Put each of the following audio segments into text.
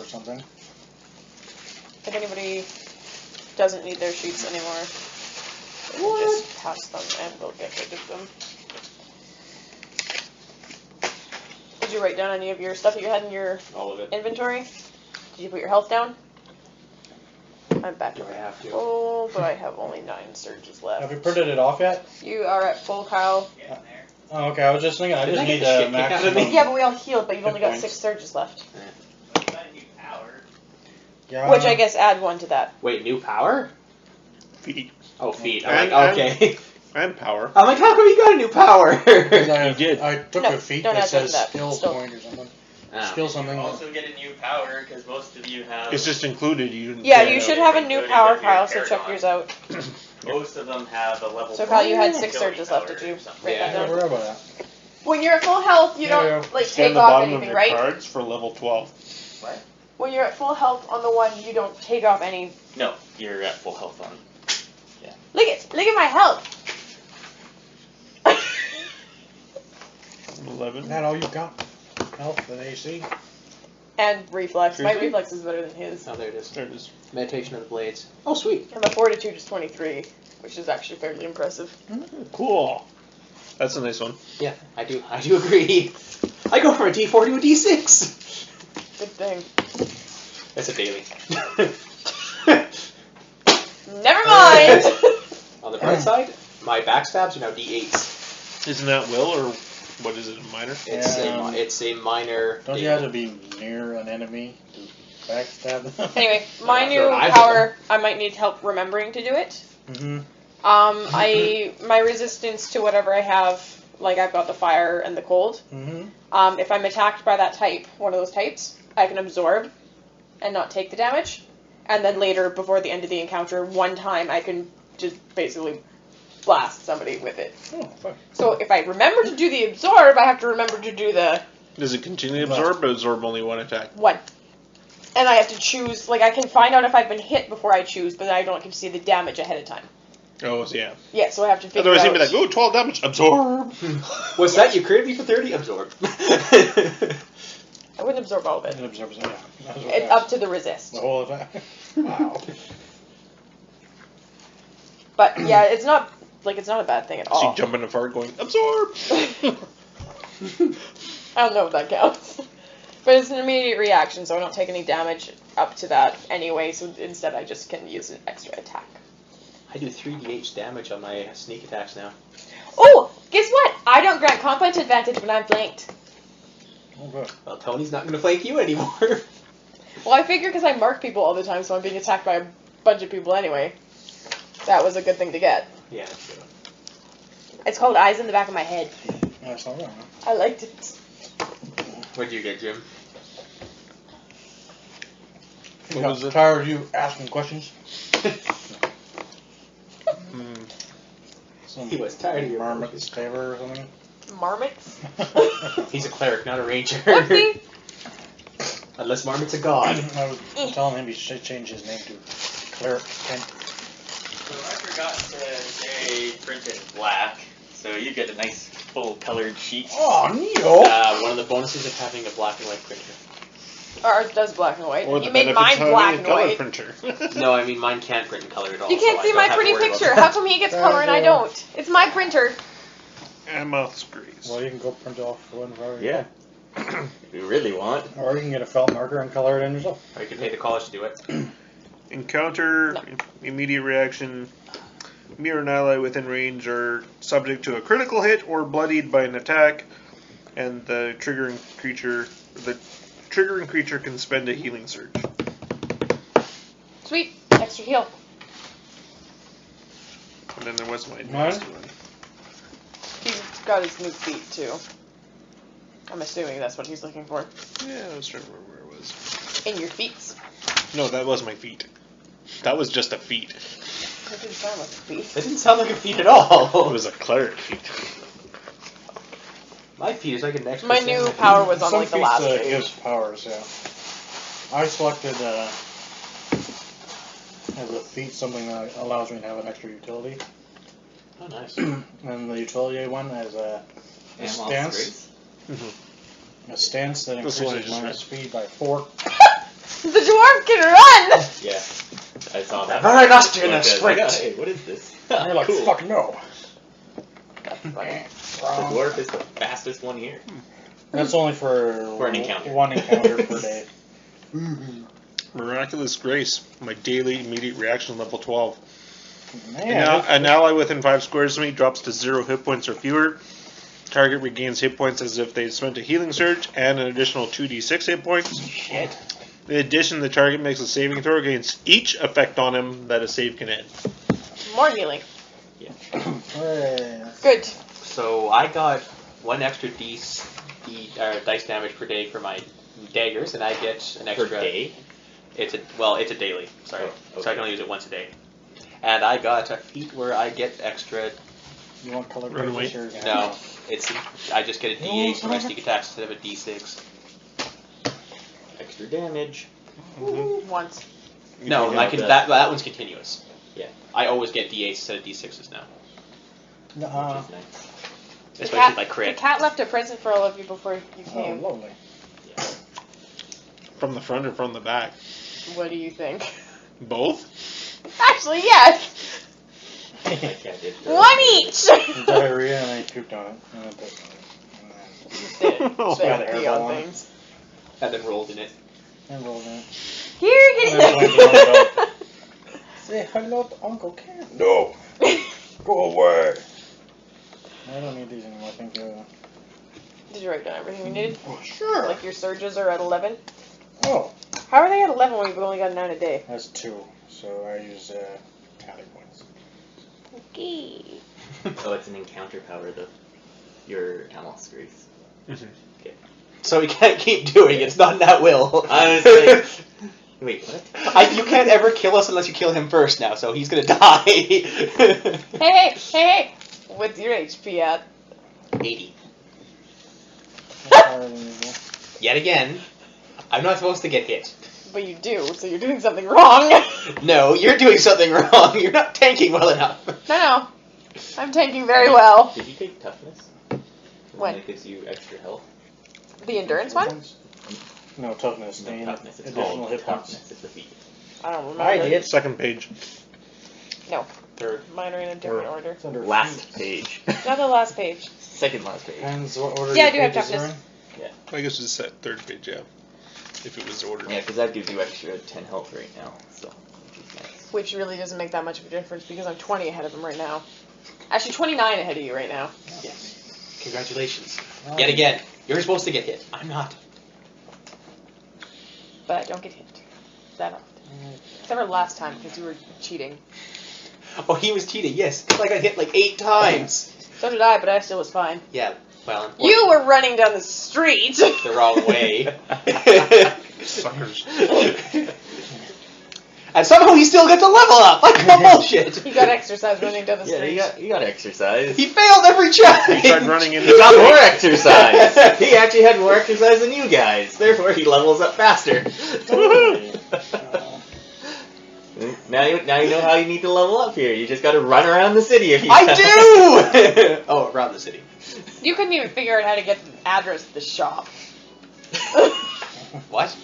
something. If anybody doesn't need their sheets anymore, they can just pass them and we'll get rid of them. Did you write down any of your stuff that you had in your All of it. inventory? Did you put your health down? I'm back Do to I have to? full, but I have only 9 surges left. Have you printed it off yet? You are at full, Kyle. Oh, okay, I was just thinking, I Did just I get need the shit a kicked out of maximum. me? Yeah, but we all healed, but you've only got Hit 6 points. surges left. Yeah. Which I guess add 1 to that. Wait, new power? Feet. Oh, feet. And- I'm like, okay. And power. I'm like, how come you got a new power? I, You did. I took No, a feat don't that add that to says that. skill Still. point or something. Oh. Skill something. You also get a new power because most of you have. It's just included. You didn't. Yeah, fill you it should out. have a new Including power, the Kyle, so new check yours out. Most of them have a level. So, Kyle, you had 4 6 utility surges left, did power you or something. write Yeah. that I down? forgot about that. When you're at full health, you Yeah, don't, yeah. like, Scan take the off bottom of anything, your right? cards for level 12. What? When you're at full health on the one, you don't take off any. No, you're at full health on. Look at my health! 11. Is that all you've got? Health and AC? And reflex. My Seriously? reflex is better than his. Oh, there it is. There it is. Meditation of the Blades. Oh, sweet. And my fortitude is 23, which is actually fairly impressive. Cool. That's a nice one. Yeah, I do agree. I go from a D4 to a D6. Good thing. That's a daily. Never mind! On the bright side, my backstabs are now D8s. Isn't that will or what is it? A minor? It's a minor. Don't you have to be near an enemy to backstab them? Anyway, my I'm new sure I've power, I might need help remembering to do it. Mm-hmm. My resistance to whatever I have, like I've got the fire and the cold. Mm-hmm. If I'm attacked by that type, one of those types, I can absorb and not take the damage. And then later, before the end of the encounter, one time I can just basically blast somebody with it. Oh, fuck. So if I remember to do the absorb, I have to remember to do the Does it continue to absorb or absorb only one attack? one. And I have to choose, like I can find out if I've been hit before I choose, but I don't get to see the damage ahead of time. Oh, yeah. Yeah, so I have to figure Otherwise, out. he'd be like, oh, 12 damage, absorb. What's that? You critted me for 30? Absorb. I wouldn't absorb all of It it. absorbs it, yeah. That's what It's that- up to the resist. the whole attack. Wow. But yeah, it's not a bad thing at So you all. jump in the fart going, absorb. I don't know if that counts. But it's an immediate reaction, so I don't take any damage up to that anyway, so instead I just can use an extra attack. I do 3d8 damage on my sneak attacks now. Oh! Guess what? I don't grant combat advantage when I'm flanked. Oh, good. Well, Tony's not going to flank you anymore. Well, I figure because I mark people all the time, so I'm being attacked by a bunch of people anyway. That was a good thing to get. Yeah, that's good. It's called Eyes in the Back of My Head. Yeah, that's not wrong. I liked it. What'd you get, Jim? What was was it? tired of you asking questions? Some He was tired of your marmot's favor or something? Marmots? He's a cleric, not a ranger. Whoopsie! Unless Marmot's a god. I was telling him he should change his name to Cleric Kent. So I forgot to say print it black, so you get a nice full colored sheet. Oh, neato! One of the bonuses of having a black and white printer. Ours does black and white. Or You the made benefits mine of black having and a color white. printer. No, I mean mine can't print in color at all. You can't so see I my don't have to pretty worry about picture. that. How come he gets color and I don't? It's my printer. And mouth sprays. Well, you can go print off one for Yeah. If you really want. Or you can get a felt marker and color it in yourself. Or you can pay the college to do it. Encounter, No. immediate reaction. Me or an ally within range are subject to a critical hit or bloodied by an attack, and the triggering creature can spend a healing surge. Sweet. Extra heal. And then there was my Mine? nasty one. He's got his new feet too. I'm assuming that's what he's looking for. Yeah, I was trying to remember where it was. In your feet. No, that was my feet. That was just a feat. That didn't sound like a feet. That didn't sound like a feat at all. It was a cleric feat. My feat is like an extra. My new power was on Some like the feats, last page. gives powers, yeah. I selected as a feat something that allows me to have an extra utility. Oh, nice. And the utility one as a stance. A stance that That's what I increases just my read. speed by 4. dwarf can run! Yeah. I saw that. Very nasty in a Like, sprint. hey, what is this? You're like, cool. fuck no. That's funny. The dwarf is the fastest one here. That's only for an encounter. one encounter per day. Miraculous Grace. My daily immediate reaction level 12. Man, An ally within 5 squares of me drops to 0 hit points or fewer. Target regains hit points as if they spent a healing surge and an additional 2d6 hit points. Shit. In addition, the target makes a saving throw against each effect on him that a save can end. More healing. hey, Good. So I got 1 extra dice damage per day for my daggers, and I get an extra. Per day? It's a daily. Sorry, Oh, so I okay. can only use it once a day. And I got a feat where I get extra. you want color Run away. sure, yeah. No, I just get a D8 for my sneak attacks instead of a D6. Extra damage. Once. No, Yeah, I can. the- That one's continuous. Yeah. I always get D8s instead of D6s now, Which Uh, is nice. especially if I The crit. cat left a present for all of you before you oh, came. lovely. Yeah. From the front or from the back? What do you think? Both? Actually, yes! My cat did. One each! Diarrhea and I pooped on it. And I pissed on it. Did. Oh, Say yeah, the pee hairball on one. things. And then rolled in it. And rolled in it. Here, And get then went to my belt. Say hello to Uncle Ken. No! Go away! I don't need these anymore, thank you. Did you write down everything you needed? Oh, sure! Like your surges are at 11? Oh, How are they at 11 when you've only got 9 a day? that's 2, so I use tally points. Okay. Oh, it's an encounter power, though. Your Amos Grace. So we can't keep doing it. It's not at will. I was like, wait, what? You can't ever kill us unless you kill him first now, so he's gonna die. Hey! What's your HP at? 80. That's higher than usual. Yet again, I'm not supposed to get hit. But you do, so you're doing something wrong. No, you're doing something wrong. You're not tanking well enough. No. I'm tanking very well. Did you take toughness? When? That gives you extra health. The endurance one? No, toughness. No, Gain toughness. It's additional called hit points. toughness. It's a feat. I don't remember. I did. Second page. No. Third. Mine are in a different order. It's under Last feats. page. Not the last page. Second last page. Depends what order Yeah, I your do have pages are toughness. in. I guess it's that third page, yeah. If it was ordered. Yeah, because that gives you extra 10 health right now. So, which is nice. Which really doesn't make that much of a difference because I'm 20 ahead of him right now. Actually, 29 ahead of you right now. Yes. Congratulations. Oh. Yet again, you're supposed to get hit. I'm not. But I don't get hit that often. Except for last time because you were cheating. Oh, he was cheating, yes. Like I hit like 8 times. So did I, but I still was fine. Yeah, well, You were running down the street! the wrong way. Suckers. And somehow he still gets a level up. Like, what bullshit. He got exercise running down the Yeah, street. you got exercise. He failed every challenge. He tried running into He got more exercise. He actually had more exercise than you guys. Therefore, he levels up faster. Now you know how you need to level up here. You just got to run around the city if you. I do. Oh, around the city. You couldn't even figure out how to get the address to the shop. What?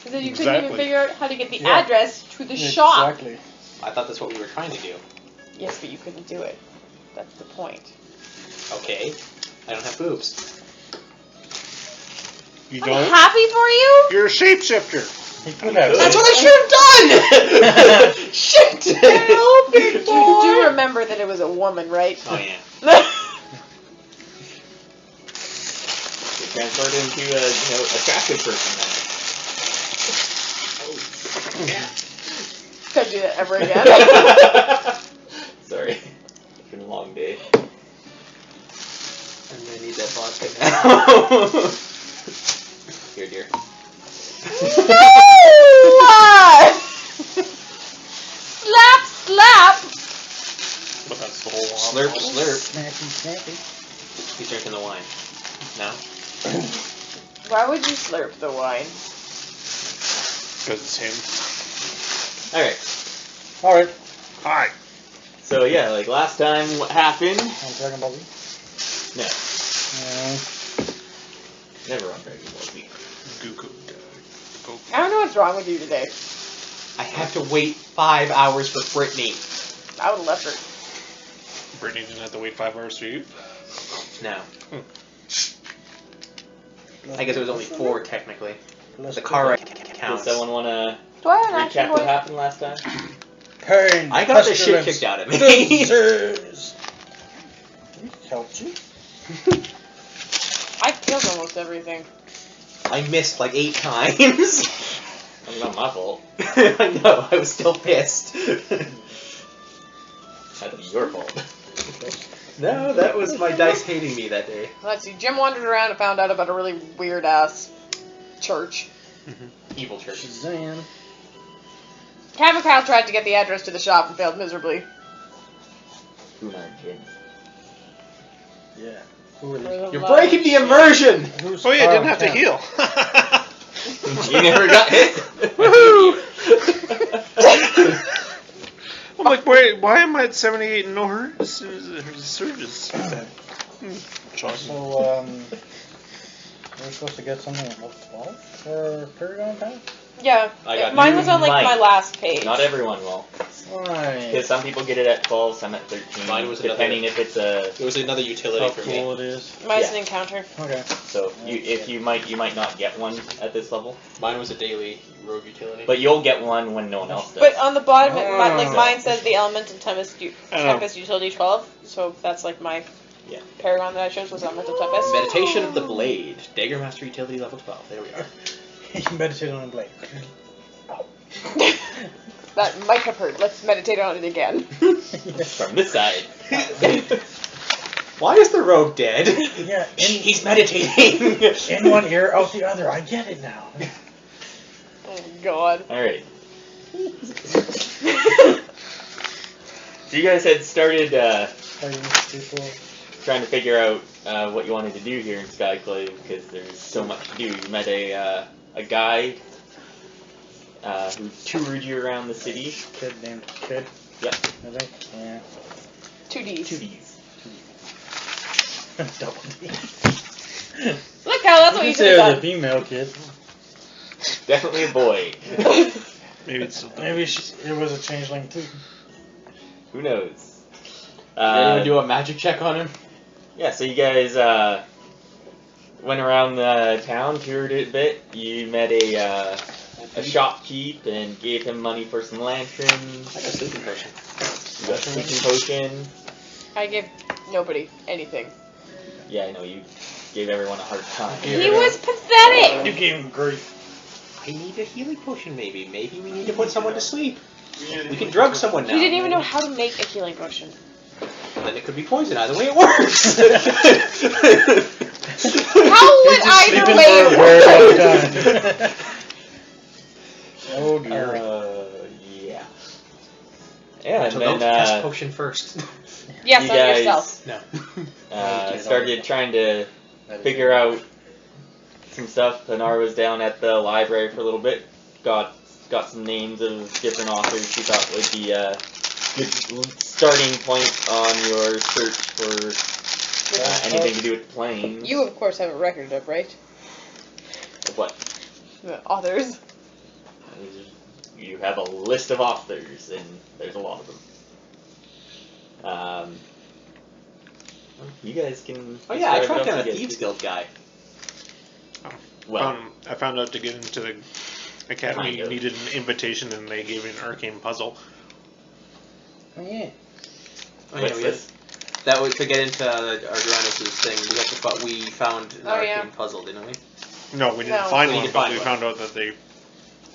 I said you couldn't even Exactly. figure out how to get the Yeah. address to the shop. Exactly. I thought that's what we were trying to do. Yes, but you couldn't do it. That's the point. Okay. I don't have boobs. You I'm don't? happy for you? You're a shapeshifter. He could have. That's what I should have done! Shit! You do remember that it was a woman, right? Oh, yeah. You're transferred into a attractive person Couldn't do that ever again. then. Sorry, it's been a long day. I'm gonna need that box right now. Here, dear. No! Slap, slap! But that's the whole Slurp, slurp. Snappy, snappy. He's drinking the wine. No? Why would you slurp the wine? Because it's him. Alright, Alright. Hi. so yeah, like last time, what happened? On Dragon Ball Z. No, Uh, never on Dragon Ball Z. Goku died. Goku I don't know what's wrong with you today. I have to wait 5 hours for Brittany. I would have left her. Brittany didn't have to wait 5 hours for you? No. I guess it was only 4 technically. The car wreck counts. Does someone want to Do I have an action recap what point? happened last time? Pain, I got the shit kicked out of me. disease. Helped you? I killed almost everything. I missed like 8 times. That's not my fault. I know, I was still pissed. That'd be your fault. No, that was my dice hating me that day. Let's see. Jim wandered around and found out about a really weird ass church. Evil church. Shazam. Cam and Kyle tried to get the address to the shop and failed miserably. Gunnar Jin. Yeah. Who are these? You're breaking the immersion! Who's Oh yeah, I didn't have to Cam? heal. You never got hit. Woohoo! I'm like, why am I at 78 and no her service? So, we're supposed to get something at level 12 for Paragon Pass? Yeah. I got Mine was on like mine. my last page. Not everyone will. Why? Because some people get it at 12, some at 13. Mine was depending if it's a. It was another utility How for cool me. it is. Mine's Yeah. an encounter. Okay. So you might not get one at this level, Mine was a daily rogue utility. but you'll get one when no one else does. But on the bottom, like Oh. mine says the Elemental Tempest, I know. Tempest utility 12. So that's like my Paragon that I chose was Elemental Tempest. Meditation of the Blade. Dagger Master utility level 12. There we are. You meditate on a blade. That might have hurt. Let's meditate on it again. From this side. Why is the rogue dead? Yeah, He's meditating. in one ear, out the other. I get it now. Oh god. Alright. So you guys had started trying to figure out what you wanted to do here in Skyclave because there's so much to do. You met a guy who toured you around the city. Kid named Kid. Yep. I think. Yeah. 2Ds. 2Ds. Double D. Look, Kyle, that's what you say should it was a have done. female kid. Definitely a boy. Maybe it's Maybe it was a changeling too. Who knows? You're gonna do a magic check on him? Yeah, so you guys went around the town, toured it a bit. You met a shopkeep and gave him money for some lanterns. I got a sleeping potion. You got a sleeping potion. I gave nobody anything. Yeah, I know, you gave everyone a hard time. Yeah. He was pathetic! You gave him grief. I need a healing potion, maybe. Maybe we need to put someone to sleep. We can drug someone now. He didn't even know how to make a healing potion. And then it could be poison. Either way, it works. How would either way it work? Oh dear. Yeah. Yeah, and So don't then cast potion first. Yes, you on guys yourself. No. started trying to figure out some stuff. Anara was down at the library for a little bit. Got some names of different authors she thought would be a good starting point on your search for anything to do with planes. You, of course, have it recorded up, right? What? The authors. You have a list of authors, and there's a lot of them. You guys can. Oh yeah, I describe tracked what down a else you guys Thieves do. Guild guy. Well, I found out to get into the academy Kind you of. needed an invitation and they gave me an arcane puzzle. Oh yeah. Oh, yeah, what's we had, this? that was to get into Arcana thing. We had to, but we found an arcane yeah. puzzle, didn't we? No, we didn't No. find We one, didn't but find we one. found out that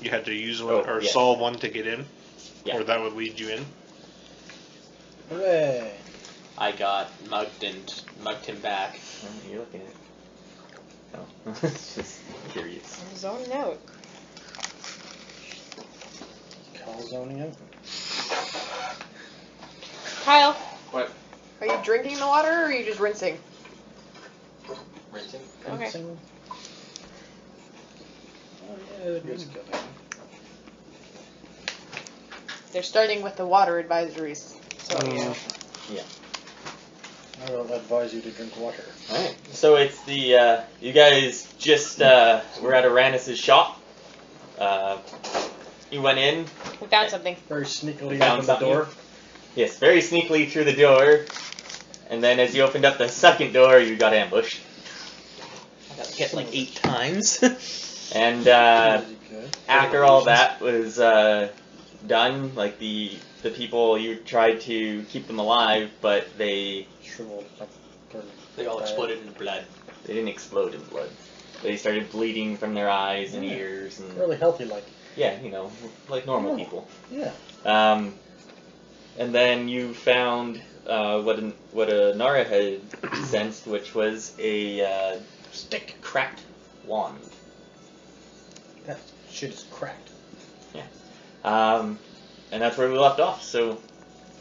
you had to use one or yeah. solve one to get in, Yeah. or that would lead you in. Hooray. I got mugged him back. You're looking at. Oh, just curious. I'm zoning out. Call zoning out. Kyle, What? are you drinking the water or are you just rinsing? Rinsing. Okay. Rinsing. Oh yeah, it is good. They're starting with the water advisories. So, yeah. Yeah. I will advise you to drink water. Alright. So it's the you guys just were at Arannis' shop. You went in. We found something. Very sneakily Found opened the door. something. Yes, very sneakily through the door. And then as you opened up the second door, you got ambushed. I got hit like 8 times. And Pretty good. after all that was done, like the people, you tried to keep them alive, but they Shriveled up. They all exploded in blood. didn't explode in blood. They started bleeding from their eyes and ears, and Really healthy, like. yeah, you know, like normal people. Yeah. And then you found what Anara had sensed, which was a Stick. cracked wand. That shit is cracked. And that's where we left off. So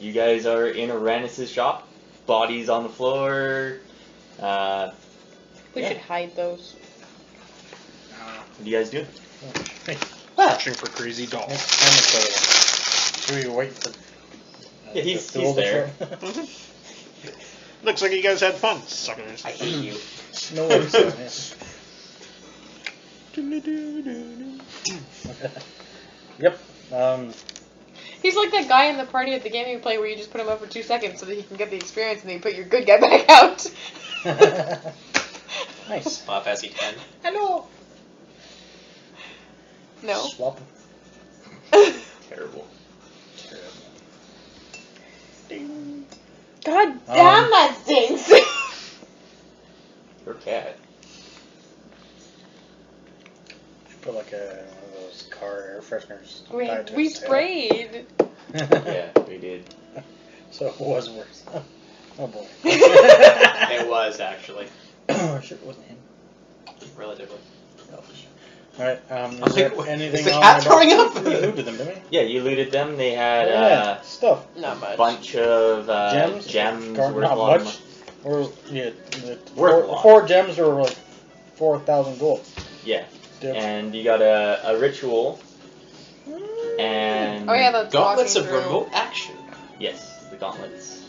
you guys are in Arannis' shop, bodies on the floor. We should hide those. What do you guys do? Searching for crazy dolls. Should we wait for? Yeah, he's Dethul to there. show? Looks like you guys had fun, suckers. I hate you. No worries. Yep. He's like that guy in the party at the game you play where you just put him up for 2 seconds so that he can get the experience and then you put your good guy back out. Nice. Off as he can. Hello. No. Swap. Terrible. God damn, that stinks. Your cat. Put like one of those car air fresheners. tied to we its tail. sprayed. Yeah, we did. So it was worse. Oh boy. It was, actually. Oh shit, it wasn't him. Relatively. Alright, I'm is there like, anything is the on cat the throwing box? up? We looted them, didn't we? Yeah, you looted them. They had Yeah, stuff. Not a much. bunch of Gems? gems Not worth a lot of much. money. Or, yeah, Worth a lot. 4 gems were like 4,000 gold. Yeah, Yep. and you got a ritual, and Oh yeah, that's Gauntlets walking of through. remote action. yes, the gauntlets.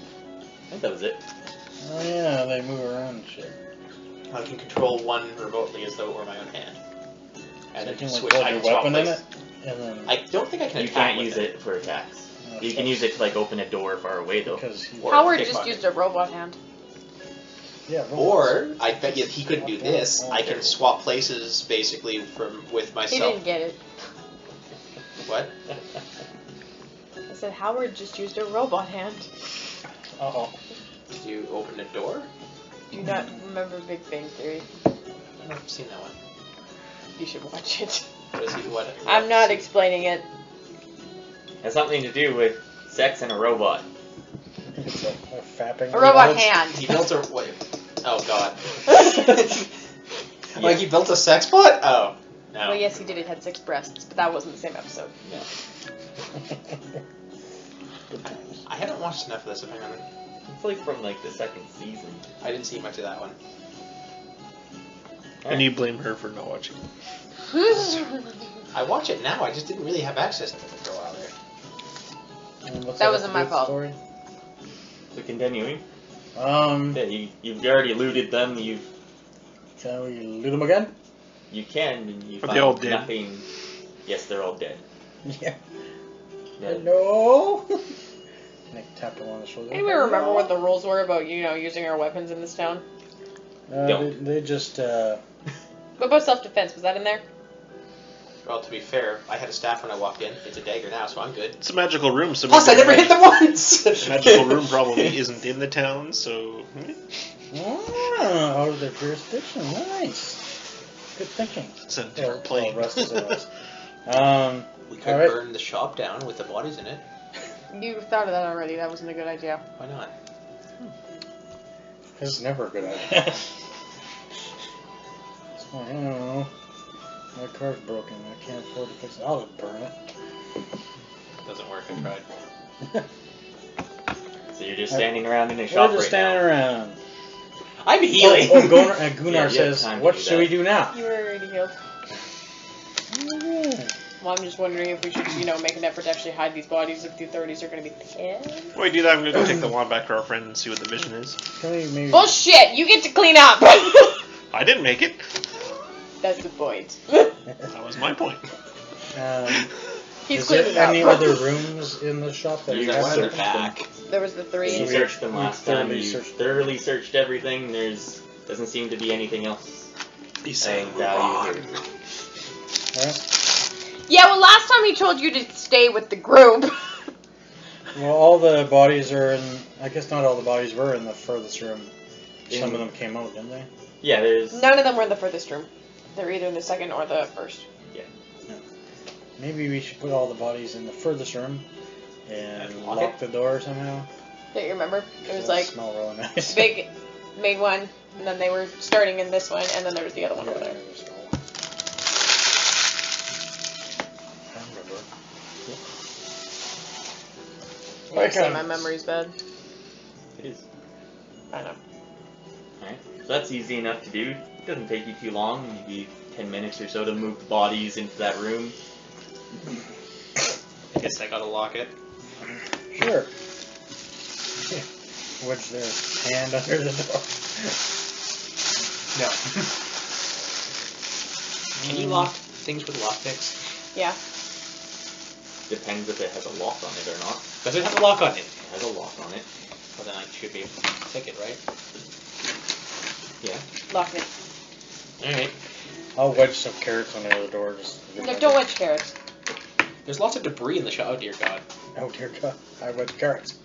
I think that was it. Oh yeah, they move around and shit. I can control one remotely as though it were my own hand. And So then you can switch. like I plug can your swap weapon in places. it, and then I don't think I can You attack can't with use it for attacks. Oh, You can use it to like open a door far away though. because he, Or Howard pick just pocket. used a robot hand. yeah. Or I bet you he couldn't do this. Oh, I can swap places basically with He myself. didn't get it. What? I said Howard just used a robot hand. Uh-oh. Did you open a door? Do you not remember Big Bang Theory? I've never seen that one. You should watch it. What is he? What? I'm not explaining it. Has something to do with sex and a robot. It's a fapping. A robot village. hand. He built a. Wait. Oh God. Like he built a sex bot? Oh. No. Well, yes, he did. It had 6 breasts, but that wasn't the same episode. Good times. I haven't watched enough of this. Apparently, It's like from like the second season. I didn't see much of that one. And you blame her for not watching. I watch it now. I just didn't really have access to it for a while there. And what's That up wasn't with my the fault. story? So continuing. Can Yeah, you've already looted them. we loot them again? You can, and you But found they all dead. nothing. Yes, they're all dead. Yeah. Yeah. Hello. Nick tapped him on the shoulder. Anybody remember what the rules were about, using our weapons in this town? They just What about self-defense? Was that in there? Well, to be fair, I had a staff when I walked in. It's a dagger now, so I'm good. It's a magical room, so Plus, I maybe never hit them once. the magical room probably isn't in the town, so out of their jurisdiction. Nice. Good thinking. it's a different plane. Rest is ours. We could Alright. burn the shop down with the bodies in it. You thought of that already. That wasn't a good idea. Why not? This is never a good idea. So, I don't know. My car's broken. I can't afford to fix it. I'll just burn it. Doesn't work. I tried. So you're just standing around in a We're shop just right standing now. around. I'm healing. Gunnar Yeah, you have says, time to what do should that. we do now? You were already healed. Well, I'm just wondering if we should, make an effort to actually hide these bodies if the authorities are going to be pissed. While we do that, I'm going to go take the wand back to our friend and see what the mission is. Can we maybe... Bullshit! You get to clean up! I didn't make it. That's the point. That was my point. He's is there cleaning up. any other rooms in the shop that There's you one in the have? back. There was the You three. So searched them last time. thoroughly You searched- thoroughly searched everything. Doesn't seem to be anything else He's of saying value here. Alright. Yeah, well, last time he told you to stay with the group. Well, all the bodies are in. I guess not all the bodies were in the furthest room. Some of them came out, didn't they? Yeah, there's. None of them were in the furthest room. They're either in the second or the first. Maybe we should put all the bodies in the furthest room and And lock lock the door somehow. Don't you remember? It was That'll like smell really nice. big main one, and then they were starting in this one, and then there was the other one over there. it was all- I remember. You I say can't- my memory's bad. It is. I know. Alright, so that's easy enough to do. It doesn't take you too long, maybe 10 minutes or so to move the bodies into that room. I guess I gotta lock it. Sure. Wedge their hand under the door. No. Can you lock things with lockpicks? Yeah. Depends if it has a lock on it or not. Does it have a lock on it? It has a lock on it. Well, then I should be able to take it, right? Yeah. Lock it. Alright. I'll wedge some carrots under the door. Just No, don't wedge carrots. There's lots of debris in the shop. Oh, dear God. Oh dear God! I wedge carrots.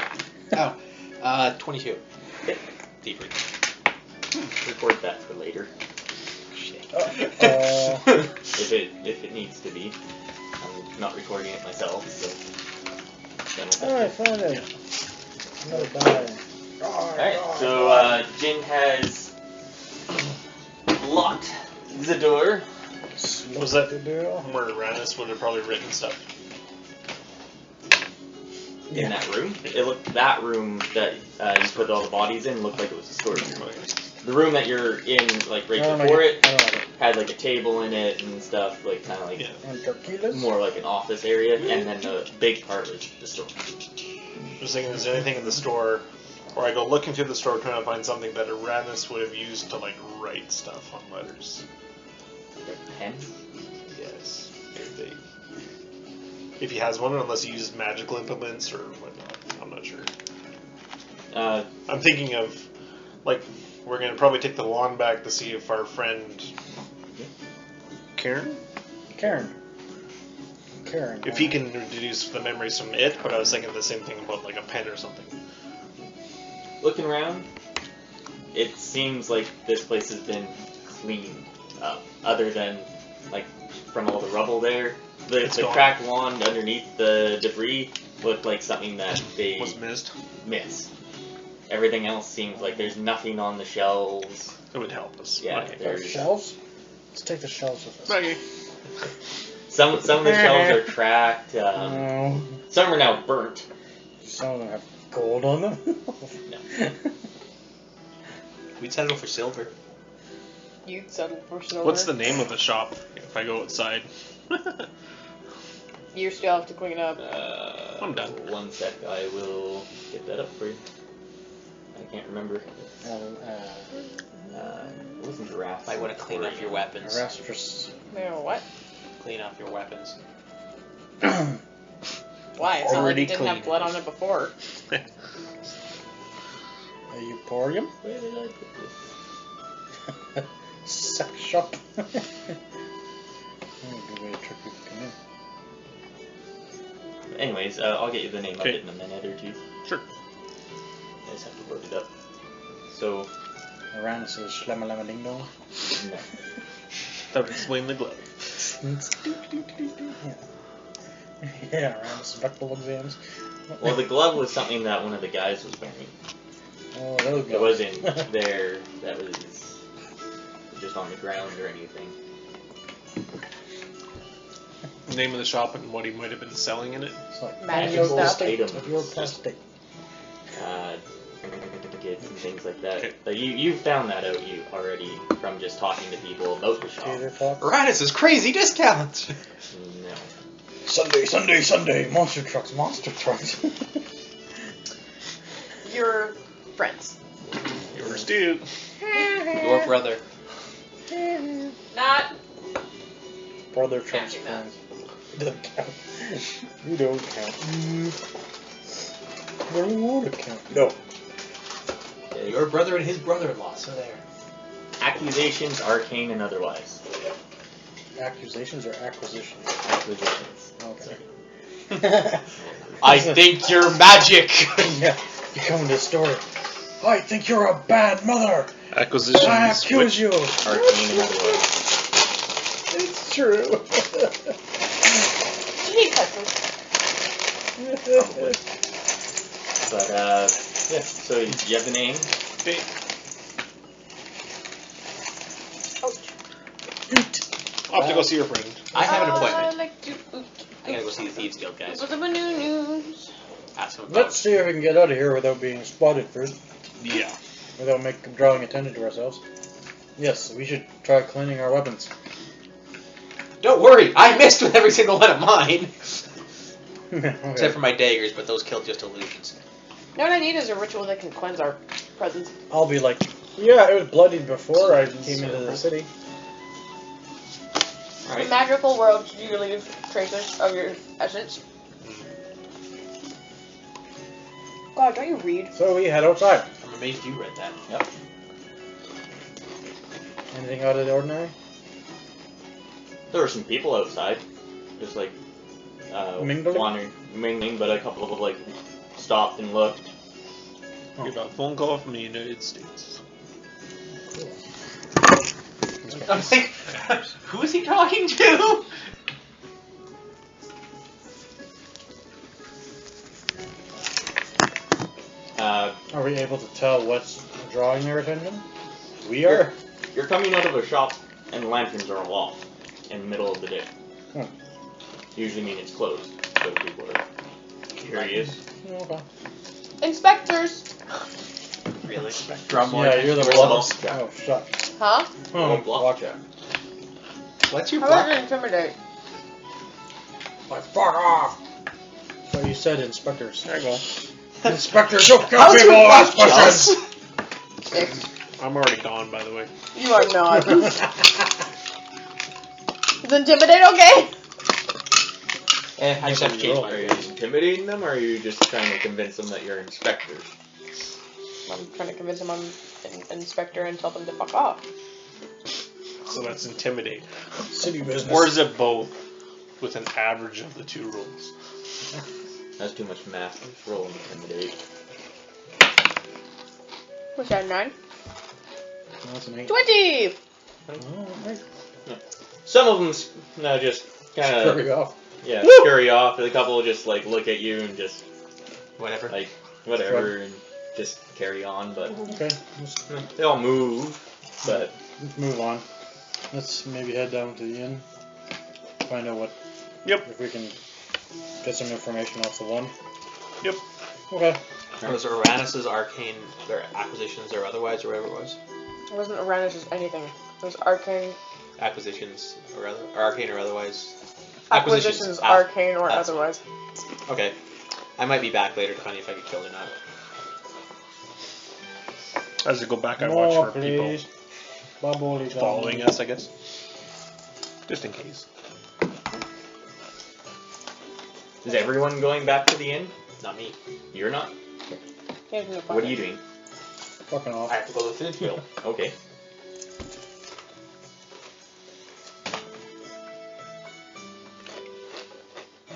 Oh. 22. Deeper. Record that for later. Shit. If it needs to be. I'm not recording it myself, so. Oh, I found it. No die. Alright, so Jin has locked the door. Was that the door? where Arannis would have probably written stuff? In that room. That room that you put all the bodies in looked like it was a storage room. The room that you're in, like right before it, I don't like it. had like a table in it and stuff, like kind of like And tequilas? more like an office area, and then the big part was the store. Just thinking, is there anything in the store, or I go looking through the store trying to find something that Arannis would have used to like write stuff on letters? Pen? Yes. If he has one, unless he uses magical implements or whatnot, I'm not sure. I'm thinking of, like, we're gonna probably take the wand back to see if our friend Karen, if he can deduce the memories from it. But I was thinking the same thing about like a pen or something. Looking around, it seems like this place has been cleaned up, other than like from all the rubble there. The gone. cracked wand underneath the debris looked like something that they Was missed. missed. Everything else seems like there's nothing on the shelves. It would help us. Yeah, Okay. there's Shelves? Let's take the shelves with us. Okay. some of the shelves are cracked. No. Some are now burnt. Some of them have gold on them. No. We'd settle for silver. You'd settle for silver. What's the name of the shop? If I go outside. You still have to clean up. I'm done. One sec, I will get that up for you. I can't remember. It wasn't giraffe. Might want to clean up your weapons. Erasmus. No, what? Clean up your weapons. Why? It's not like Already it didn't have cleaned. blood on it before. A Emporium? Where did I put this? Sex shop. Oh, good way to trick people to come in. Anyways, I'll get you the name of Okay. it in a minute or two. Sure. I just have to load it up. So, Arannis is Schlemma Ding Dong. no. That would explain the glove. Yeah, Arannis rectal exams. Well, the glove was something that one of the guys was wearing. Oh, those It wasn't there. That was just on the ground or anything. Name of the shop and what he might have been selling in it. It's like Magical stuff. Items. Of your plastic. Kids and things like that. Okay. But you found that out already from just talking to people about the shop. Tater tots. Arannis is crazy discounts! No. Sunday. Monster trucks. Your friends. Yours do. Your brother. Not. Brother trucks Catching that. friends. Doesn't count. You don't count. I don't want to count. No. Yeah, your brother and his brother-in-law, so there. Accusations, arcane, and otherwise. Accusations or acquisitions? Acquisitions. Okay. I think you're magic! Yeah, you come to the story. I think you're a bad mother. Acquisitions. I accuse you. Arcane, and otherwise. It's true. He touches. But, yeah, so you have the name. I'll have to go see your friend. I have an appointment. I like to I gotta go see the Thieves Guild guys. news. Ask them about Let's see if we can get out of here without being spotted first. Yeah. Without drawing attention to ourselves. Yes, we should try cleaning our weapons. Don't worry, I missed with every single one of mine! Okay. Except for my daggers, but those killed just illusions. You know what I need is a ritual that can cleanse our presence. I'll be like, yeah, it was bloodied before I came into the city. In the magical world, you leave traces of your essence. God, don't you read? So we head outside. I'm amazed you read that. Yep. Anything out of the ordinary? There were some people outside. Just like, Mingling? mingling, but a couple of them, like, stopped and looked. Oh. We got a phone call from the United States. I was like, who is he talking to? Are we able to tell what's drawing their attention? We are. You're coming out of a shop and lanterns are aloft in the middle of the day. Usually mean it's closed, so people are curious. Okay. Inspectors! Really? Yeah, you're the boss. one. Oh, shut. Huh? Oh, block watch check. What's your How block? about an intimidate? Like, fuck off! So you said inspectors. There you go. Inspectors, don't kill How's people your who ask block questions! Six. I'm already gone, by the way. You are not. Is intimidate okay? I just have to change Are my you intimidating them, or are you just trying to convince them that you're inspectors? I'm trying to convince them I'm an inspector and tell them to fuck off. So that's intimidate. City business. Or is it both? With an average of the two rolls. That's too much math. Just roll and intimidate. What's that, 9? That's an 8. 20! Oh, right. Some of them just kind of Scurry off. scurry off. And a couple will just like look at you and just whatever. like whatever and just carry on. But Okay. they all move. But Let's move on. Let's maybe head down to the inn. Find out what. Yep. If we can get some information off the one. Yep. Okay. Was Arannis' arcane, their acquisitions or otherwise, or whatever it was? It wasn't Arannis' anything. It was arcane. Acquisitions or arcane or otherwise. Acquisitions, arcane, or otherwise. Okay. I might be back later to find out if I get killed or not. As I go back, I watch for people Bubbly following us, I guess. Just in case. is everyone going back to the inn? Not me. You're not. He has no What are pocket. you doing? Fucking off. I have to go to the Thieves Guild. Okay.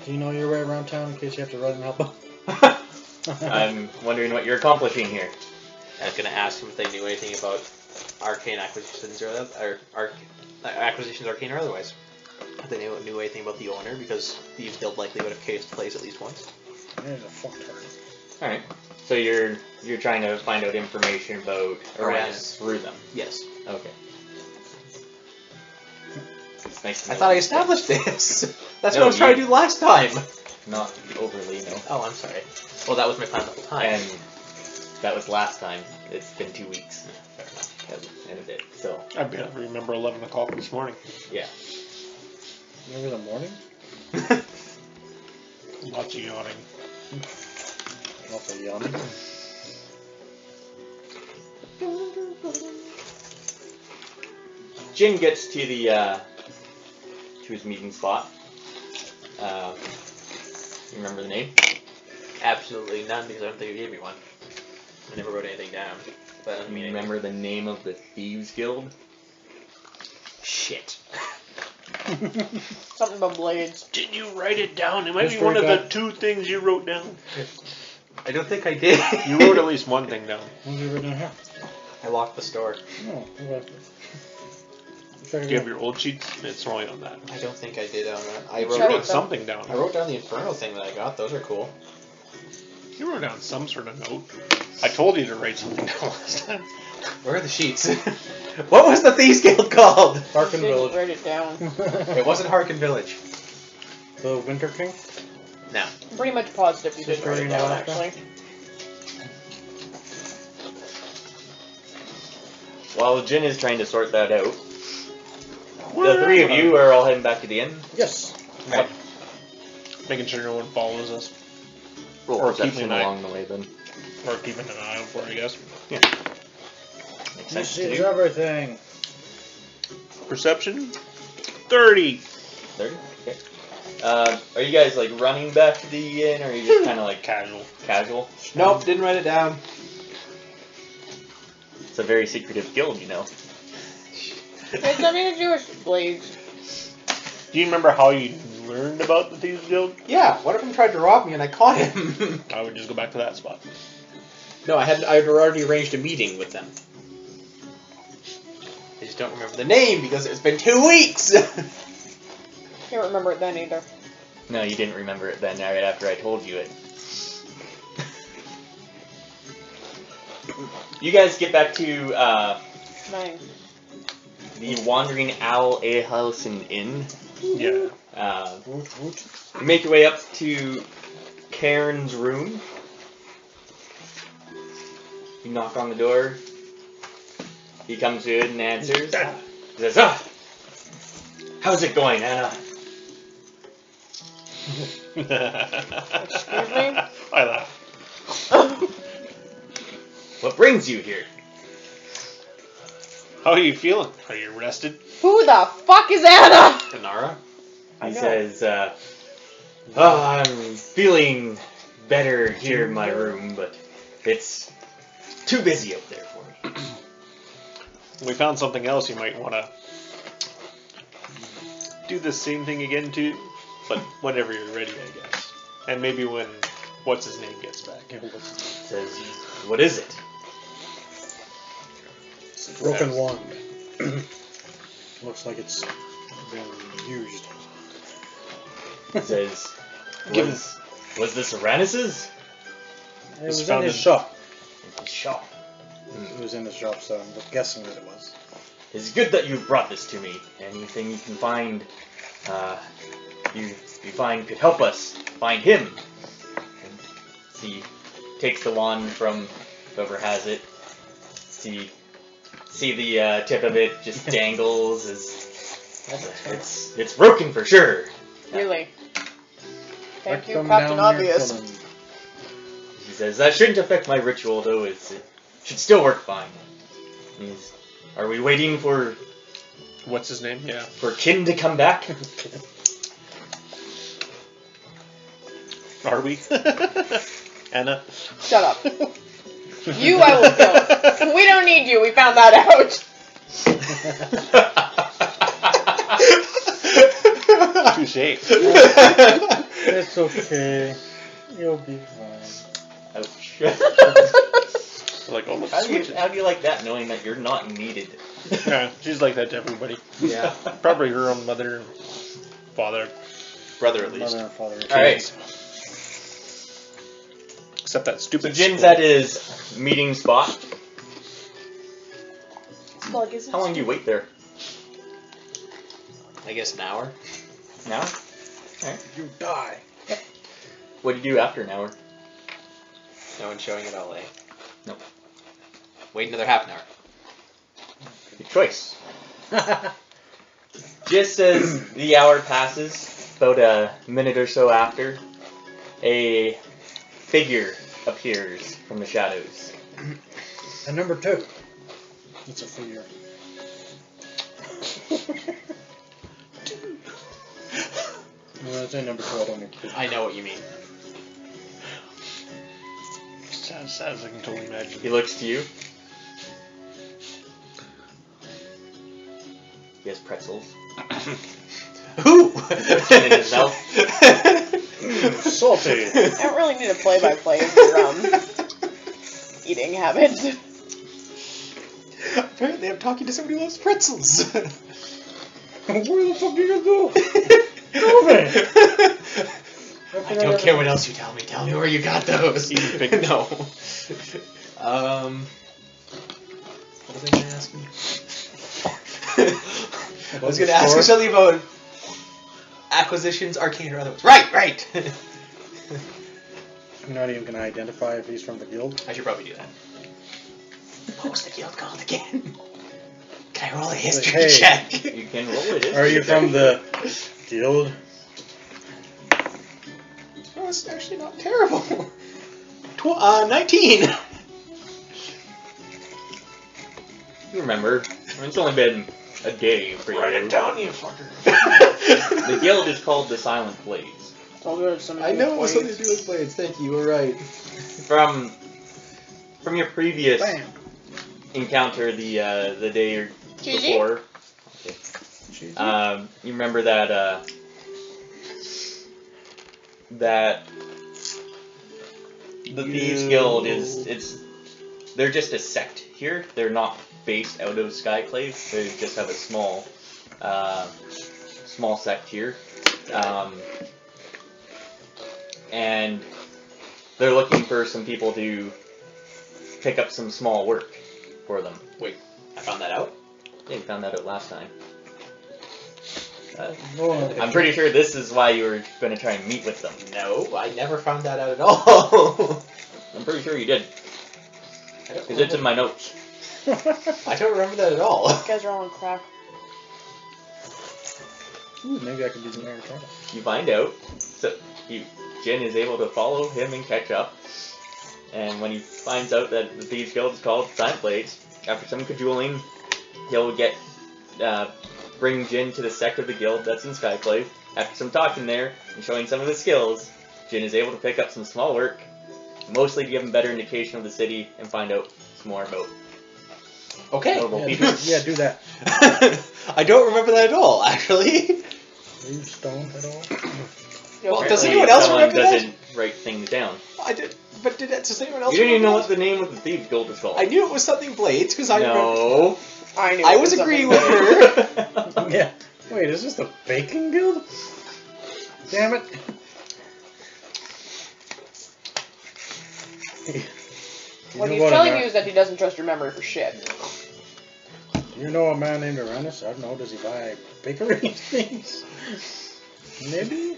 Do you know your way around town in case you have to run and help them? I'm wondering what you're accomplishing here. I was going to ask them if they knew anything about arcane acquisitions or acquisitions, arcane or otherwise. If they knew anything about the owner, because Thieves Guild likely would have cased the place at least once. There's a fucktard. All right. So you're trying to find out information about Arannis through them. Yes. Okay. It's nice to I know. thought I established this. That's No, what I was trying to do last time. Not overly, no. Oh, I'm sorry. Well, that was my plan the whole time. And that was last time. It's been 2 weeks. Fair enough. That was the end of it. So I barely remember 11 o'clock this morning. yeah. Remember the morning? Lots of yawning. Also yawning. Jin gets to the to his meeting spot. You remember the name? Absolutely none, because I don't think you gave me one. I never wrote anything down. But I mean, Remember the name of the Thieves Guild? shit. Something about blades. Did you write it down? It might be History one of the guy. 2 things you wrote down. I don't think I did. You wrote at least one thing down. What's it written here? I locked the store. No, Do you have your old sheets? It's throwing on that. I don't think I did on that. I You wrote Sure. wrote down, something down. I wrote down the Inferno thing that I got. Those are cool. You wrote down some sort of note. I told you to write something down last time. Where are the sheets? What was the Thieves Guild called? Harken Didn't Village. write it down. It wasn't Harken Village. The Winter King? No. I'm pretty much positive you Is this didn't write it writing down, Alaska? actually. While Jin is trying to sort that out, Where the 3 of am I? you are all heading back to the inn. Yes. Right. Making sure no one follows us. Roll Or perception keeping an eye. along the way then. Or keeping an eye out for it, I guess. Makes He sense to sees do. everything. Perception? 30. 30? Okay. Are you guys like running back to the inn, or are you just kind of like Casual. casual? Nope, didn't write it down. It's a very secretive guild, you know. It's something to do with blades. Do you remember how you learned about the Thieves Guild? Yeah, one of them tried to rob me and I caught him. I would just go back to that spot. No, I'd already arranged a meeting with them. I just don't remember the name because it's been 2 weeks. Can't remember it then either. No, you didn't remember it then, right after I told you it. You guys get back to Nine. the Wandering Owl Alehouse and Inn. Yeah. Woot woot. You make your way up to Cairn's room. You knock on the door. He comes in and answers. He says, how's it going, Anna? Excuse me? I laugh. What brings you here? How are you feeling? Are you rested? Who the fuck is Anna? Anara? He says, I'm feeling better here in my room, but it's too busy up there for me. We found something else you might want to do the same thing again too, but whenever you're ready, I guess. And maybe when what's his name gets back. He says, what is it? Broken wand. Looks like it's been used. He says, Give was this Arannis's? It was in found his in- shop. His shop. It was in his shop, so I'm guessing that it was. It's good that you brought this to me. Anything you can find, you find could help us find him. And he takes the wand from whoever has it. See the tip of it just dangles. It's broken for sure. Really? Thank Let you, them Captain down here, Obvious. kill 'em. He says that shouldn't affect my ritual, though. It should still work fine. Are we waiting for What's his name? Yeah. Kin to come back? Are we? Anna? Shut up. You I will kill. We don't need you, we found that out. Touché. It's okay. You'll be fine. Ouch. Like, oh, look, How do switches. you like that, knowing that you're not needed? Yeah, she's like that to everybody. Yeah. Probably her own mother and father. Brother, at least. Mother and father. All right. Except that So stupid. Jin's skull. at his meeting spot. Slug is How long do you wait there? I guess an hour. Now? You die. What do you do after an hour? No one's showing at all, eh? Nope. Wait another half an hour. Your choice. Just as the hour passes, about a minute or so after, a figure appears from the shadows. And number 2. It's a figure. Well, it's in number 2. I don't need to. I know what you mean. Sounds like I can totally imagine. He looks to you. He has pretzels. Who? In his mouth. Salty. I don't really need a play-by-play of your eating habits. Apparently I'm talking to somebody who loves pretzels. Where the fuck are you gonna go? Go away. I don't care what else you tell me. Tell me where you got those. No. What was I going to ask you? I was going to ask you something about acquisitions, arcane, or otherwise. Right. You're not even gonna identify if he's from the guild. I should probably do that. What's the guild called again? Can I roll a history check? You can roll it. Are you from the guild? No, it's actually not terrible. 19. You remember, it's only been a day for you. Write it down, you fucker. The guild is called the Silent Blades. I know it was something to do with blades. Thank you. We're right. From your previous encounter, the day before, you remember that the Thieves Guild they're just a sect here. They're not based out of Skyclave. They just have a small sect here. And they're looking for some people to pick up some small work for them. Wait, I found that out? Yeah, you found that out last time. I'm pretty sure this is why you were going to try and meet with them. No, I never found that out at all. I'm pretty sure you did. Because it's in my notes. I don't remember that at all. You guys are all on crack. Ooh, maybe I could do some Arcana. You find out, so Jin is able to follow him and catch up. And when he finds out that the Thieves Guild is called Silent Blades, after some cajoling, he'll bring Jin to the sect of the guild that's in Skyclave. After some talking there and showing some of his skills, Jin is able to pick up some small work, mostly to give him better indication of the city and find out some more about notable people. Yeah, do that. I don't remember that at all, actually. Are you stoned at all? Well, does anyone else remember that? Doesn't write things down. I did, but does anyone else? You didn't even know remember what the name of the Thieves Guild is called. I knew it was something Blades because I remember. No. I knew. I was agreeing with her. Yeah. Wait, is this the baking guild? Damn it. What he's telling you is that he doesn't trust your memory for shit. You know a man named Arannis? I don't know. Does he buy bakery things? Maybe?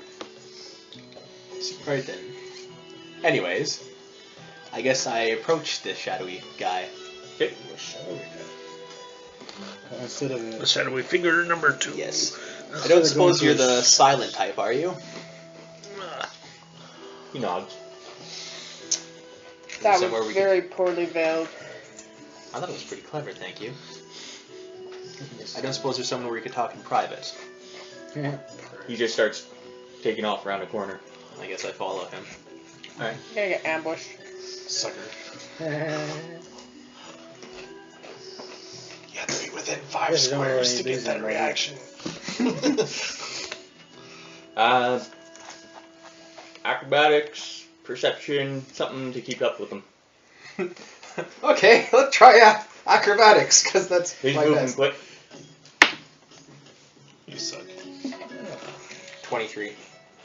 Right then. Anyways, I guess I approached this shadowy guy. Okay. Instead of The shadowy figure number 2. Yes. I don't suppose you're the silent type, are you? He nods. That Somewhere was we very poorly veiled. I thought it was pretty clever, thank you. I don't suppose there's somewhere where we could talk in private. Yeah. He just starts taking off around a corner. I guess I follow him. Alright. You're gonna get ambushed. Sucker. Yeah. You have to be within 5 squares to get that reaction. Acrobatics, perception, something to keep up with them. Okay, let's try acrobatics, because that's He's my moving best. quick. You suck. 23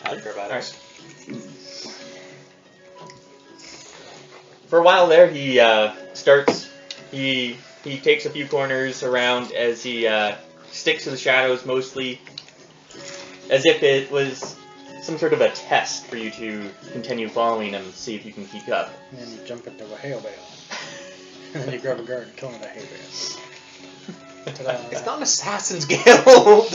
acrobatics. For a while there, he he takes a few corners around as he sticks to the shadows mostly, as if it was some sort of a test for you to continue following him, see if you can keep up. And then you jump into a hail bale. And then you grab a guard and kill him with a hay bale. It's not an assassin's guild!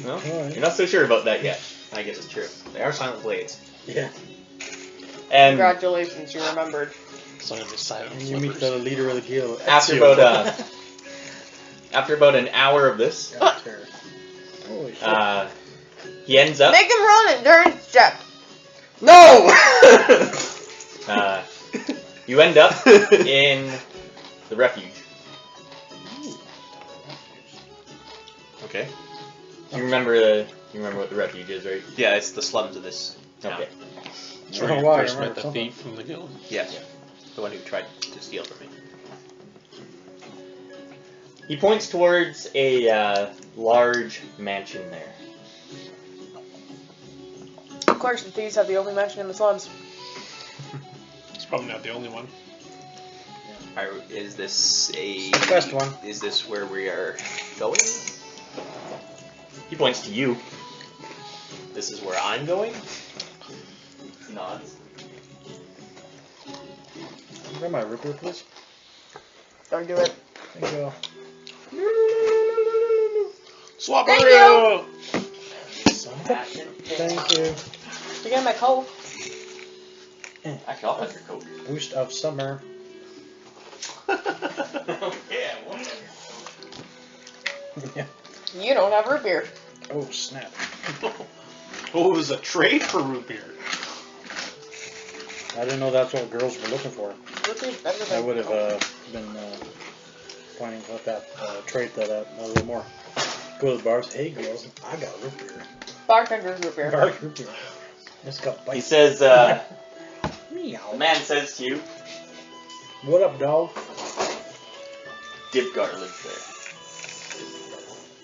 No, you're not so sure about that yet. I guess it's true. They are silent blades. Yeah. And Congratulations, you remembered. So I'm gonna be silent. And you meet the leader of the guild. after about an hour of this, Holy shit. He ends up. Make him roll an endurance check. No! You end up in the refuge. Okay. You remember what the refuge is, right? Yeah, it's the slums of this town. Okay. That's where you Why? first I met the remember thief from the guild. Yes. The one who tried to steal from me. He points towards a large mansion there. Of course, the thieves have the only mansion in the slums. It's probably not the only one. Is this a... The best one. Is this where we are going? He points to you. This is where I'm going? Nods. Grab my root beer, please. Don't do it. Thank you. Swap Thank you! Thank you. You get my coat. Actually, I'll have your coat. Boost of summer. Yeah, whatever. Yeah. You don't have root beer. Oh, snap. Oh, it was a trade for root beer. I didn't know that's what girls were looking for. Root beer's better I than would have been pointing out that trait that a little more. Go to the bars. Hey, girls, I got root beer. bartender's root beer. Bar root beer. It's got He bites. says, Meow. the man says to you, What up, dog? Dibgar lives there.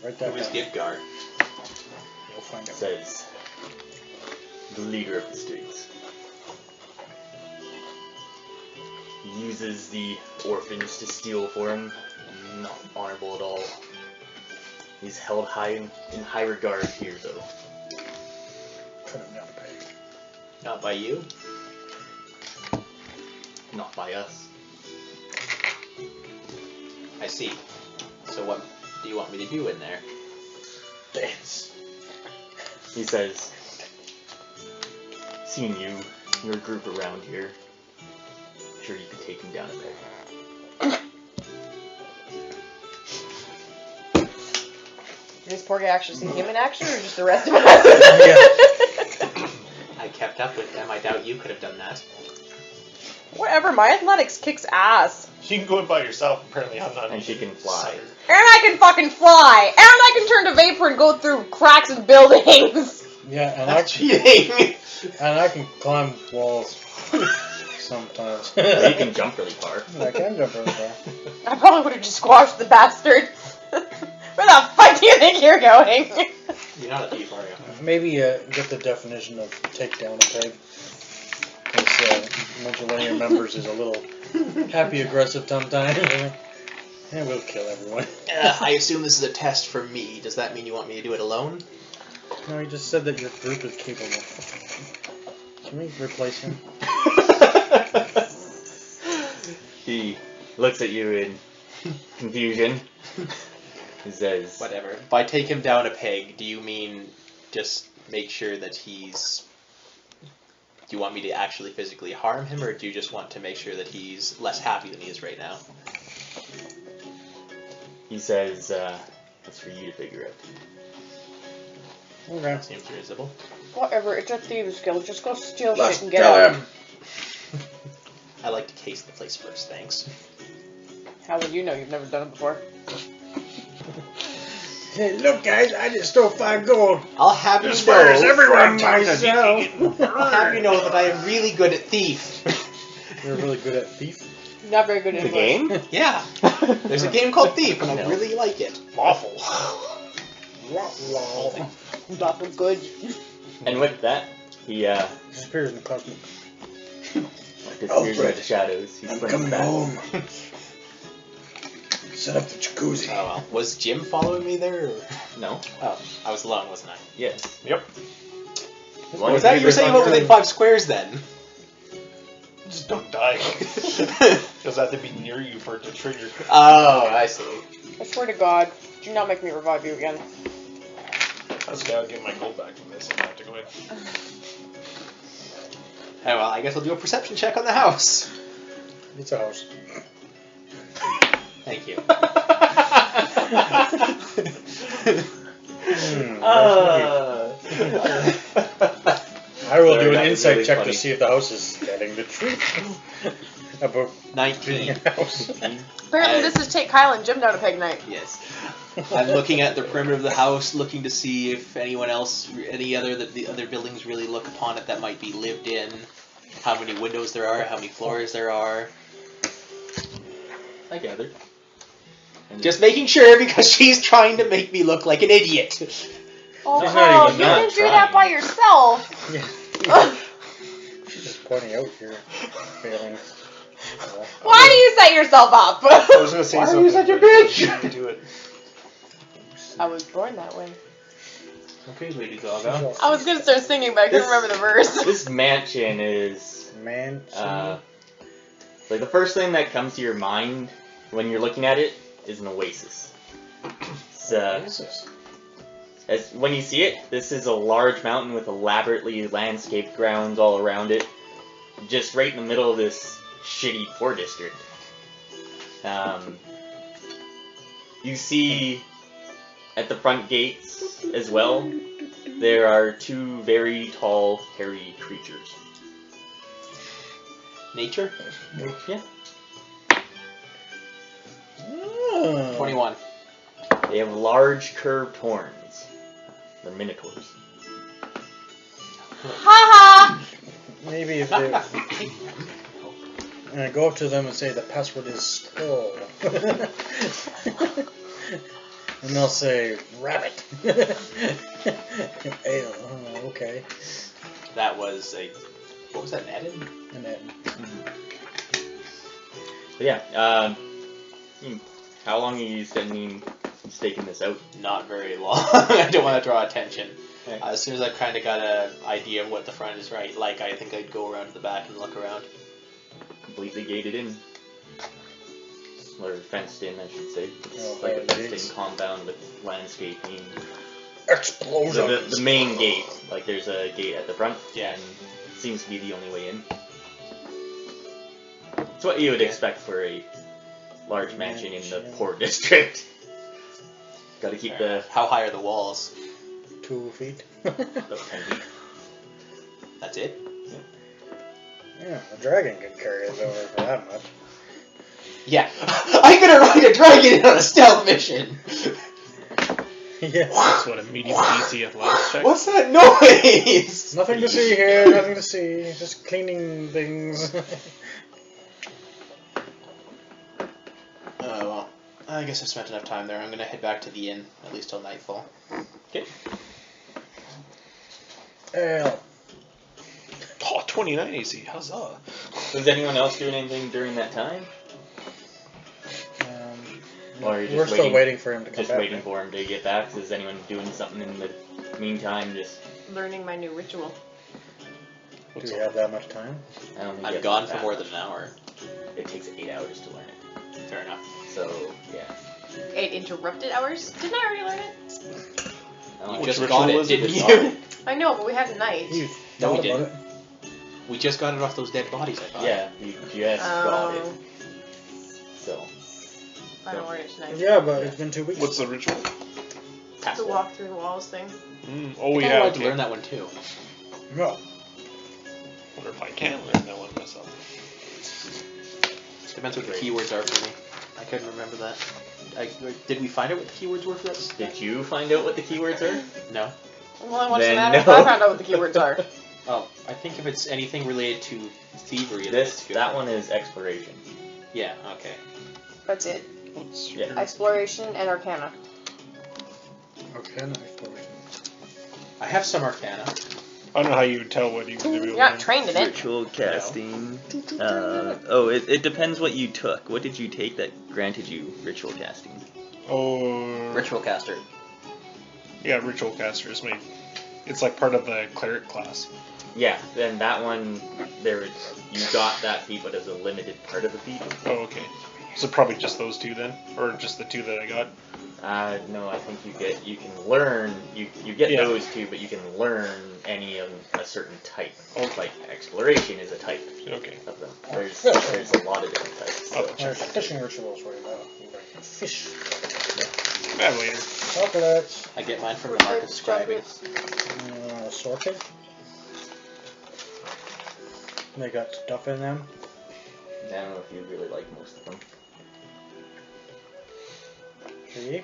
Right there. Who is Gibgar? You'll find out. Says, the leader of the Stigs. He uses the orphans to steal for him. Not honorable at all. He's held in high regard here, though. Put him down the peg. Not by you? Not by us. I see. So what do you want me to do in there? Dance. He says, seeing your group around here, sure you could take him down a bit. This poor guy actually seen him in action, or just the rest of us? I kept up with them. I doubt you could have done that. Whatever, my athletics kicks ass. You can go in by yourself, apparently I'm not. And she can fly. And I can fucking fly! And I can turn to vapor and go through cracks in buildings! Yeah, and That's cheating! I can climb walls sometimes. Well, you can jump really far. I can jump really far. I probably would have just squashed the bastard. Where the fuck do you think you're going? You're not a thief, are you? Maybe get the definition of take down a peg. Because mental one of your members is a little happy aggressive sometimes. And we'll kill everyone. I assume this is a test for me. Does that mean you want me to do it alone? No, he just said that your group is capable. Can we replace him? He looks at you in confusion. He says, Whatever. By take him down a peg, do you mean just make sure that he's... Do you want me to actually physically harm him, or do you just want to make sure that he's less happy than he is right now? he says, that's for you to figure out. Okay. Seems reasonable. Whatever, it's a thieves guild. Just go steal Let's shit and get kill out. him! I like to case the place first, thanks. How would you know? You've never done it before. Hey, look guys, I just stole 5 gold. I'll have you This fire is know... everywhere. Myself. I'll have you know that I am really good at thief. You're really good at thief. Not very good at The game? Yeah. There's a game called Thief, and I No. really like it. Awful. Not so good. And with that, he Disappears in the cosmic. disappears by the shadows. He I'm springs coming back. home. Set up the jacuzzi. Oh well. Was Jim following me there? Or? No? Oh, I was alone, wasn't I? Yes. Yep. As long Was as that you were saying about on within your 5 squares then? Just don't die. Does that have to be near you for it to trigger? Oh, I see. I swear to God, do not make me revive you again. That's okay, I'll get my gold back from this and I have to go in. Oh well, I guess I'll do a perception check on the house. It's a house. Thank you. I will Sorry, do that an was insight really check funny. to see if the house is telling the truth about being 19. a house. Apparently, this is take Kyle and Jim down a peg night. Yes. I'm looking at the perimeter of the house, looking to see if anyone else, the other buildings really look upon it that might be lived in, how many windows there are, how many floors there are. I gathered. And Just making sure because she's trying to make me look like an idiot. Oh, She's not Kyle, even you not didn't do that by trying. yourself. Yeah. She's just pointing out your failings. Why do you set yourself up? I was gonna say Why are something. you such a but bitch? you didn't do it. I was born that way. Okay, Lady Gaga. I was gonna start singing, but I couldn't remember the verse. This mansion is like the first thing that comes to your mind when you're looking at it is an oasis. It's, when you see it, this is a large mountain with elaborately landscaped grounds all around it, just right in the middle of this shitty poor district. You see at the front gates as well, there are two very tall, hairy creatures. Nature? Yeah. 21. They have large curved horns. They're Minotaurs. Haha! Maybe if they go up to them and say the password is skull. And they'll say rabbit. Okay. That was a... What was that, an edit? And then But yeah, how long are you spending staking this out? Not very long. I don't want to draw attention. Okay. As soon as I've kind of got an idea of what the front is right, like I think I'd go around to the back and look around. Completely gated in. Or fenced in, I should say. It's Oh, like a gates. fenced in compound with landscaping. explosions. The main gate, like there's a gate at the front, Yeah. and it seems to be the only way in. It's what you would expect for a large mansion in the poor district. Gotta keep the How high are the walls? 2 feet. about 10 feet. That's it? Yeah, a dragon could carry us over for that much. Yeah. I'm gonna ride a dragon on a stealth mission! Yeah. That's what a medium DC athletics check. What's that noise? Nothing to see here, nothing to see. Just cleaning things. Well, I guess I spent enough time there. I'm gonna head back to the inn, at least till nightfall. Okay. Ale. Oh, 29 AC. Huzzah. Was anyone else doing anything during that time? Or you're just We're still waiting for him to come Just back. waiting for him to get back. Is anyone doing something in the meantime? Just Learning my new ritual. Do we have that much time? I don't think I'm it's gone for that more much. than an hour. It takes 8 hours to learn it. Fair enough. So yeah. 8 interrupted hours? Didn't I already learn it? You Which just ritual got it, was it? didn't Just you? I know, but we had a night. You No, we thought about didn't. it. We just got it off those dead bodies, I thought. Yeah, you just got it. Oh, So I don't learn it tonight. Yeah, but it's been 2 weeks. What's the ritual? The walk through the walls thing. Oh, I yeah. wanted to Okay. learn that one too. No. Wonder if I can learn that one myself. Depends what the keywords are for me. I couldn't remember that. Did we find out what the keywords were for that? did you find out what the keywords are? No. Well, what's the Then matter if no. I found out what the keywords are? Oh, I think if it's anything related to thievery, That one is exploration. Yeah. Okay. That's it. What's Yeah. your- Exploration and Arcana. Arcana exploration. I have some Arcana. I don't know how you would tell what you would do. You're not trained in it. Ritual casting. It depends what you took. What did you take that granted you ritual casting? Oh. Ritual caster. Yeah, ritual caster is made. It's like part of the cleric class. Yeah, then that one you got that feat, but as a limited part of the feat. Oh, okay. So probably just those two then, or just the two that I got. No, I think you can learn you get Yeah. those two, but you can learn any of a certain type. Okay. Like exploration is a type Okay. of them. There's a lot of different types. Oh, So. There's fishing rituals where you like fish. Bad later. Chocolates. I get mine from the Mark of Scribing. assorted. They got stuff in them. I don't know if you really like most of them. See?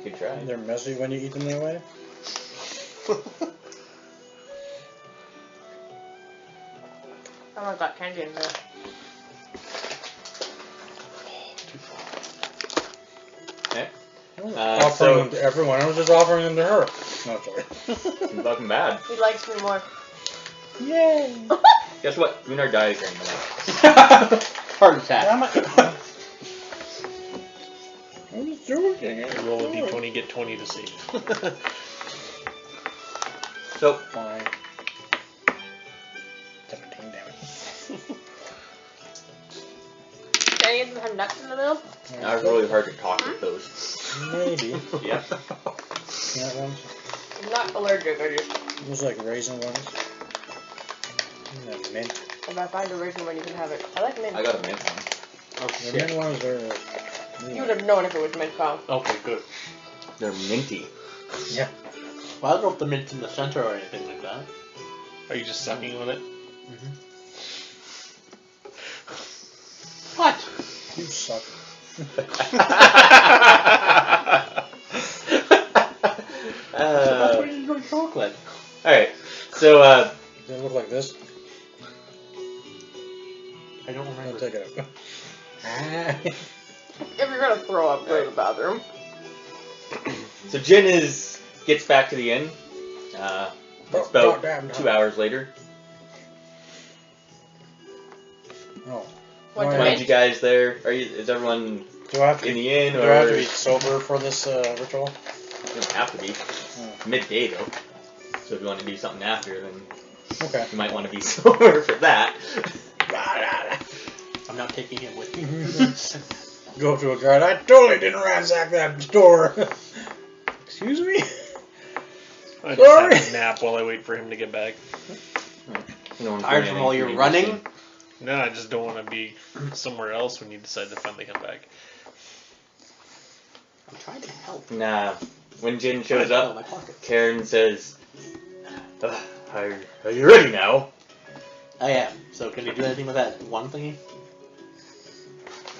Good try. They're messy when you eat them that way. Oh, I've got candy in there. Okay. Offering them to everyone. I was just offering them to her. No, sorry. Fucking bad. He likes me more. Yay! Guess what? Gunnar dies during the night. Heart attack. I'm just joking. Roll a d20, get 20 to save. So, Fine. 17 damage. Any of them have nuts in the middle? that was really hard to talk with those. Maybe. Yeah. Peanut ones. I'm not allergic, I just... Those like raisin ones. And mint. If I find a raisin one, you can have it. I like mint. I got a mint one. Oh The shit. mint ones are... You would have known if it was mint, Kyle. Okay, good. They're minty. Yeah. Well, I don't know if the mint's in the center or anything like that. Are you just sucking on it? What? You suck. So that's why you enjoy chocolate. Alright, so, Does it look like this? I don't I'll remember. take it out. If you're gonna throw up, go to the bathroom. so Jin gets back to the inn. It's about Goddamn 2 hours later. Oh. What's Right. mint? Find you guys there. Is everyone Do I have to in be, the inn, do or I have to be sober for this ritual? it doesn't have to be. Midday though. So if you want to do something after, then Okay. you might want to be sober for that. I'm not taking him with me. Go up to a guard. I totally didn't ransack that store. Excuse me? I just Sorry. have a nap while I wait for him to get back. No one's Tired doing from all your anything running? interesting. No, I just don't want to be somewhere else when you decide to finally come back. I'm trying to help. Nah. When Jin shows Fill up, my pocket. Karen says, are you ready now? I am. So can you do anything with that one thingy?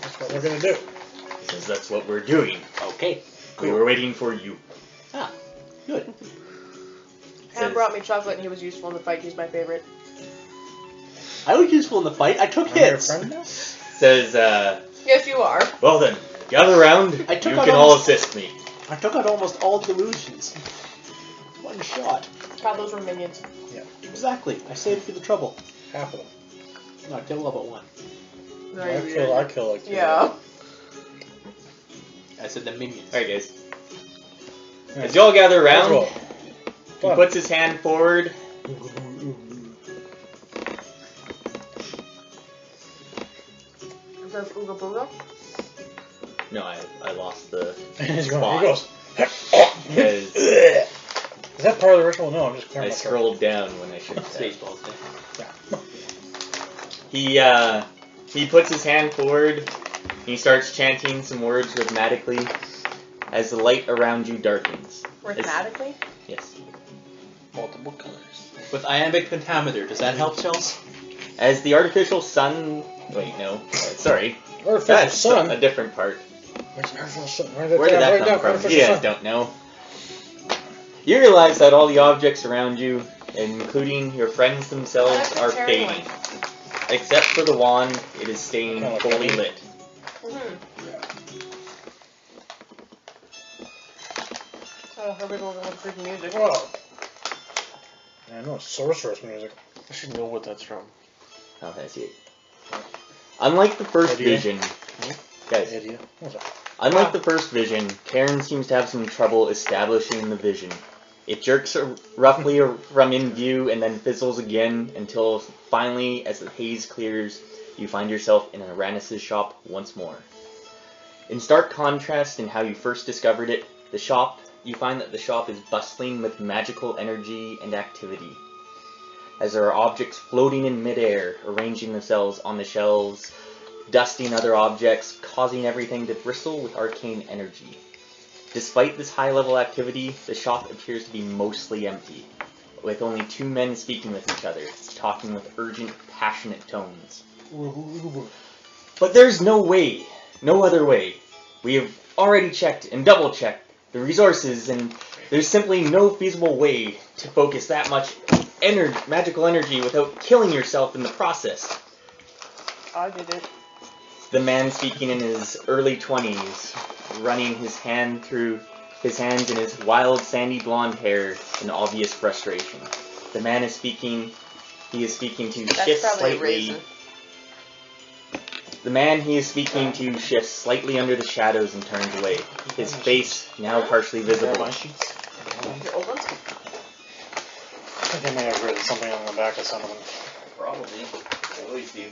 That's what we're gonna do. He says, that's what we're doing. Okay. We were waiting for you. Ah, good. Ham brought me chocolate and he was useful in the fight. He's my favorite. I was useful in the fight. I took I'm your hits. friend now? Says, Yes, you are. well then, gather round. I You took can out all almost- assist me. I took out almost all delusions. One shot. God, those were minions. Exactly. I saved you the trouble. Half of them. No, I killed all but one. No, I you kill didn't. like two. Yeah. I said the minions. Alright guys. As y'all gather around, Roll. he Fun. puts his hand forward. Is that Ooga Booga? No, I lost the He's going, spot. he goes. Because Is that part of the ritual? No, I'm just clearing I my throat. scrolled down when I should have. Spaceballs. Yeah. He puts his hand forward. He starts chanting some words rhythmically as the light around you darkens. Rhythmically? Yes. Multiple colors. With iambic pentameter, does that help, Chels? As the artificial sun. Wait, no. Sorry. Artificial That's sun. a different part. Where's the artificial sun? Where did that come from? You guys don't know. You realize that all the objects around you, including your friends themselves, are fading. Except for the wand, it is staying Kinda like fully that. lit. Oh, her big one with freaking music. Whoa. I know it's sorceress music. I should know what that's from. Oh, I see it. Unlike the first Idiot. vision, guys, Idiot. What's that? unlike the first vision, Karen seems to have some trouble establishing the vision. It jerks roughly from in view and then fizzles again until finally, as the haze clears, you find yourself in Arannis' shop once more. In stark contrast in how you first discovered it, you find that the shop is bustling with magical energy and activity, as there are objects floating in midair, arranging themselves on the shelves, dusting other objects, causing everything to bristle with arcane energy. Despite this high-level activity, the shop appears to be mostly empty, with only 2 men speaking with each other, talking with urgent, passionate tones. But there's no way, no other way. We have already checked and double-checked the resources, and there's simply no feasible way to focus that much magical energy without killing yourself in the process. I did it. The man speaking in his early 20s, running his hand through his hands in his wild sandy blonde hair in obvious frustration. The man is speaking, he is speaking to shift slightly. The man he is speaking to shifts slightly under the shadows and turns away, his face now partially visible. Your old ones? I think I may have written something on the back of some of them. Probably. At least you.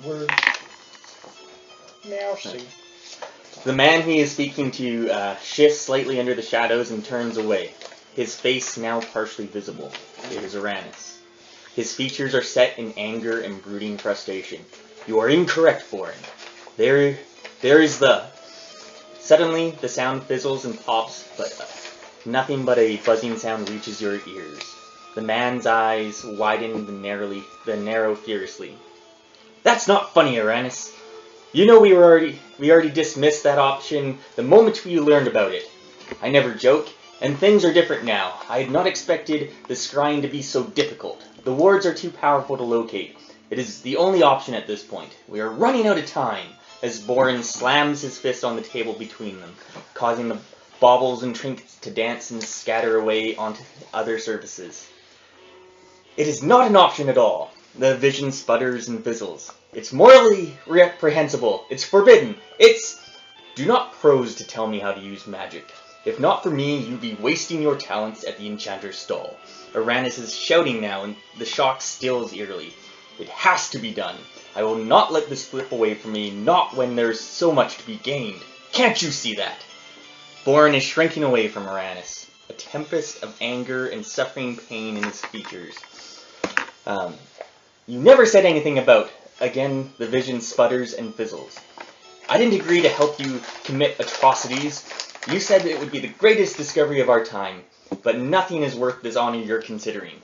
Word. Mercy. The man he is speaking to shifts slightly under the shadows and turns away, his face now partially visible. It is Arannis. His features are set in anger and brooding frustration. You are incorrect, Borin. There is the... Suddenly, the sound fizzles and pops, but nothing but a buzzing sound reaches your ears. The man's eyes widen the narrow furiously. That's not funny, Arannis. You know we already dismissed that option the moment we learned about it. I never joke, and things are different now. I had not expected the scrying to be so difficult. The wards are too powerful to locate. It is the only option at this point. We are running out of time, as Borin slams his fist on the table between them, causing the baubles and trinkets to dance and scatter away onto other surfaces. It is not an option at all. The vision sputters and fizzles. It's morally reprehensible. It's forbidden. It's... Do not prose to tell me how to use magic. If not for me, you'd be wasting your talents at the enchanter's stall. Arannis is shouting now, and the shock stills eerily. It has to be done. I will not let this slip away from me, not when there's so much to be gained. Can't you see that? Borin is shrinking away from Arannis, a tempest of anger and suffering pain in his features. You never said anything about... Again, the vision sputters and fizzles. I didn't agree to help you commit atrocities. You said that it would be the greatest discovery of our time, but nothing is worth this honor you're considering.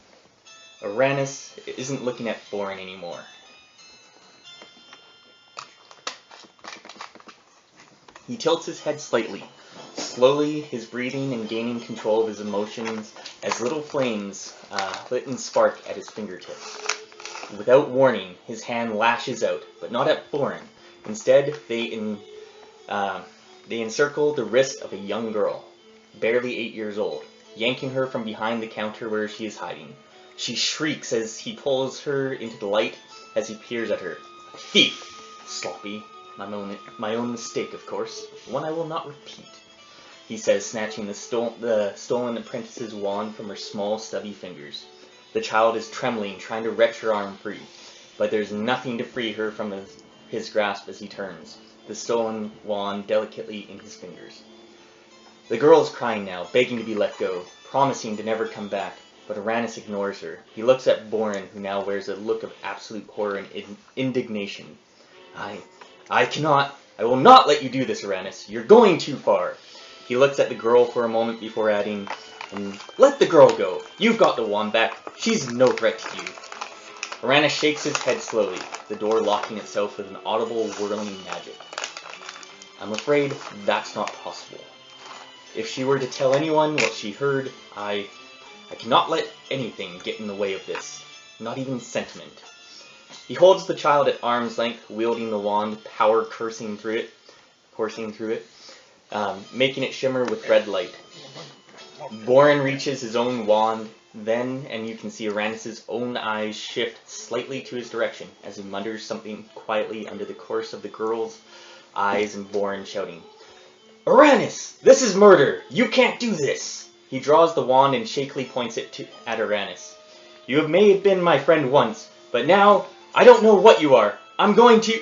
Arannis isn't looking at Borin anymore. He tilts his head slightly, slowly, his breathing and gaining control of his emotions as little flames lit and spark at his fingertips. Without warning, his hand lashes out, but not at Borin. Instead, they encircle the wrist of a young girl, barely 8 years old, yanking her from behind the counter where she is hiding. She shrieks as he pulls her into the light as he peers at her. Thief! Sloppy. My own mistake, of course. One I will not repeat, he says, snatching the stolen apprentice's wand from her small, stubby fingers. The child is trembling, trying to wrench her arm free, but there's nothing to free her from his grasp as he turns, the stolen wand delicately in his fingers. The girl is crying now, begging to be let go, promising to never come back, but Arannis ignores her. He looks at Borin, who now wears a look of absolute horror and indignation. I will not let you do this, Arannis. You're going too far. He looks at the girl for a moment before adding, and let the girl go. You've got the wand back. She's no threat to you. Arannis shakes his head slowly, the door locking itself with an audible whirling magic. I'm afraid that's not possible. If she were to tell anyone what she heard, I cannot let anything get in the way of this, not even sentiment. He holds the child at arm's length, wielding the wand, power coursing through it, making it shimmer with red light. Borin reaches his own wand, then, and you can see Arannis' own eyes shift slightly to his direction as he mutters something quietly under the course of the girl's eyes and Borin shouting, Arannis! This is murder! You can't do this! He draws the wand and shakily points it at Arannis. You may have been my friend once, but now I don't know what you are. I'm going to...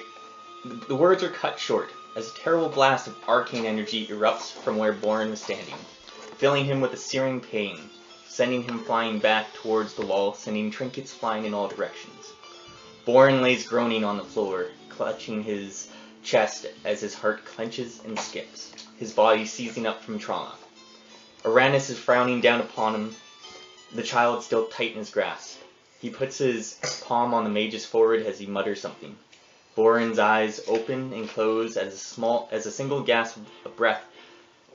The words are cut short as a terrible blast of arcane energy erupts from where Borin was standing, filling him with a searing pain, sending him flying back towards the wall, sending trinkets flying in all directions. Borin lays groaning on the floor, clutching his chest as his heart clenches and skips. his body seizing up from trauma. Arannis is frowning down upon him, the child still tight in his grasp. He puts his palm on the mage's forehead as he mutters something. Boren's eyes open and close as a single gasp of breath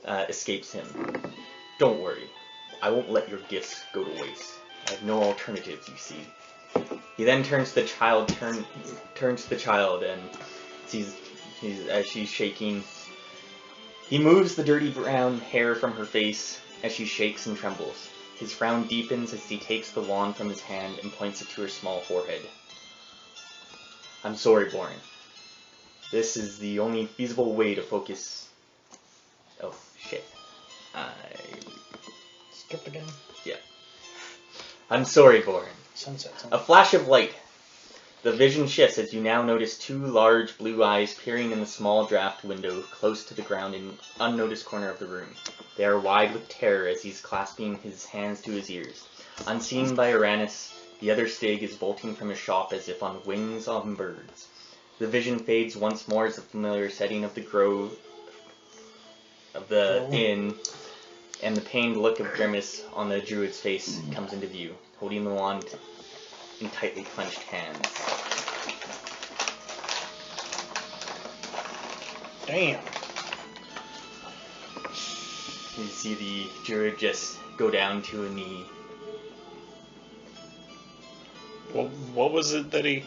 escapes him. Don't worry. I won't let your gifts go to waste. I have no alternatives, you see. He then turns to the child, and sees as she's shaking. He moves the dirty brown hair from her face as she shakes and trembles. His frown deepens as he takes the wand from his hand and points it to her small forehead. I'm sorry, Boren. This is the only feasible way to focus... Oh, shit. Skipped again? Yeah. I'm sorry, Boren. Sunset. A flash of light. The vision shifts as you now notice two large blue eyes peering in the small draft window close to the ground in an unnoticed corner of the room. They are wide with terror as he's clasping his hands to his ears. Unseen by Arannis, the other Stig is bolting from his shop as if on wings on birds. The vision fades once more as the familiar setting of the grove of the inn and the pained look of grimace on the druid's face comes into view, holding the wand in tightly clenched hands. Damn. You see the druid just go down to a knee. Well, what was it that he...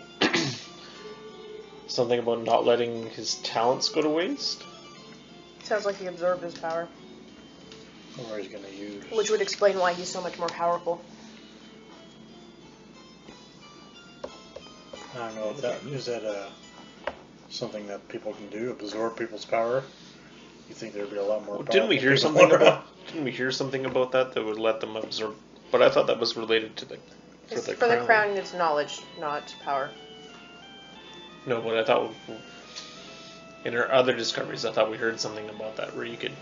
Something about not letting his talents go to waste? Sounds like he absorbed his power. Or he's going to use... Which would explain why he's so much more powerful. I don't know if that... Is that something that people can do? Absorb people's power? You think there'd be a lot more power? Didn't we hear something about... Didn't we hear something about that would let them absorb... But I thought that was related to the... For the crown, it's knowledge, not power. No, but I thought... In our other discoveries, I thought we heard something about that, where you could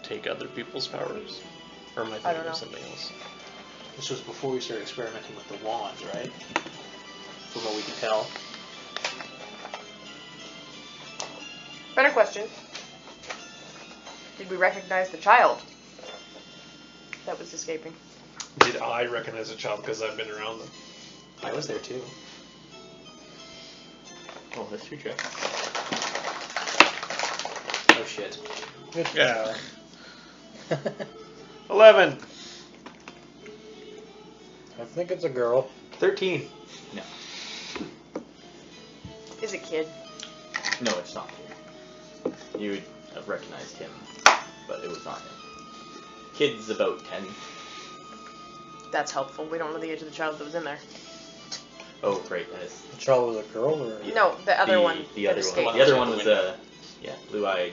take other people's powers. Or am I thinking of something else? This was before we started experimenting with the wands, right? From what we can tell. Better question. Did we recognize the child that was escaping? Did I recognize a child because I've been around them? I was there too. Oh, history check. Oh shit. Good. Yeah. 11! I think it's a girl. 13. No. Is it kid? No, it's not him. You would have recognized him, but it was not him. Kid's about 10. That's helpful. We don't know the age of the child that was in there. Oh, right, that is... The child was a girl, or...? No, the other one. The other one. The other one was a... Yeah, blue-eyed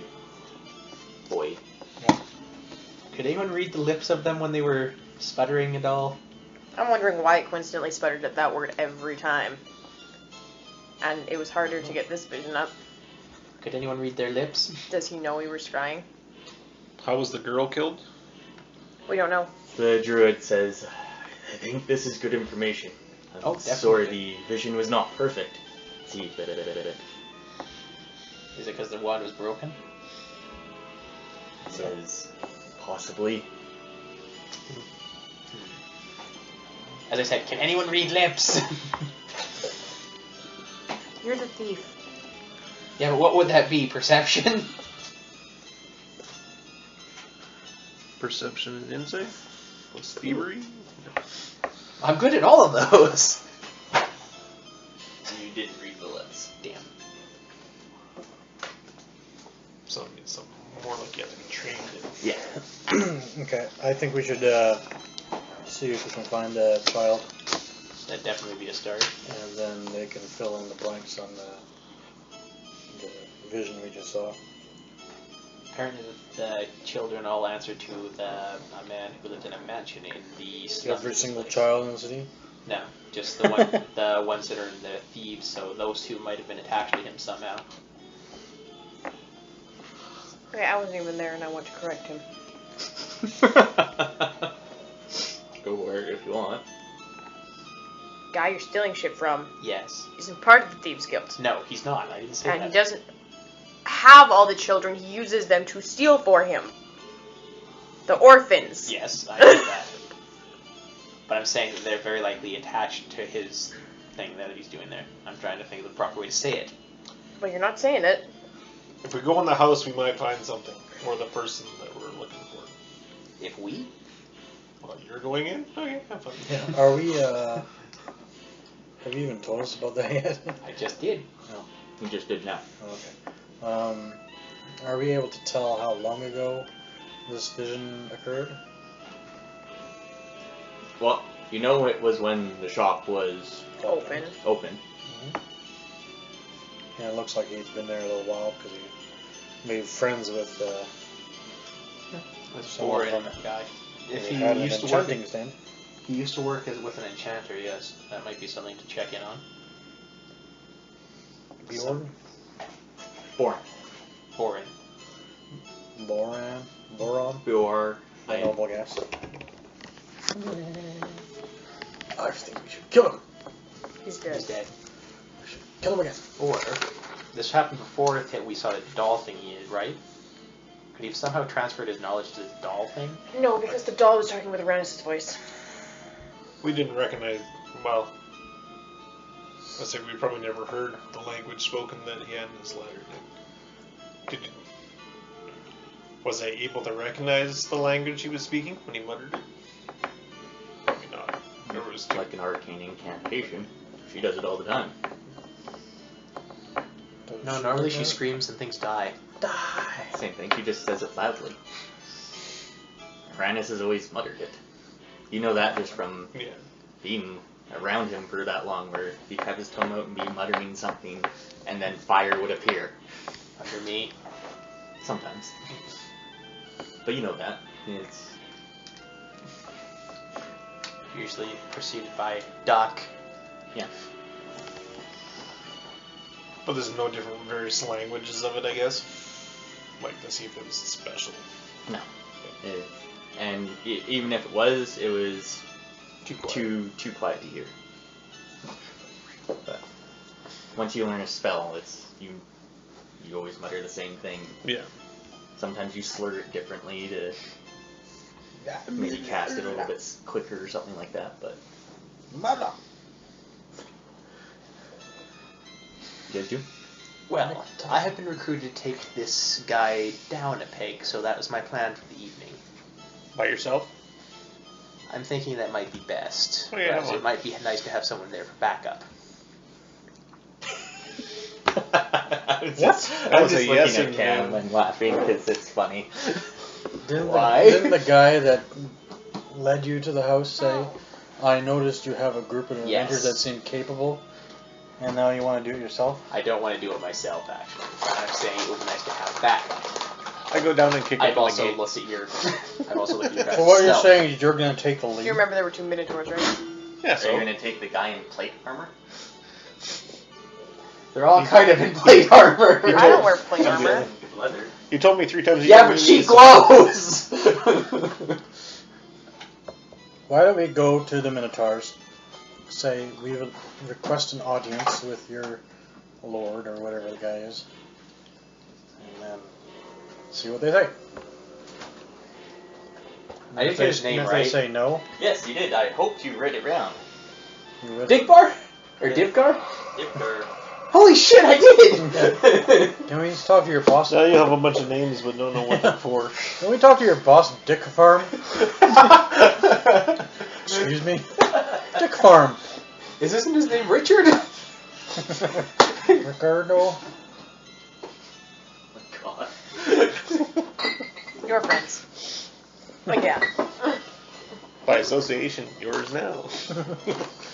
boy. Yeah. Could anyone read the lips of them when they were sputtering and all? I'm wondering why it coincidentally sputtered at that word every time. And it was harder to get this vision up. Could anyone read their lips? Does he know we were scrying? How was the girl killed? We don't know. The druid says, I think this is good information. Oh, I'm definitely. sorry the vision was not perfect. See, Is it because the wand was broken? says, possibly. As I said, can anyone read lips? You're the thief. Yeah, but what would that be? Perception? Perception and insight? Plus thievery? I'm good at all of those. You didn't read the lips. Damn. So it means something more like you have to be trained in. Yeah. Okay, I think we should see if we can find the child, That'd definitely be a start. and then they can fill in the blanks on the vision we just saw. Apparently the children all answer to a man who lived in a mansion in the slums Every of the single place. child in the city? No, just the one, the ones that are the thieves. So those two might have been attached to him somehow. Okay, I wasn't even there and I want to correct him. Go for it if you want. Guy you're stealing shit from Yes. isn't part of the Thieves Guild. No, he's not. I didn't say And that. he doesn't... have all the children, he uses them to steal for him. The orphans. Yes, I know that. But I'm saying that they're very likely attached to his thing that he's doing there. I'm trying to think of the proper way to say it. But you're not saying it. If we go in the house, we might find something. Or the person that we're looking for. If we? Well, you're going in? Okay, have fun. Yeah. Are we, have you even told us about that yet? I just did. No. You just did now. Okay. Are we able to tell how long ago this vision occurred? Well, you know it was when the shop was Open. Mm-hmm. Yeah, it looks like he's been there a little while because he made friends with Or in that guy. If he had an used to work, enchanting stand. he used to work with an enchanter. Yes, that might be something to check in on. Bjorn? Boring. Boring. Boran? Or A noble guess. I think we should kill him. He's dead. He's dead. We should kill him again. Or this happened before we saw the doll thingy, right? Could he have somehow transferred his knowledge to the doll thing? No, because the doll was talking with Arannis' voice. We didn't recognize, well, let's say we probably never heard the language spoken that he had in his letter. Was I able to recognize the language he was speaking when he muttered it? Probably not. There was like an arcane incantation. She does it all the time. No, normally she screams and things die. Same thing, she just says it loudly. Arannis has always muttered it. You know that just from being around him for that long, where he'd have his tongue out and be muttering something, and then fire would appear. Under me. Sometimes. But you know that. It's Usually preceded by duck. yeah. But there's no different various languages of it, I guess. Like to see if it was special. No. And even if it was too quiet to hear. But once you learn a spell, it's you always mutter the same thing. Yeah. Sometimes you slur it differently to maybe cast it a little bit quicker or something like that, but Mother. you guys do? Well, I have been recruited to take this guy down a peg, so that was my plan for the evening. By yourself? I'm thinking that might be best. Oh, yeah, but it might be nice to have someone there for backup. I'm just looking at Cam and laughing because it's funny. Didn't the guy that led you to the house say, I noticed you have a group of inventors that seem capable, and now you want to do it yourself? I don't want to do it myself, actually. I'm saying it would be nice to have backup. I go down and kick I've up also the gate. looked at your. I've also looked at your guys' So what you're stealth. saying is you're going to take the lead? You remember there were 2 Minotaurs, right? Yeah, So you're so gonna take the guy in plate armor? They're all kind of in plate armor. I don't wear plate armor. Leather. you told me 3 times you Yeah, gave but me she this. glows! Why don't we go to the Minotaurs, say we request an audience with your lord or whatever the guy is, and then see what they say. I didn't get his name if right. they say no, Yes, you did. I hoped you read it down. you would. Digbar? Or Divgar? Dipper. Holy shit, I did! Can we talk to your boss? Now you have a bunch of names but don't know what they're for. Can we talk to your boss, Dick Farm? Excuse me? Dick Farm. Isn't his name Richard? Ricardo. Oh my god. Your friends. Again. By association, yours now.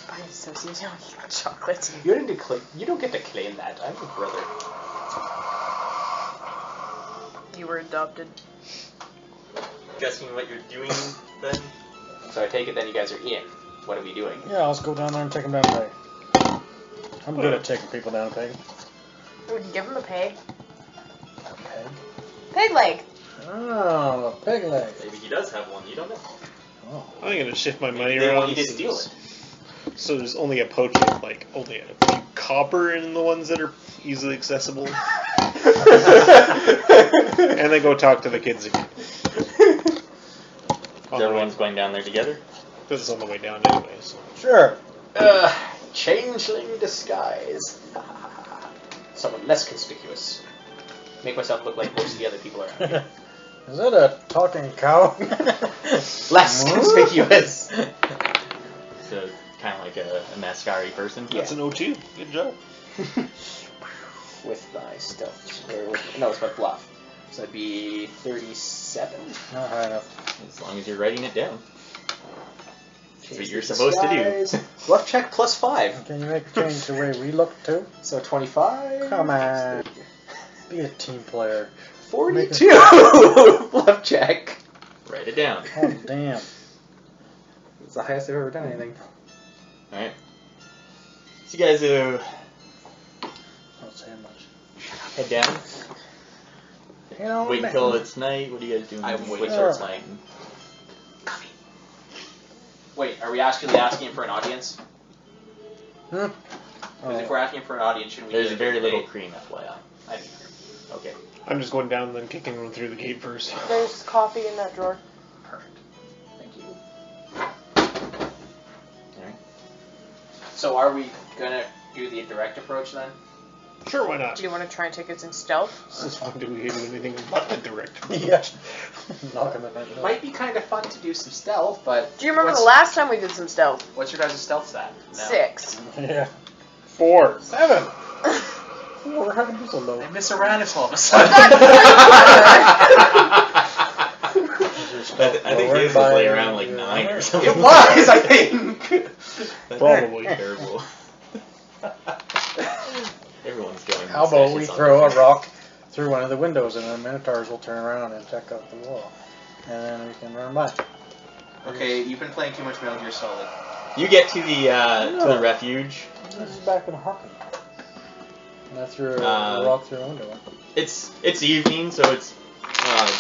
By association, chocolate. You don't get to claim that. I'm your brother. You were adopted. Guessing what you're doing then? So I take it then you guys are in. What are we doing? Yeah, let's go down there and take him down a peg. I'm good at taking people down a peg. Would you give him a peg? A peg? Peg leg! Oh, a peg leg. Maybe he does have one, you don't know. Oh. I'm gonna shift my money Maybe they around. want you to steal it. So there's only a pouch of, like, only a few copper in the ones that are easily accessible. And then go talk to the kids again. Everyone's going down there together? This is on the way down anyway, so. Sure. Changeling disguise. Someone less conspicuous. Make myself look like most of the other people around here. Is that a talking cow? Less conspicuous. So, kind of like a Mascari person? That's an O2. Good job. With my stealth. No, it's my bluff. So that'd be 37. Not high enough. As long as you're writing it down. That's what you're supposed to do. Bluff check plus 5. Can you make a change the way we look too? So 25. Come on. Be a team player. 42. Bluff check. Write it down. Oh, damn. It's the highest I've ever done anything. Alright. So you guys Don't say much. head down. You know, Wait until it's night. What are you guys doing? I'm waiting What's till your it's night. Wait, are we actually asking for an audience? Hmm? Because if we're asking for an audience, shouldn't we? There's do it very today? little cream, FYI. I mean, Okay. I'm just going down and then kicking them through the gate first. There's coffee in that drawer. perfect. Thank you. Alright. So are we gonna do the direct approach then? Sure, why not? Do you want to try and take it in stealth? Since when do we do anything but the direct? Yeah. Knocking the front It door. might be kind of fun to do some stealth, but Do you remember what's, the last time we did some stealth? what's your guys' stealth stat? No. 6. Yeah. 4. 7. 4. How can you be so low? I miss Arannis all of a sudden. I think his was like around like 9 or something. It was, I think. Probably. Terrible. Everyone's going. How about we throw a rock through one of the windows and the Minotaurs will turn around and check out the wall. And then we can run by. Okay, you've been playing too much Metal Gear Solid. You get to the refuge. This is back in Harkin. And I threw a rock through a window. It's evening, so it's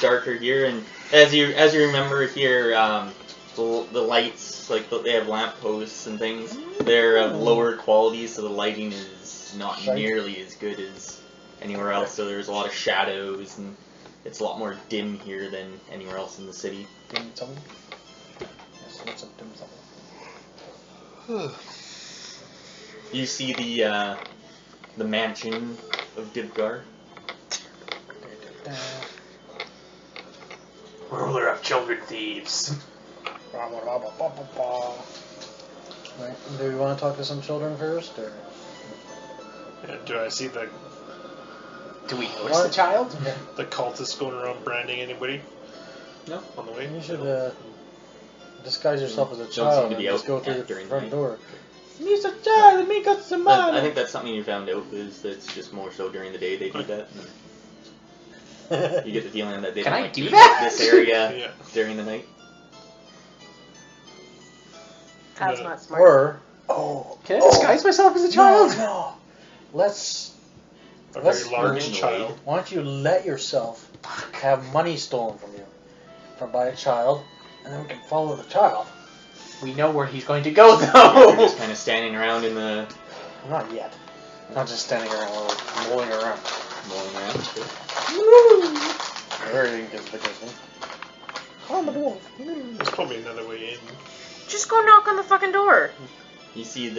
darker here, and as you remember here, the lights, like they have lamp posts and things, they're of lower quality, so the lighting is not nearly as good as anywhere else. So there's a lot of shadows, and it's a lot more dim here than anywhere else in the city. Dim something? Yes, what's a dim something? You see the mansion of Dibgar. Ruler of children thieves. Right. Do we want to talk to some children first, or? Yeah, do I see the Do we notice the child? Yeah. cultists going around branding anybody? No. On the way? You should disguise yourself as a Don't child seem to and be just out go through the during the front night. door. He's a child and me got some money. I think that's something you found out is that it's just more so during the day they do that. You get the feeling that they Can don't I like do being that? in this area Yeah. during the night. That's No. not smart. Or Can I disguise myself as a child? No. Let's. A Let's very large originally- child. Why don't you let yourself have money stolen from you by a child, and then we can follow the child. We know where he's going to go, They're though. just kind of standing around in the Not yet. Not just standing around, mulling around. mulling around. Everything gets the question. I'm a dwarf. There's probably another way in. Just go knock on the fucking door. You see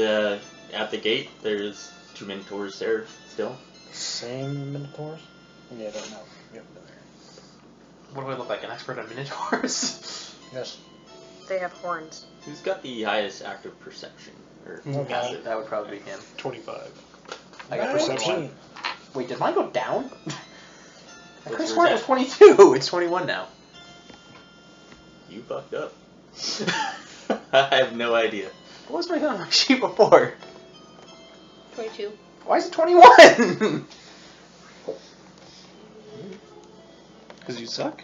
at the gate. There's 2 Minotaurs there still. Same Minotaurs? Yeah, I don't know. We haven't been there. What do I look like? An expert on Minotaurs? Yes. They have horns. Who's got the highest active perception or Okay. passive? That would probably be him. 25. I got Perception? 21. Wait, did mine go down? I could have yours sworn it at? was 22. It's 21 now. You fucked up. I have no idea. What was my on my sheet before? 22. Why is it 21? Because you suck?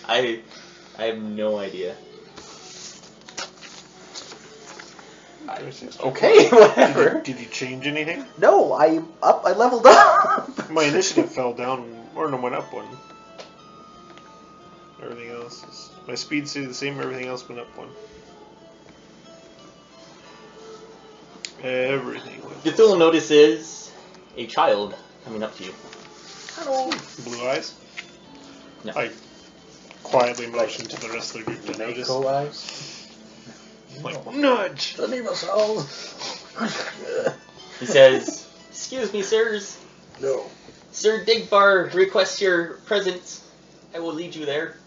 I have no idea. Okay, whatever. Did you change anything? No, I leveled up. My initiative fell down, or no, went up 1. Everything else is... My speed stayed the same, everything else went up 1. Everything. Dethul notices a child coming up to you. Hello. Blue eyes? No. I quietly motion to the rest of the group to notice. Mako eyes. Like, nudge! Leave us all. He says, "Excuse me, sirs. No. Sir Digbar requests your presence. I will lead you there."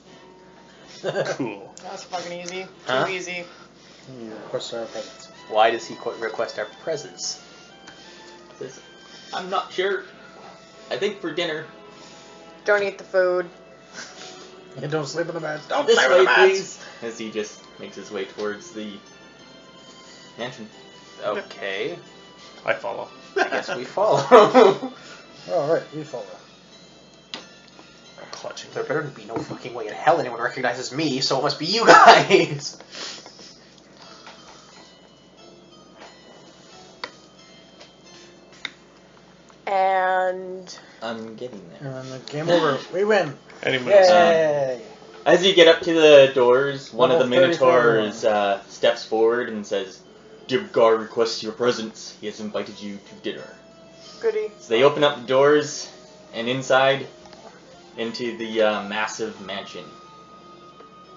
Cool. That's fucking easy. Huh? Too easy. You request our presence. Why does he request our presence? Says, "I'm not sure. I think for dinner. Don't eat the food. You don't sleep in the bed. Don't This sleep in way, the bed. please." As he just makes his way towards the mansion. Okay. I follow. I guess we follow. All right, we follow. Clutching. There better be no fucking way in hell anyone recognizes me, so it must be you guys. And I'm getting there. And then the game over. We win. Anyone else? Yay! As you get up to the doors, one of the Level 34. Minotaurs steps forward and says, "Dibgar requests your presence. He has invited you to dinner." goody. So they open up the doors, and inside, into the massive mansion.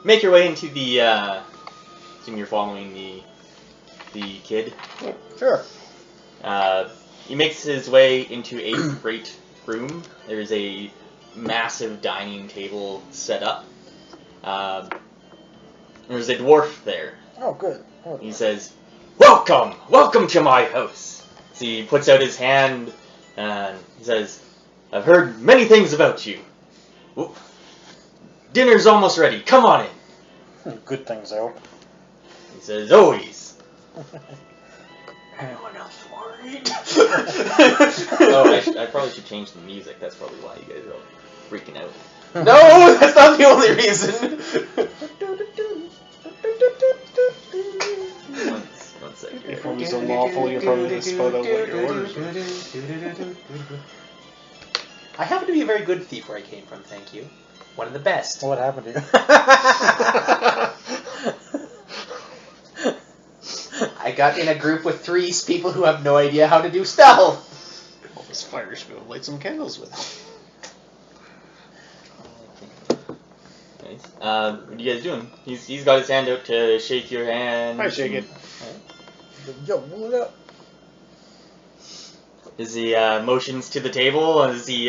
Make your way into the. Assume you're following the kid. Sure. He makes his way into a great room. There's a massive dining table set up. There's a dwarf there. Oh, good. Oh, He says, "Welcome! Welcome to my house!" So he puts out his hand and he says, "I've heard many things about you. Whoop. Dinner's almost ready. Come on in." good things, I hope. He says, "Always." Anyone else worried? Oh, I probably should change the music. That's probably why you guys are all freaking out. No, that's not the only reason. One second. If it was unlawful, you're probably going to spell out what your orders were. I happen to be a very good thief where I came from, thank you. One of the best. What happened to you? I got in a group with 3 people who have no idea how to do stealth. Well, this fire should be able to light some candles with. Nice. What are you guys doing? He's got his hand out to shake your hand. I shake it. Yo, what up? As he motions to the table, as he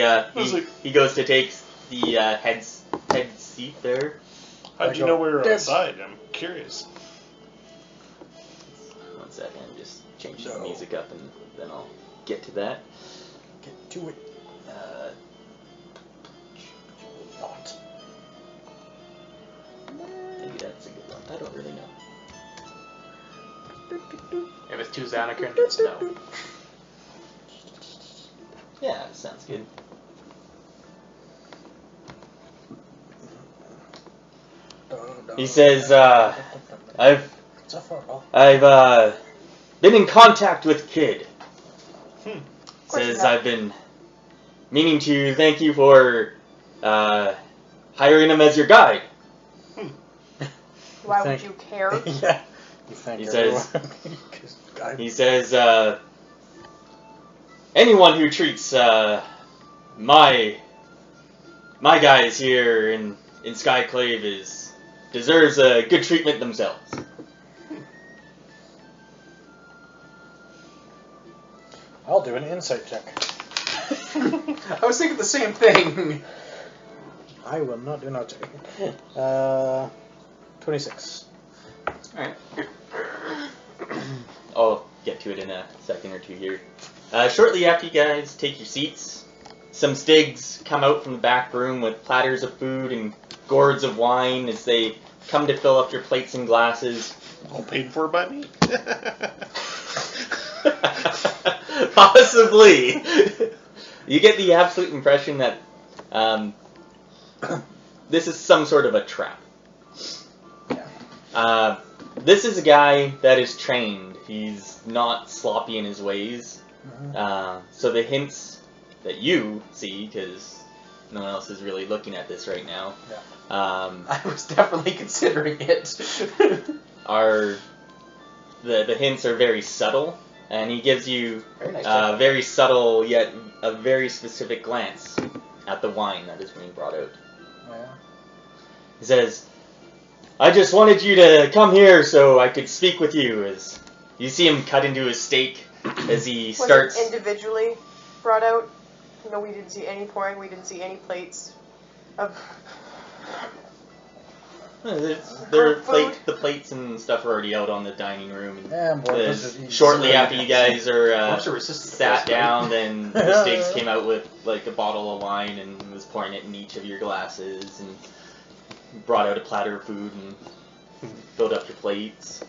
goes to take the head seat there. How'd you know we were outside? I'm curious. One second, just change the music up and then I'll get to that. Get to it. Not. Maybe that's a good one. I don't really know. If it's 2 Xanakern, it's no. Yeah, sounds good. He says, I've been in contact with Kid. Says I've been meaning to thank you for hiring him as your guide. Why would you care? Yeah. He says, anyone who treats my guys here in Skyclave deserves a good treatment themselves. I'll do an insight check. I was thinking the same thing. I will not do no check. 26. Alright. I'll get to it in a second or two here. Shortly after you guys take your seats, some Stigs come out from the back room with platters of food and gourds of wine as they come to fill up your plates and glasses. All paid for by me? Possibly. You get the absolute impression that this is some sort of a trap. This is a guy that is trained. He's not sloppy in his ways. So the hints that you see, because no one else is really looking at this right now, I was definitely considering it. are the hints are very subtle. and he gives you Very nice. a very subtle yet a very specific glance at the wine that is being brought out. Oh, yeah. He says, "I just wanted you to come here so I could speak with you." As you see him cut into his steak as he starts. Was it individually brought out? No, we didn't see any pouring. We didn't see any plates of. The plates and stuff are already out on the dining room. And Yeah, boy, shortly after you guys are Dwarfs are resistant to sat first down, then the Stigs came out with like a bottle of wine and was pouring it in each of your glasses and brought out a platter of food and filled up your plates.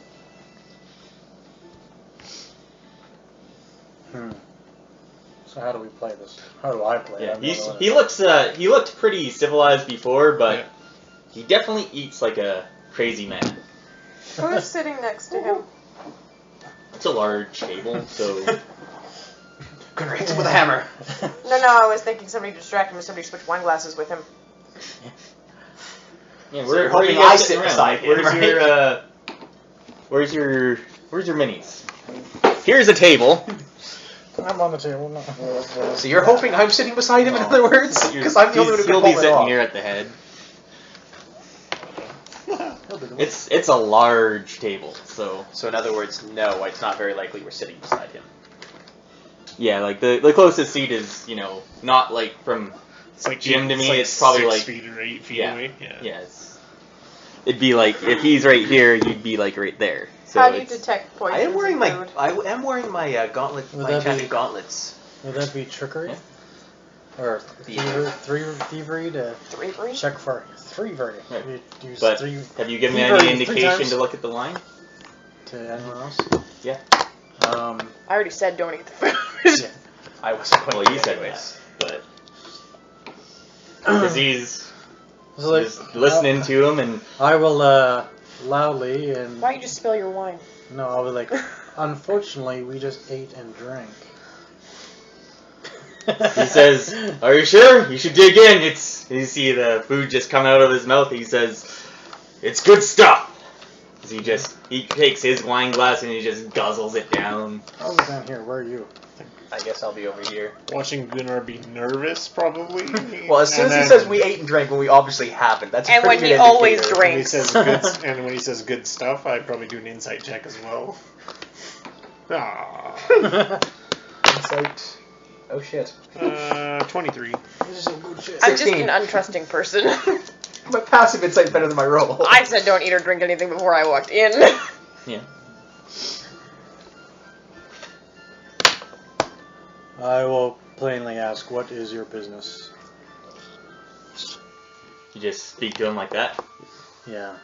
So how do we play this? How do I play Yeah, it? he looked pretty civilized before, but he definitely eats like a crazy man. Who's sitting next to him? It's a large table, so Gunnar hits him with a hammer. No, I was thinking somebody distract him and somebody switch wine glasses with him. yeah, So you're hoping I sit around? beside him, Where's your minis? Here's a table. I'm on the table now. So you're hoping I'm sitting beside him, in other words? Because I'm the only one who can He'll pull be it sitting off. here at the head. It's a large table, so So in other words, no, it's not very likely we're sitting beside him. yeah, like the closest seat is not like from It's like Jim to me. like It's probably 6 like feet or 8 feet yeah, away. yeah. It'd be like if he's right here, you'd be like right there. So How do you it's- detect poison? I am wearing my gauntlet, Would my that be- enchanted gauntlets. Would that be trickery? Yeah. Or Yeah. thievery to Thievery? check for thievery? Right. You use But three have you given thievery any 3 indication times to look at the line? to anyone else? Yeah. I already said don't eat the food. Yeah. I wasn't going Well, to you said anyways. that, but because he's So like, just listening to him and I will loudly and Why don't you just spill your wine? no, I'll be like, unfortunately, we just ate and drank. he says, "Are you sure? You should dig in." You see the food just come out of his mouth. He says, "It's good stuff." He takes his wine glass and he just guzzles it down. I was down here. Where are you? I guess I'll be over here. Watching Gunnar be nervous, probably. Well, as soon as he says we ate and drank when we obviously haven't, that's a And pretty when good he always indicator. when he drinks. says good, and when he says good stuff, I'd probably do an insight check as well. Ah, Insight. Oh shit. 23. This is some good shit. I'm just 16. an untrusting person. My passive insight's better than my roll. I said don't eat or drink anything before I walked in. Yeah. I will plainly ask, what is your business? You just speak to him like that. Yeah.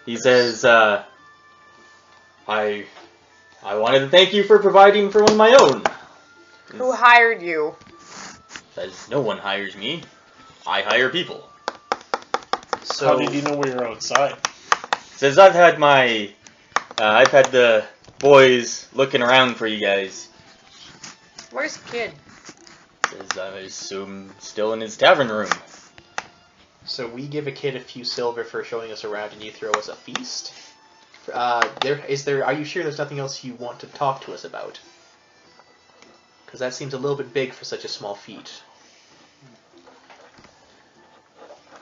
He says, I wanted to thank you for providing for one of my own. Who hired you? Says, no one hires me. I hire people. So How did you know we were outside? Says, I've had the boys looking around for you guys. Where's Kid? Says, I assume still in his tavern room. So we give a kid a few silver for showing us around, and you throw us a feast. Are you sure there's nothing else you want to talk to us about? Because that seems a little bit big for such a small feat.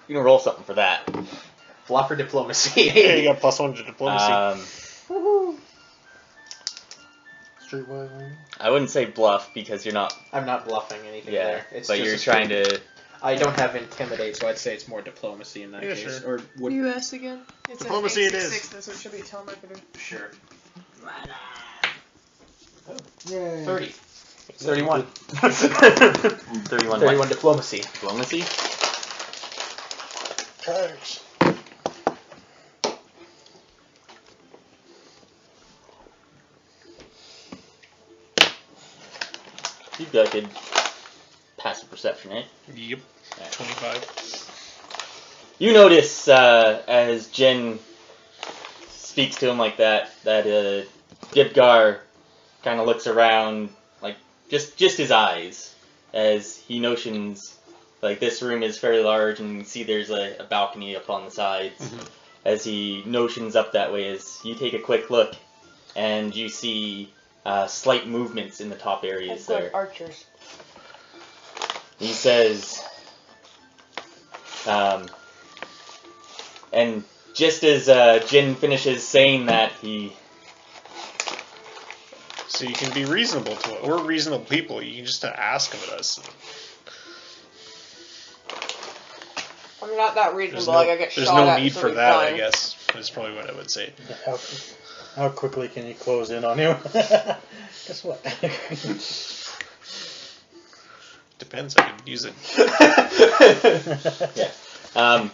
You can roll something for that. Bluff or diplomacy? Yeah, you got +1 to diplomacy. Streetwise, maybe? I wouldn't say bluff because you're not. I'm not bluffing anything Yeah, there. It's but just you're a trying straight- to. I don't have intimidate, so I'd say it's more diplomacy in that Yeah, case. sure. Or would U.S. again? It's Diplomacy it is. That's what it should be. Telemarketer. sure. Yay. 30. 31. 31 31 what? diplomacy. Diplomacy? Thanks. You've got good passive perception, eh? Yep. 25. You notice as Jen speaks to him like that Dibgar kind of looks around, like just his eyes, as he notions like this room is fairly large, and you can see there's a balcony up on the sides. Mhm. As he notions up that way, as you take a quick look, and you see slight movements in the top areas there. Archers. He says, and just as Jin finishes saying that, he... So you can be reasonable to it. We're reasonable people. You can just ask of us. I'm not that reasonable. I get there's shot no at need so for we're that, done. I guess. Is probably what I would say. How quickly can you close in on him? Guess what? Depends. I could use it. Yeah.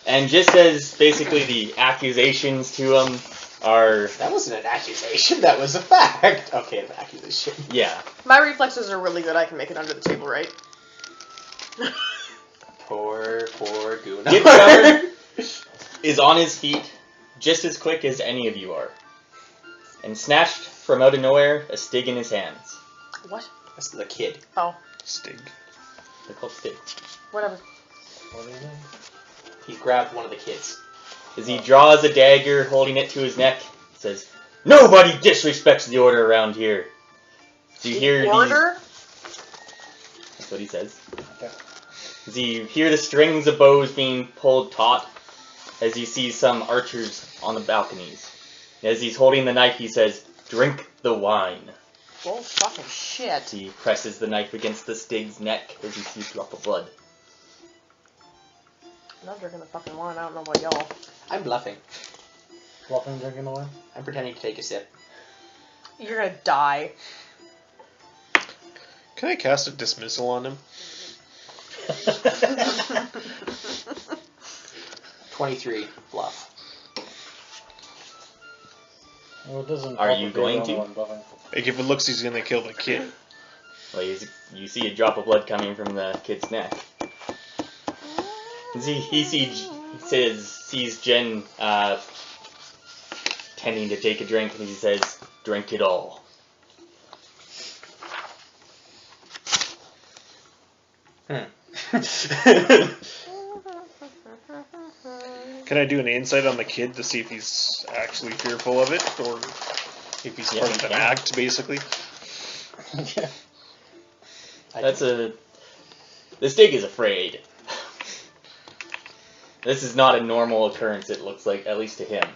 And just as basically the accusations to him are... That wasn't an accusation, that was a fact. Okay, an accusation. Yeah. My reflexes are really good. I can make it under the table, right? Poor Gunnar. Gunnar is on his feet just as quick as any of you are. And snatched from out of nowhere a Stig in his hands. What? That's the kid. Oh. Stig. They're called Stigs. Whatever. What do you mean? He grabbed one of the kids. As he draws a dagger, holding it to his neck, says, "Nobody disrespects the order around here." So you hear Order? That's what he says. Okay. As you hear the strings of bows being pulled taut, as you see some archers on the balconies. As he's holding the knife, he says, "Drink the wine." Oh, fucking shit. He presses the knife against the Stig's neck as you see a drop of blood. I'm not drinking the fucking wine. I don't know about y'all. I'm bluffing. Bluffing, drinking the wine? I'm pretending to take a sip. You're gonna die. Can I cast a dismissal on him? 23, bluff. Well, it doesn't. Are you going to? Like, if it looks he's gonna kill the kid. Well, you see a drop of blood coming from the kid's neck. He sees Jen tending to take a drink, and he says, "Drink it all." Can I do an insight on the kid to see if he's actually fearful of it, or if he's part of an act, basically? Yeah. The Stig is afraid. This is not a normal occurrence, it looks like, at least to him.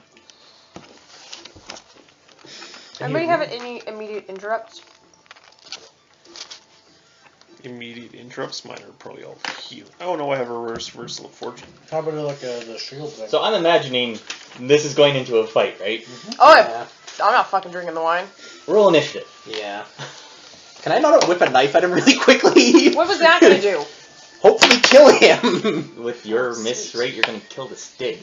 Anybody have any immediate interrupts? Immediate interrupts? Mine are probably all heal. Oh no, I have a reversal of fortune. How about like the shield thing? So I'm imagining this is going into a fight, right? Mm-hmm. Oh, yeah. I'm not fucking drinking the wine. Roll initiative. Yeah. Can I not whip a knife at him really quickly? What was that gonna do? Hopefully kill him! With your miss rate, you're going to kill the Stig.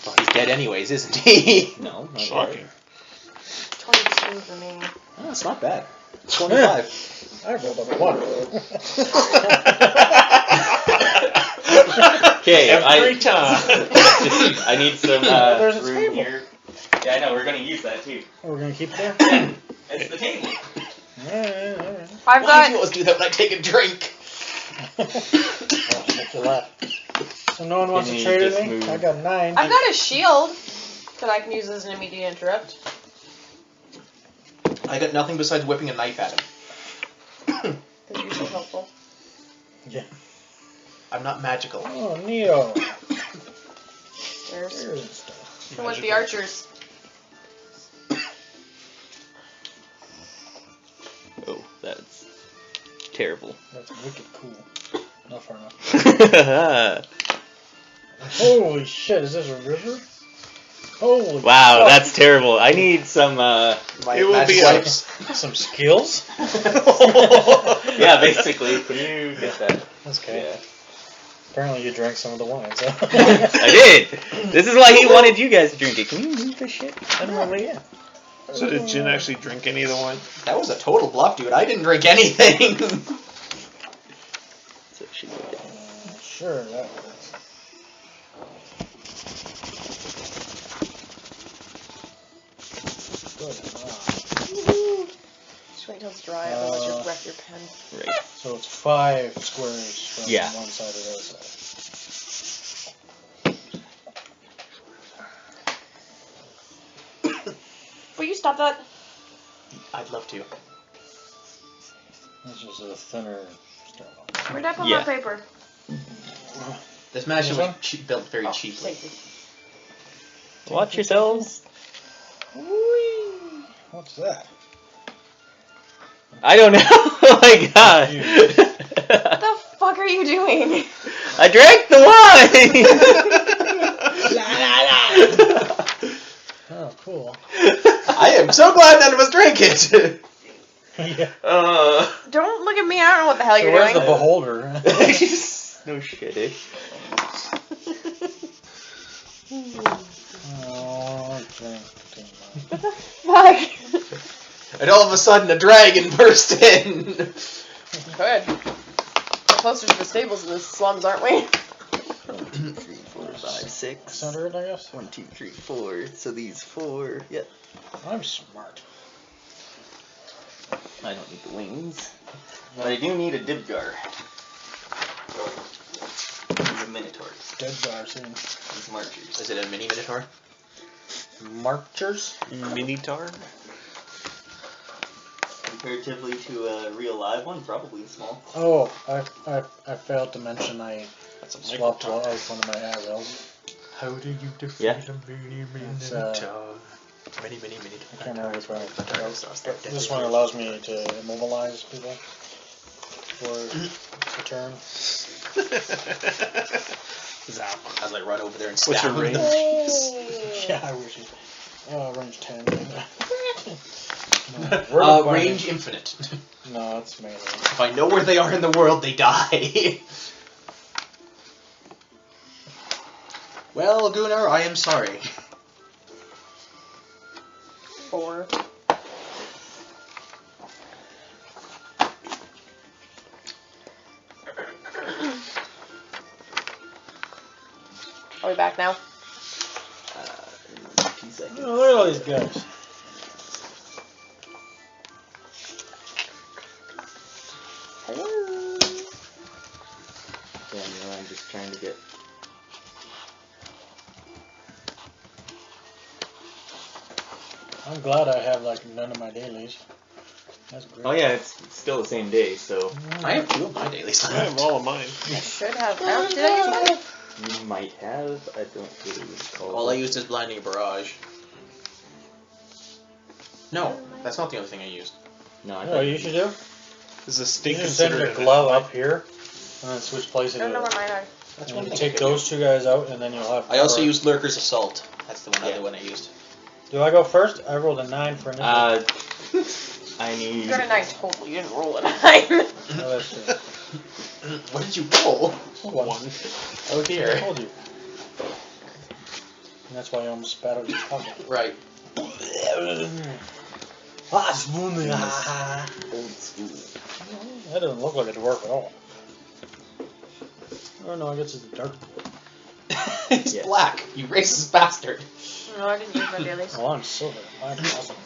Well, he's dead anyways, isn't he? No, not Shocking. 22 for me. Oh, that's not bad. 25. I rolled up a 1. Okay, Every time. I need some there's a room table. here. Yeah, I know, we're going to use that too. We're gonna keep it there. It's the table. Alright. I've Why do you got. always do that when I take a drink? Make you laugh. So no one wants Can to you trade with just me? move? I got 9. I've got a shield that I can use as an immediate interrupt. I got nothing besides whipping a knife at him. Because you're so helpful. Yeah. I'm not magical. Oh, Neo. There's. Spears and stuff. Who wants the archers? Oh, that's terrible. That's wicked cool. Not far enough. Holy shit, is this a river? Holy Wow, fuck. that's terrible. I need some, My It will be magic a- wipes. Some skills? yeah, basically. Can you get that? That's okay. Yeah. Apparently you drank some of the wine, so. I did! This is why he wanted you guys to drink it. Can you move this shit? I don't know, yeah. So did Jin actually drink any of the wine? That was a total bluff, dude. I didn't drink anything. So she go down. Sure, that works. Good. Just wait until it's dry, otherwise you'll wreck your pen. Right. So it's 5 squares from Yeah. one side to the other side. Will you stop that? I'd love to. This is a thinner stone. Where'd I put Yeah. my paper? This mansion This was built very Oh, cheaply. thank you. Watch yourselves. Whee! What's that? I don't know. Oh my god. What the fuck are you doing? I drank the wine. Oh, cool. I am so glad none of us drank it. Yeah. Don't look at me. I don't know what the hell So you're where's doing. the beholder? No shit, eh? Oh, drink too much. Fuck. And all of a sudden, a dragon burst in. Good. We're closer to the stables in the slums, aren't we? 1, 2, 3, 4, 5, 6. Centered, I guess. 1, 2, 3, 4. So these 4. Yep. I'm smart. I don't need the wings. But I do need a Dibgar. These are Minotaurs. Dead jar soon. These Marchers. Is it a mini minotaur? Marchers? Minotaur? Comparatively to a real live one, probably small. Oh, I failed to mention I That's a swapped microtour. out one of my arrows. How do you defeat Yeah. a mini It's, minotaur? Mini I can't remember which one. But This one allows me to immobilize people for a turn. Zap. As I run over there and What's stab your him. range? Yeah, I wish it. Range 10. No, Range infinite. No, that's melee. If I know where they are in the world, they die. Well, Gunnar, I am sorry. 4. Are we back now? In 2 seconds. Oh, look at all these guys. Hello. Yeah, no, I'm just trying to get. I'm glad I have like none of my dailies. That's great. Oh yeah, it's still the same day, so I have 2 of my dailies I have left. all of mine. I should have. Did I use mine? you might have. I don't really recall. All I used is Blinding Barrage. No, that's not the only thing I used. No, I You know thought what you should do? Is a You stink just send considered your an glove ally? up here, and then switch places I don't know with where it. mine are. That's And one you thing. take those 2 guys out, and then you'll have. I also cover. used Lurker's Assault. That's the one Yeah. other one I used. Do I go first? I rolled a 9 for initiative. I need. You got a 9 total. You didn't roll a 9. Oh, that's true. What did you roll? One. Oh I dear. told you. And that's why I almost spat out your pocket. Right. Ah, smoothie. Ah. Old school. That doesn't look like a dwarf at all. Oh no, I guess it's dark. He's Yeah. black. You racist bastard. No, I didn't use my dailies. Oh, I'm silver. I'm awesome.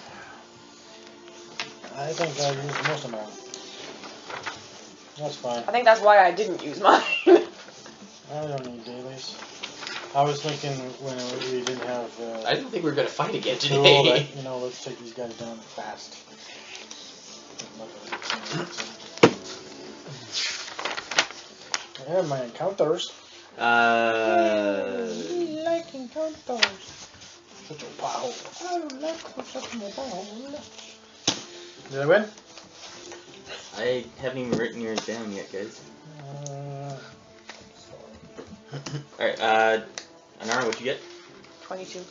I think I used most of mine. That's fine. I think that's why I didn't use mine. I don't need dailies. I was thinking when we didn't have I didn't think we were gonna fight again tool today. that, let's take these guys down fast. I have my encounters. Like encounters. Such a pothole. I don't like such a pothole. Did I win? I haven't even written yours down yet, guys. Alright, Anara, what'd you get? 22.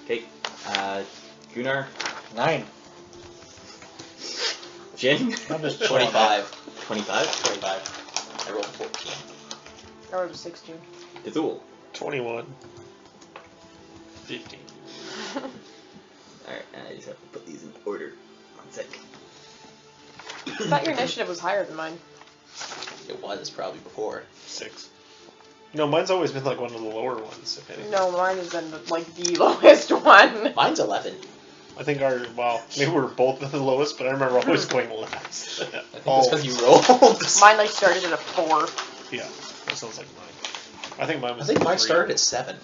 Okay, Gunnar, 9. Jen, I'm just 25. 25, 25. I rolled a 14. I rolled a 16. Dethul. 21. 15. Alright, I just have to put these in order. 1 sec. I thought your initiative was higher than mine. It was probably before. 6. No, mine's always been like one of the lower ones, if any. No, mine has been like the lowest one. Mine's 11. I think maybe we're both at the lowest, but I remember always going last. I think that's because you rolled. Mine like started at a 4. Yeah, that sounds like mine. I think mine I was think mine 3. started at 7.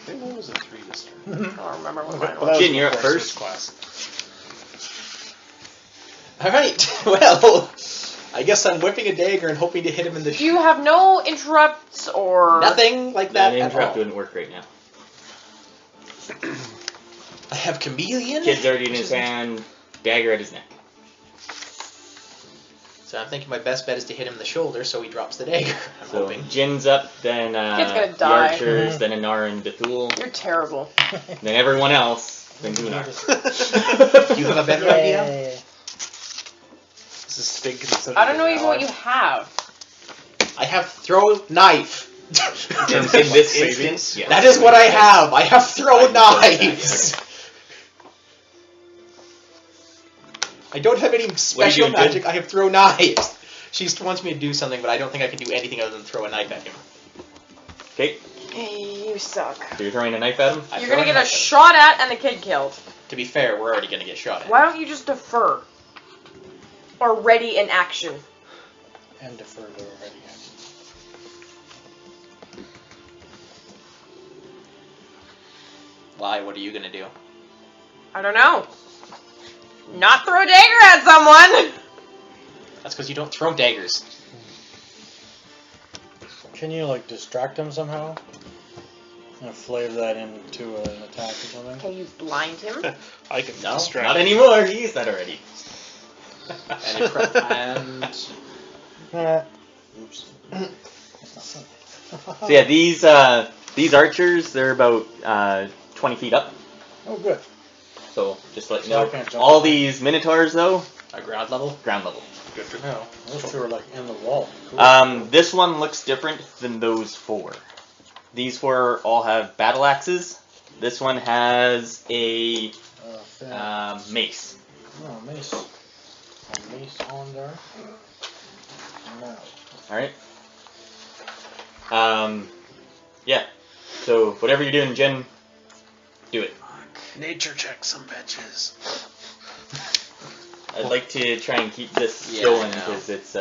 think what was a 3 this turn? I don't remember what Okay, mine well, was. Jin, you're up Before first. class. Alright, well, I guess I'm whipping a dagger and hoping to hit him in the You have no interrupts or... Nothing like that That at interrupt all. wouldn't work right now. I have chameleon. Kid's already in which his is- hand, dagger at his neck. So I'm thinking my best bet is to hit him in the shoulder so he drops the dagger. I'm So hoping. Jin's up, then Kid's gonna the die. archers, then Anara and Dethul, You're terrible. then everyone else, then Gunnar. Do you have a better idea? Is this Stig considered I don't know an even what ally? you have. I have throw knife. In this Savings? instance, yes. That is what I have. I have throw I know that, knives. I don't have any special doing, Jin? magic. I have throw knives. She wants me to do something, but I don't think I can do anything other than throw a knife at him. Okay, Hey, you suck. so you're throwing a knife at him? I You're throw gonna get a knife at him. shot at and the kid killed. To be fair, we're already gonna get shot at. Why don't you just defer? Or ready in action? And defer to already. Why? What are you gonna do? I don't know. Not throw a dagger at someone! That's because you don't throw daggers. Can you like distract him somehow? And flavor that into an attack or something? Can you blind him? I can No, distract. Not anymore, he used that already. And, and Oops. So yeah, these archers, they're about 20 feet up. Oh, good. So just to let you So I know, can't jump all up. these Minotaurs though, a ground level. ground level. Good to know. Those two are like in the wall. Cool. This one looks different than those 4. These 4 all have battle axes. This one has a mace. Oh, mace. A mace on there. No. Alright. Yeah. So whatever you're doing, Jen, do it. Nature check some bitches. I'd like to try and keep this Yeah, going I know. because it's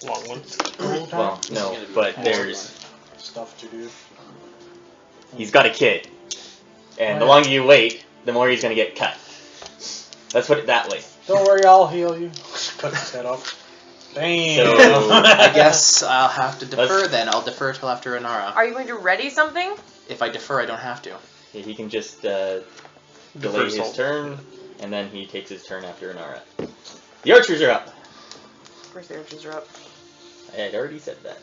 Long one. well, no, but there's Stuff to do. he's got a kid, and the Oh, yeah. longer you wait, the more he's gonna get cut. Let's put it that way. Don't worry, I'll heal you. Cut his head off. Bam! So I guess I'll have to defer then. I'll defer till after Anara. Are you going to ready something? If I defer, I don't have to. Yeah, he can just delay his Defersal. turn, and then he takes his turn after Anara. The archers are up. Of course the archers are up. I had already said that.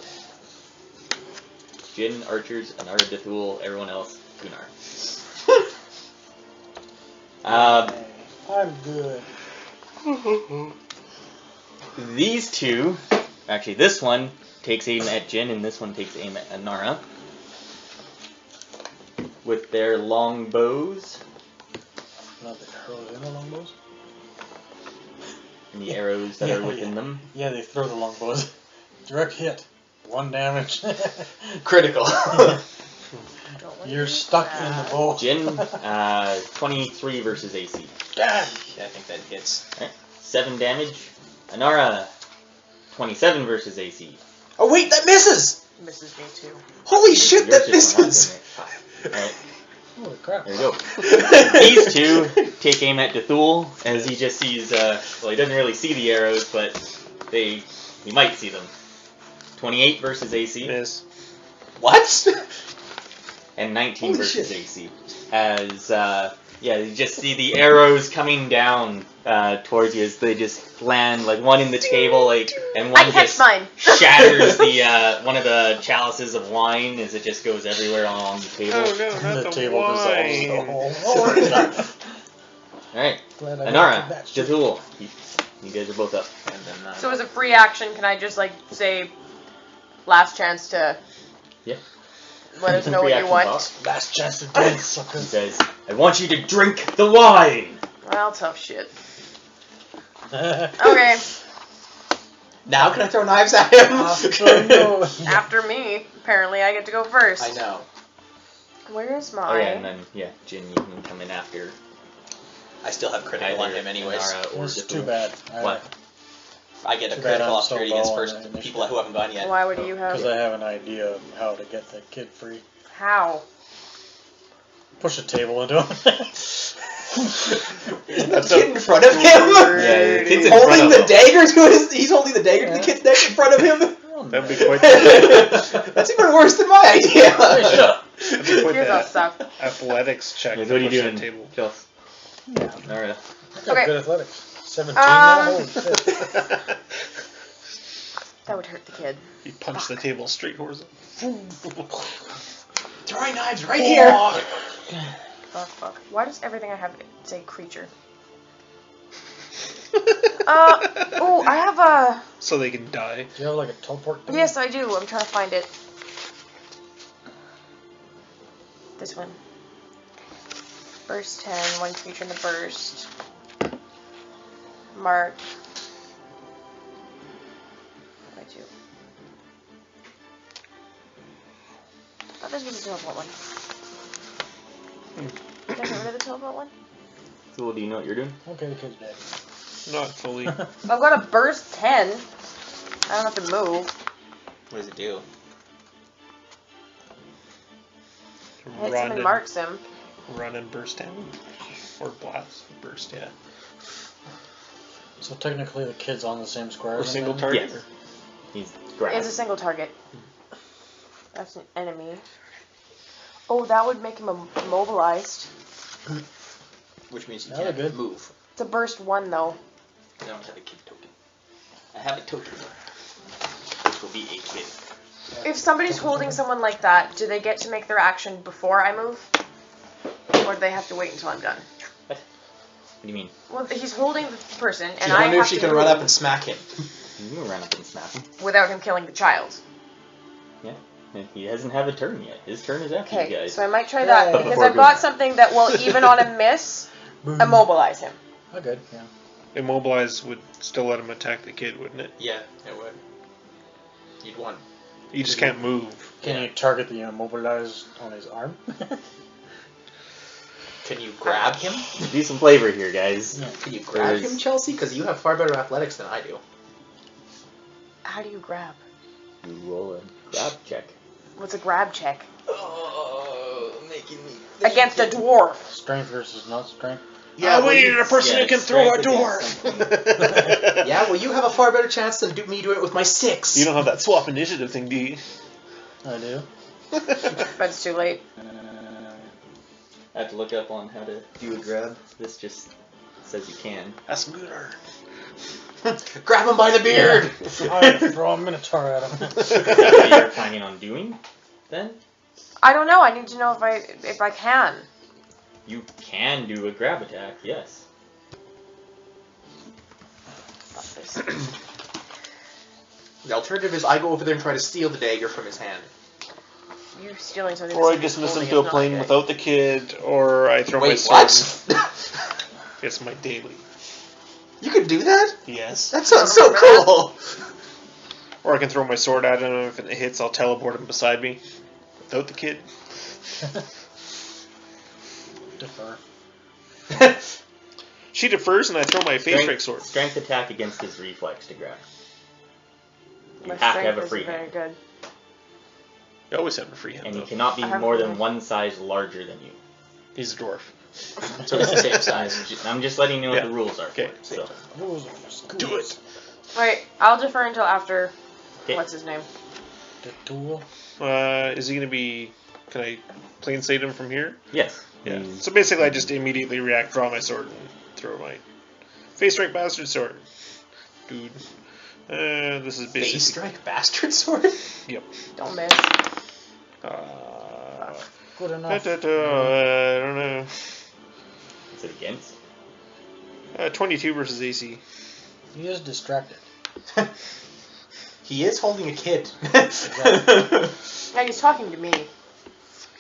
Jin, archers, Anara, Dethul, everyone else, Gunnar. I'm good. These two, actually this one takes aim at Jin, and this one takes aim at Anara. With their long bows Not the arrows in the longbows? and the arrows that are within them. Yeah, they throw the longbows. Direct hit. 1 damage. Critical. Don't wanna You're do stuck that. in the bow. Jin, 23 versus AC. Damn! Yeah, I think that hits. 7 damage. Anara, 27 versus AC. Oh wait, that misses! Misses me too. Holy shit, Yours that just went misses! up, didn't it? Alright, Holy crap. there you go. These two take aim at Dethul as he just sees, well, he doesn't really see the arrows, but he might see them. 28 versus AC. Miss. What? And 19 Holy versus shit. AC. As, you just see the arrows coming down towards you as they just land, like one in the table, like, and one I catch just mine. shatters the one of the chalices of wine as it just goes everywhere along the table. Oh no, not The the, table wine. dissolves. Alright, Glad I got Anara, that shit. Dethul, you guys are both up. And then, So as a free action, can I just like say, last chance to Yeah. let us know what you want? Last chance to dance, He suckers. says, I want you to drink the wine! Well, tough shit. Okay, now can I throw knives at him? no. after me. Apparently, I get to go first. I know. Where's Oh yeah, and mine? then, Jin, you can come in after I still have critical on him anyways. Anara or It's Dethul. too bad. What? I get a Too bad critical I'm so opportunity against low on first the initiative. people who haven't gone yet. Why would you Because have? I have an idea of how to get the kid free. How? Push a table into him. Isn't the kid in front of him? Yeah, the kid's in front holding of the him. dagger to his. He's holding the dagger to the kid's neck in front of him. That'd be quite That's even worse than my idea. that'd be quite Here's the all stuff. athletics check. Yes, to what are you push doing, that table. Chelsea? Yeah. Alright. I got Okay. good athletics. 17 now? Holy shit. That would hurt the kid. You punch the table straight horizontal. Throwing knives right here. Fuck. Why does everything I have say creature? Oh, I have a... So they can die. Do you have like a teleport thing? Yes, I do. I'm trying to find it. This one. Burst 10, one creature in the burst. Mark. What do I do? Oh, this was a teleport one. Did I get rid of the teleport one? So what do you know what you're doing? Okay, the kid's dead. Not fully. I've got a burst 10. I don't have to move. What does it do? Hits him and marks him. Run and burst down. Or blast. Burst, yeah. So technically the kid's on the same square. Or as him single then? target. Yes. He's It's a grabbed. single target. That's an enemy. Oh, that would make him immobilized. Which means you That'd can't be good. move. It's a burst 1 though. I don't have a kid token. I have a token. Which will be a kid. If somebody's holding someone like that, do they get to make their action before I move? Or do they have to wait until I'm done? What do you mean? Well, he's holding the person, and She's I wondering have if she to can move run up and smack him. You can run up and snap him. without him killing the child. Yeah. And he doesn't have a turn yet. His turn is after you Okay, guys. so I might try that, But because before I've it got goes- something that will, even on a miss, immobilize him. Oh, good, yeah. Immobilize would still let him attack the kid, wouldn't it? Yeah, it would. You'd want. You just can't move. Can you target the immobilized on his arm? Can you grab him? Do some flavor here, guys. Yeah. Can you grab There's- him, Chelsea? Because you have far better athletics than I do. How do you grab? You roll a grab check. What's a grab check? Oh, making me. Against a dwarf. Strength versus not strength. Yeah, we needed a person yeah, who can throw a strength against dwarf. Yeah, well, you have a far better chance than me doing it with my 6. You don't have that swap initiative thing, do you? I do. But it's too late. I have to look up on how to do a grab. This just says you can. Ask Gunnar. Grab him by the beard. I throw a Minotaur at him. Is that what you're planning on doing, then? I don't know. I need to know if I can. You can do a grab attack, yes. Fuck this. The alternative is I go over there and try to steal the dagger from his hand. You stealing something. Or I that's dismiss him holding to a is not plane good. without the kid, or I throw my Wait, sword. what? It's my daily. You could do that? Yes. That sounds so Remember that? cool. Or I can throw my sword at him. If it hits, I'll teleport him beside me. Without the kid. Defer. She defers, and I throw my phase strike sword. Strength attack against his reflex to grab. You My have to strength have a isn't free very hand. good. You always have a free hand, And he though. cannot be I have more a than free one size larger than you. He's a dwarf. So it's the same size. I'm just letting you know Yeah. what the rules are. Okay. For it, so. Do it! Wait, I'll defer until after. Okay. What's his name? Dethul. Is he gonna be... Can I plain sight him from here? Yes. Yeah. So basically, I just immediately react, draw my sword, and throw my face strike bastard sword. Dude. This is Face basically... strike bastard sword? Yep. Don't miss. Good I enough. don't know. Is it against? 22 versus AC. He is distracted. He is holding a kid. Yeah, he's talking to me.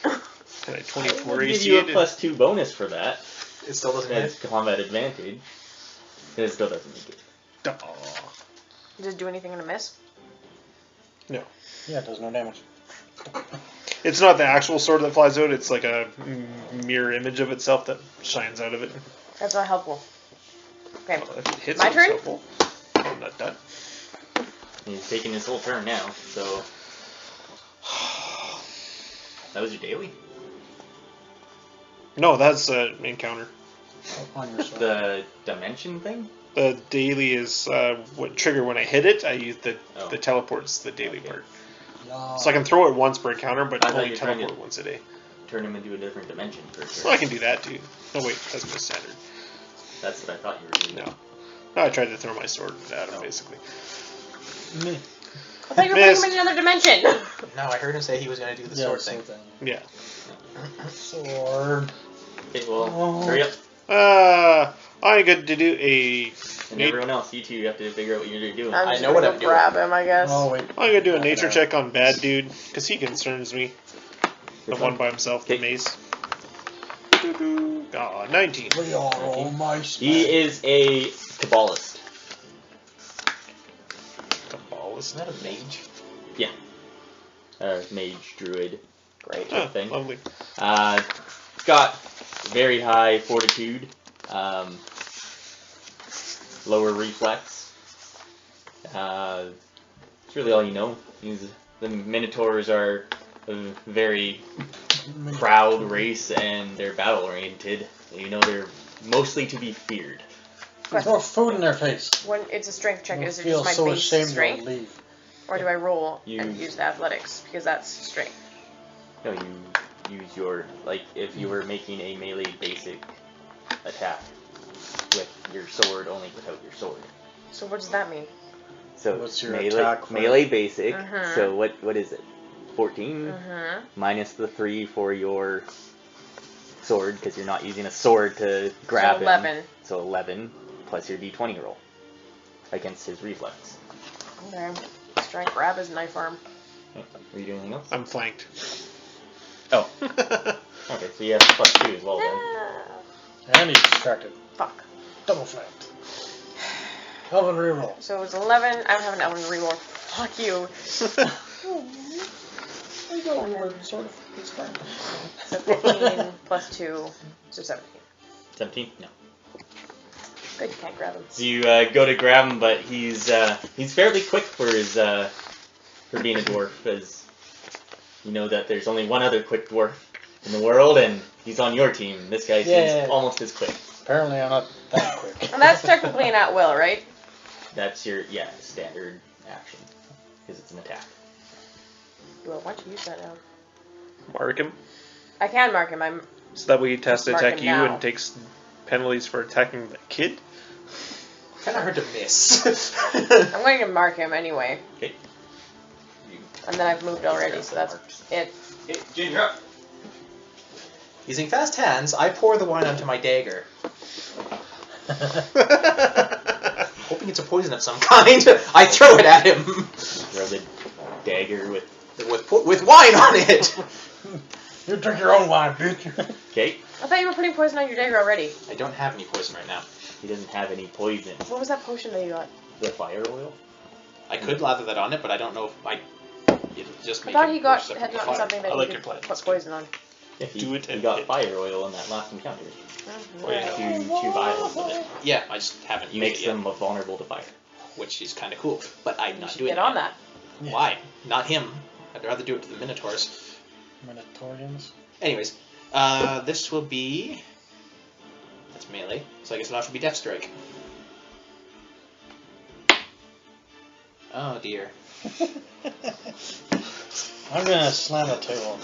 Can I 24 I'll give AC you a it? +2 bonus for that. It still doesn't As hit. combat advantage. It still doesn't make it. Aw. Does it do anything in a miss? No. Yeah, it does no damage. It's not the actual sword that flies out, it's like a mirror image of itself that shines out of it. That's not helpful. Okay. Well, if it hits My it's turn? helpful. I'm not done. He's taking his whole turn now, so. That was your daily? No, that's an encounter. On your sword. The dimension thing? The daily is what trigger when I hit it. I use the teleport's the daily Okay. part. No. So I can throw it once per encounter, but I thought only you were trying teleport to- once a day. Turn him into a different dimension for sure. Well, I can do that too. No, wait, that's my standard. That's what I thought you were doing. No. No, I tried to throw my sword at him, Oh. basically. Me. I thought you were Miss. putting him in another dimension. No, I heard him say he was going to do the sword thing. Yeah. Sword. Okay, well, Oh. hurry up. I got to do a. And everyone else, you two, have to figure out what you're doing. I'm I just know gonna what go I'm doing. grab him, I guess. Oh wait. I'm gonna do a Knock it nature out. check on bad dude because he concerns me. The Which one one? by himself, the Okay. mace. 19. We are all mice. He is a Cabalist. Cabalist. Isn't that a mage? Mage, druid. Great. Oh, thing. lovely. Got very high fortitude. Lower reflex. That's really all you know. The Minotaurs are a very proud race and they're battle oriented. You know they're mostly to be feared. Throw food in their face. When it's a strength check, They'll is it feel just my so base ashamed they'll strength? leave. Or do I roll You- and use the athletics? Because that's strength. No, you use your, like, if you were making a melee basic attack with your sword, only without your sword. So what does that mean? So What's your melee, attack for- melee basic. Mhm. So what is it? 14 Mm-hmm. minus the 3 for your sword because you're not using a sword to grab So him. 11. So 11 plus your d20 roll against his reflex. Okay. Let's try and grab his knife arm. Okay. Are you doing anything else? I'm flanked. Oh. Okay, so you have plus 2 as well then. Ah, And he's distracted. fuck. Double flanked. Elven reroll. So it's 11. I don't have an Elven reroll. Fuck you. I got a word, sort of. It's fine. So 15 plus 2, so 17. 17? No. Good, you can't grab him. So you go to grab him, but he's fairly quick for his for being a dwarf, as you know that there's only one other quick dwarf in the world, and he's on your team. This guy seems Yeah. almost as quick. Apparently I'm not that quick. And that's technically an at will, right? That's your standard action because it's an attack. Do I want to use that now? Mark him. I can mark him. I'm. So that way he has to Mark attack him you now. and takes penalties for attacking the kid. Kind of hard to miss. I'm going to mark him anyway. Okay. You And then I've moved already, so that's it. Okay, Ginger up. Using fast hands, I pour the wine onto my dagger. Hoping it's a poison of some kind. I throw it at him Throw the dagger with. with wine on it. You drink your own wine, bitch. Okay. I thought you were putting poison on your dagger already. I don't have any poison right now. He doesn't have any poison. What was that potion that you got? The fire oil. I could lather that on it, but I don't know if it'll just I make thought it he got worse had than gotten fire. something that I he like could your plan. put poison on. Yeah, he, Do it he and got hit. fire oil in that last encounter. Oh, yeah. Two vials of it. Yeah, I just haven't used Makes it yet, them vulnerable to fire. which is kind of cool. But I'm You not should doing get it on yet. that. Why? Not him. I'd rather do it to the Minotaurs. Minotaurians. Anyways, this will be... That's melee, so I guess it'll have to be Death Strike. Oh dear. I'm gonna slam the table.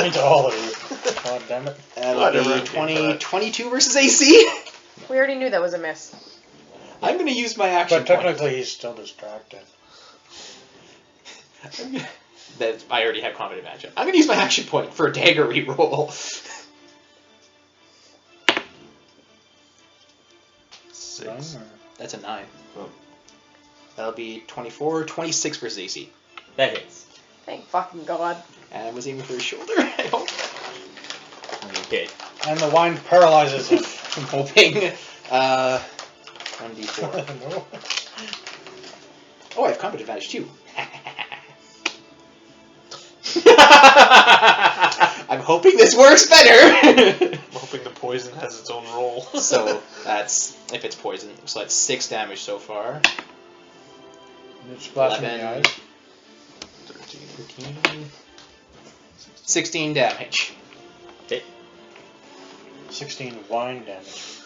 Into all of you. God damn it. That'll Whatever. be 20, 22 versus AC. We already knew that was a miss. I'm going to use my action But point. technically he's still distracted. That I already have combat advantage. I'm going to use my action point for a dagger reroll. 6. That's a 9. That'll be 24, 26 versus AC. That hits. Thank fucking God. And I was aiming for his shoulder, I hope. Okay. And the wine paralyzes him. I'm hoping. 1d4. No. Oh, I have combat advantage too. I'm hoping this works better. I'm hoping the poison has its own roll. So that's if it's poison. So that's 6 damage so far. You splash him in the 11. eyes. 13, 16 damage. Okay. 16 wine damage.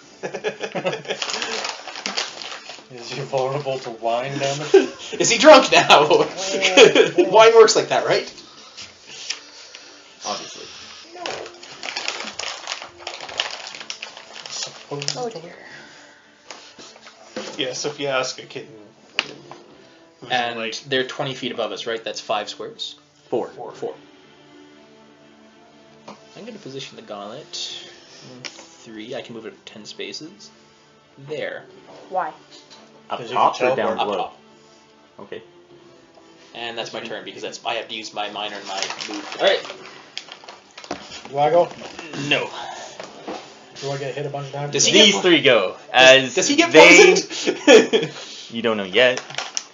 Is he vulnerable to wine damage? Is he drunk now? Wine works like that, right? Obviously. No. Suppose. Oh dear. Yeah, so if you ask a kitten. who's And like, they're 20 feet above us, right? That's 5 squares. 4. 4. I'm going to position the gauntlet. 3. I can move it 10 spaces. There. Why? Up 'Cause you top can or down teleport. Up below? top. Okay. And that's my turn because I have to use my minor and my move. Alright. Do I go? No. Do I get hit a bunch of times? Does he These get- 3 go. As Does he get they, poisoned? You don't know yet.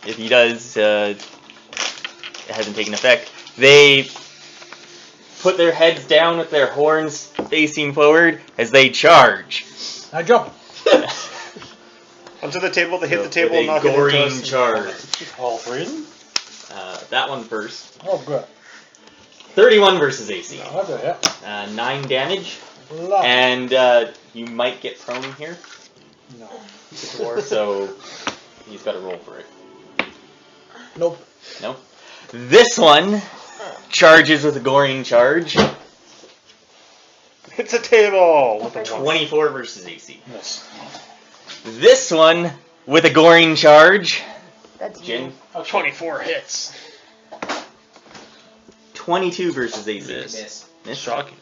If he does, it hasn't taken effect. They put their heads down with their horns facing forward as they charge. I jump. onto the table, they hit the With table a and knock it into goring us. charge. All 3 of them? That one first. Oh, good. 31 versus AC. Okay, yeah. 9 damage. Love. And you might get prone here. No. So he's got to roll for it. Nope. Nope. This one charges with a goring charge. It's a table! With a 1. 24 versus AC. Miss. This one with a goring charge. That's Jin. 24 hits. 22 versus AC. Miss. Miss. Shocking.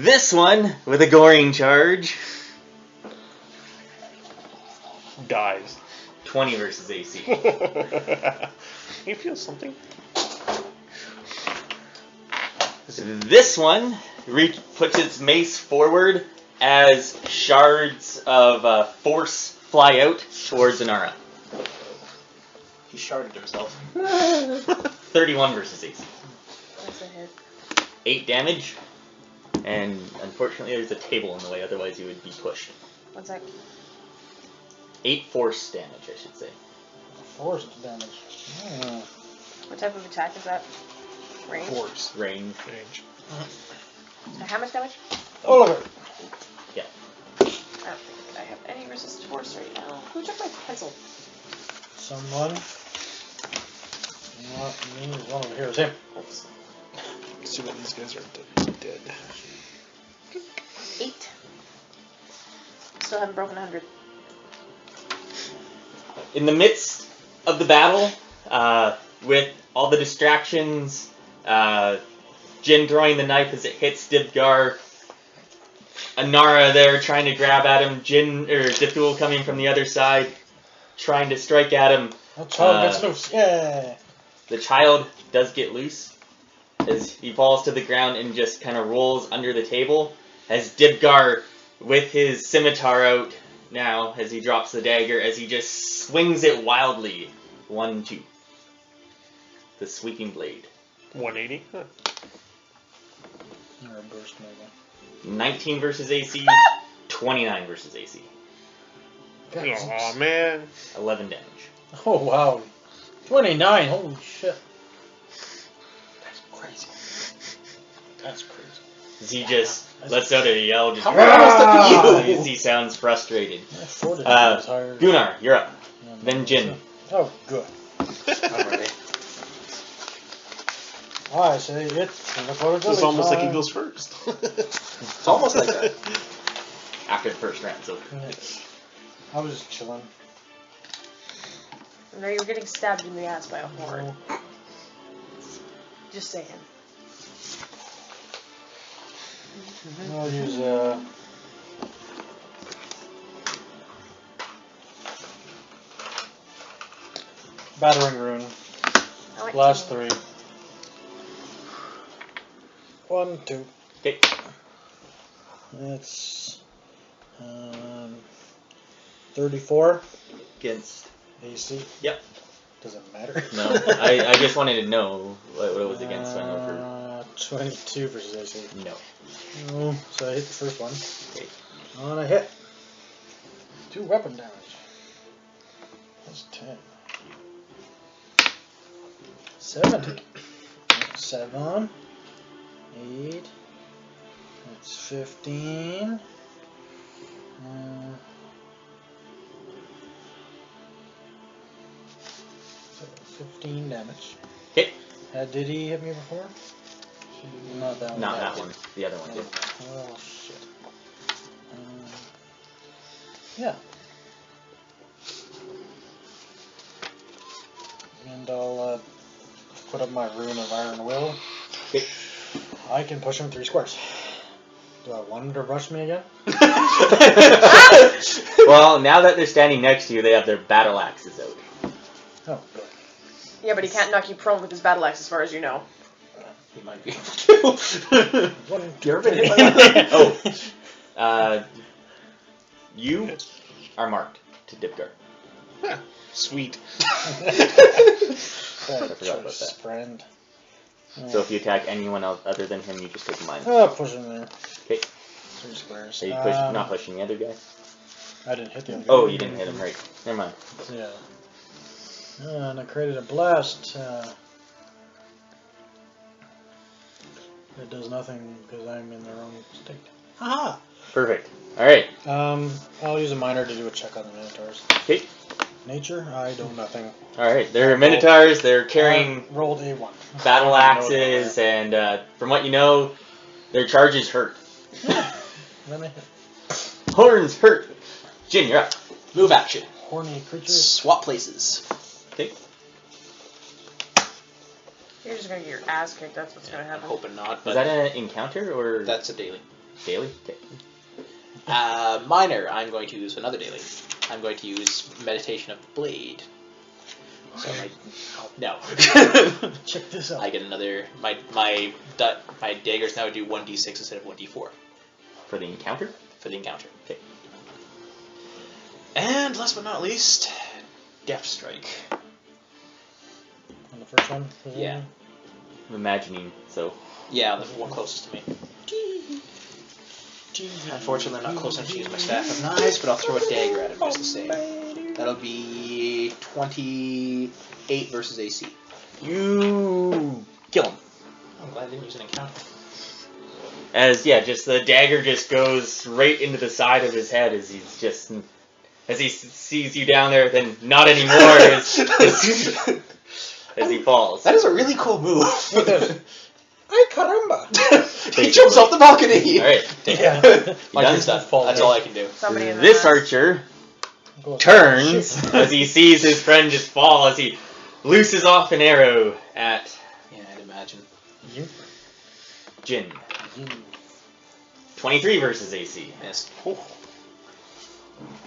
This one with a goring charge. Dies. 20 versus AC. You feel something? This one puts its mace forward as shards of force fly out towards Anara. He sharded himself. 31 versus AC. That's a hit. 8 damage. And unfortunately there's a table in the way, otherwise you would be pushed. One sec. 8 force damage, I should say. Forced damage. What type of attack is that? Range? Force. Range. Range. So how much damage? Oh, look at it. Yeah. I don't think I have any resist force right now. Who took my pencil? Someone. Not me. One over here is him. Oops. See what these guys are dead. 8. Still haven't broken 100. In the midst of the battle, with all the distractions, Jin throwing the knife as it hits Dibgar, Anara there trying to grab at him, Dethul coming from the other side, trying to strike at him. That child gets loose. Yeah. The child does get loose as he falls to the ground and just kind of rolls under the table as Dibgar, with his scimitar out now, as he drops the dagger, as he just swings it wildly. 1-2. The sweeping blade. 180? Huh. Or a burst maybe. 19 versus AC, 29 versus AC. Aw, man. 11 damage. Oh, wow. 29. Holy shit. That's crazy. That's crazy. As he just lets out a yell, just as he sounds frustrated. My fortitude is higher. Gunnar, you're up. Yeah, Then Jin. Oh, good. I'm ready. I say it's It's almost like he goes first. It's almost like that. After the first round, so. I was just chilling. No, you were getting stabbed in the ass by a horn. Just saying. I'll use battering rune. I like Last to- 3. 1, 2. Okay. That's 34 Against. AC. Yep. Does it matter? No, I just wanted to know what it was against. So I know 22 versus AC. for. No. No, so I hit the first one. Okay. And I hit. 2 weapon damage. That's 10. 17. 7. 8. It's 15. So 15 damage. Okay. Did he hit me before? Not that one. Not that one. The other one did. Oh, shit. Yeah. And I'll put up my Rune of Iron Will. Okay. I can push him 3 squares. Do I want him to rush me again? Well, now that they're standing next to you, they have their battle axes out. Oh, good. Yeah, but he can't knock you prone with his battle axe, as far as you know. He might be able to. You ever been hit by that? Oh. You are marked to Dipgar. Huh. Sweet. I forgot about that. Friend. So if you attack anyone else other than him, you just take mine. Oh, push him there. Okay. 3 squares. So you not pushing the other guy? I didn't hit the other guy. Oh, you didn't hit him, right. Never mind. Yeah. And I created a blast. It does nothing because I'm in the wrong state. Haha! Perfect. Alright. I'll use a minor to do a check on the Minotaurs. Okay. Nature, I do nothing. Alright, they're Minotaurs, they're carrying rolled A1. battle axes, and from what you know, their charges hurt. Let me hit. Horns hurt! Jin, you're up. Move action. Horny creatures. Swap places. Okay. You're just gonna get your ass kicked, that's what's gonna I'm happen. hoping not, Is but that an encounter, or that's a daily. daily? Okay. Minor, I'm going to use another daily. I'm going to use Meditation of the Blade. So no. Check this out. I get another. My daggers now do 1d6 instead of 1d4 For the encounter? for the encounter. Okay. And last but not least, Deft Strike. On the first one? Yeah. I'm imagining, so. Yeah, the one closest to me. Unfortunately, I'm not close enough to use my staff of knives, but I'll throw a dagger at him just the same. That'll be 28 versus AC. You kill him. I'm glad I didn't use an encounter. Just the dagger just goes right into the side of his head as he sees you down there, then not anymore as he falls. That is a really cool move. Ay caramba! He jumps off the balcony. All right. Yeah. My turn's done. That's all I can do. Somebody in the This mask. archer turns as he sees his friend just fall as he looses off an arrow at Yeah, I'd imagine. You. Jin. 23 versus AC. Missed.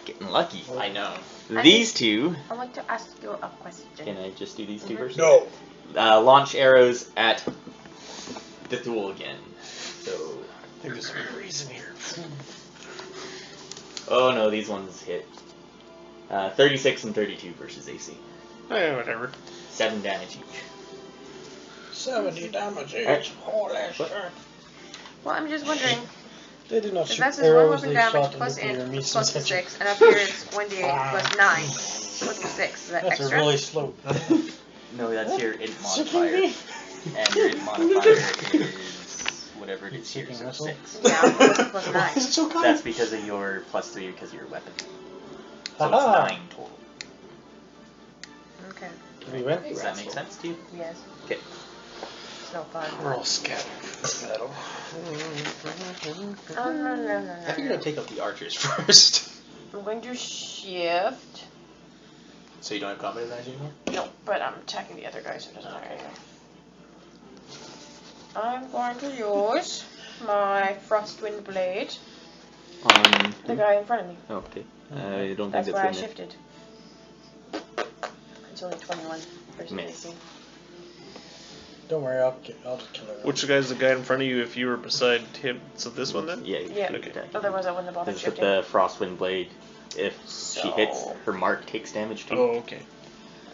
Getting lucky. I know. These two. I want to ask you a question. Can I just do these two first? No. Launch arrows at Dethul again. So. There's a reason here. Oh no, these ones hit. 36 and 32 versus AC. Eh, whatever. 7 damage each. 70 damage each. Alright. Holy shit. Well, I'm just wondering, They did not if shoot that's his one arrows, weapon they damage shot plus nuclear int missiles plus the at you. 6, and up here it's 1d8 plus 9. What's the 6? Is that That's extra? a really slow. No, that's your int modifier. And your int modifier is whatever it is here, Seeking so missile? 6. Yeah, plus 9. Is it so kind? That's because of your +3 because of your weapon. So Aha. it's 9 total. Okay. Did we win? Does that make sense to you? Yes. Okay. It's no fun. We're all scattered for battle. Oh, no. I think I'm gonna take out the archers first. I'm going to shift. So you don't have combat advantage anymore? No, but I'm attacking the other guy, so it doesn't matter. I'm going to use my Frostwind Blade. On The guy in front of me. Oh, okay. I don't That's think where I that's in there. shifted. It's only 21 versus Miss. 18. Don't worry, I'll just kill her. Which guy's the guy in front of you if you were beside him? So this one then? Yeah, you Yeah. should Okay. attack. Otherwise, I wouldn't have bothered This is with shifting. the Frostwind Blade. If she hits, So- her mark takes damage too. Oh, okay.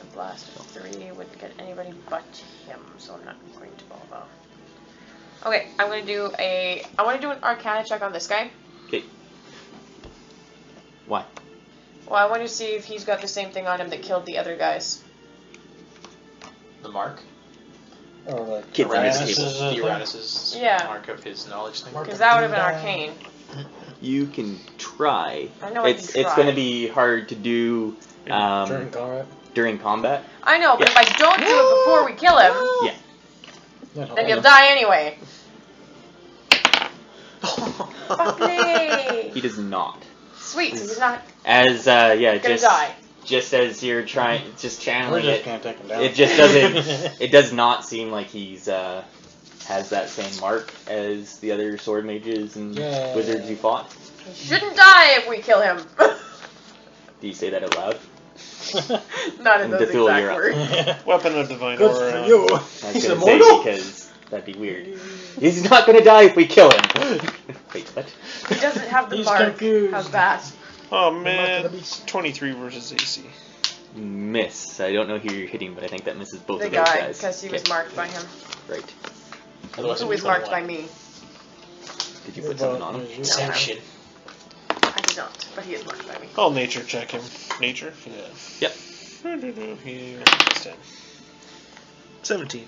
A blast of 3 wouldn't get anybody but him, so I'm not going to bother. Okay, I'm going to do I want to do an Arcana check on this guy. Okay. Why? Well, I want to see if he's got the same thing on him that killed the other guys. The mark? Or like Kids in this Arrannis table. is a thing? Uranus's Yeah. mark of his knowledge thing. Because that would have been arcane. You can try. I know I can It's try. going to be hard to do During combat? during combat. I know, but if I don't do it before we kill him, then he'll die anyway. Fuck me. He does not. Sweet, so he's not As gonna die. Just as you're trying, just We channeling just it, can't take him down. it just doesn't. It does not seem like he's has that same mark as the other sword mages and Yay. wizards you fought. He shouldn't die if we kill him. Do you say that out loud? Not in those Dethul, exact you're up. words. Weapon of Divine Good Aura. for you. I was He's gonna say immortal. because that'd be weird. He's not gonna die if we kill him. Wait, what? He doesn't have the He's mark. confused. How's that? Oh Mark of man, the beast. 23 versus AC. Miss. I don't know who you're hitting, but I think that misses both The of those guy, guys. because he was Okay, marked by him. right. Otherwise, Who it'd was be marked 21. by me. Did you put something on him? Deception. I did not, but he is marked by me. I'll nature check him. Nature? Yeah. Yep. He is 10. 17.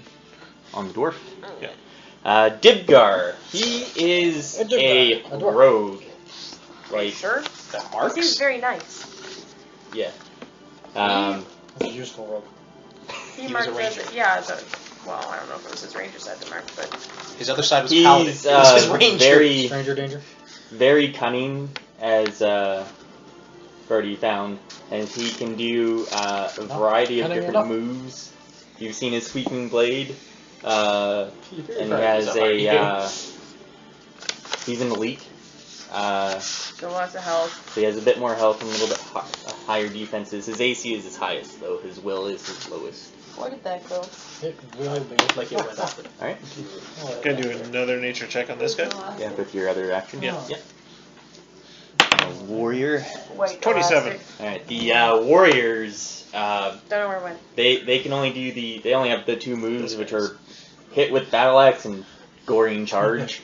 On the dwarf. Yeah. Dibgar. He is A a dwarf. rogue. Are you Like, sure? That He marks. seems very nice. yeah. It's a useful rope. He He was marked a ranger. well, I don't know if it was his ranger side that marked, but His other side was paladin. He's It was his ranger. very, Stranger danger? very cunning, as already found, and he can do a variety of cunning different enough. moves. You've seen his sweeping blade, and he proud has of his he's an elite. still lots of health. So he has a bit more health and a little bit higher defenses. His AC is his highest, though. His will is his lowest. Where did that go? It will be. Like it went up. Alright? Gonna do another nature check on this guy. Yeah, with your other action. Yeah. Yep. A warrior. Wait, 27. Alright, the warriors, Don't know where it went. they can only do they only have the two moves, which are hit with battle axe and goring charge.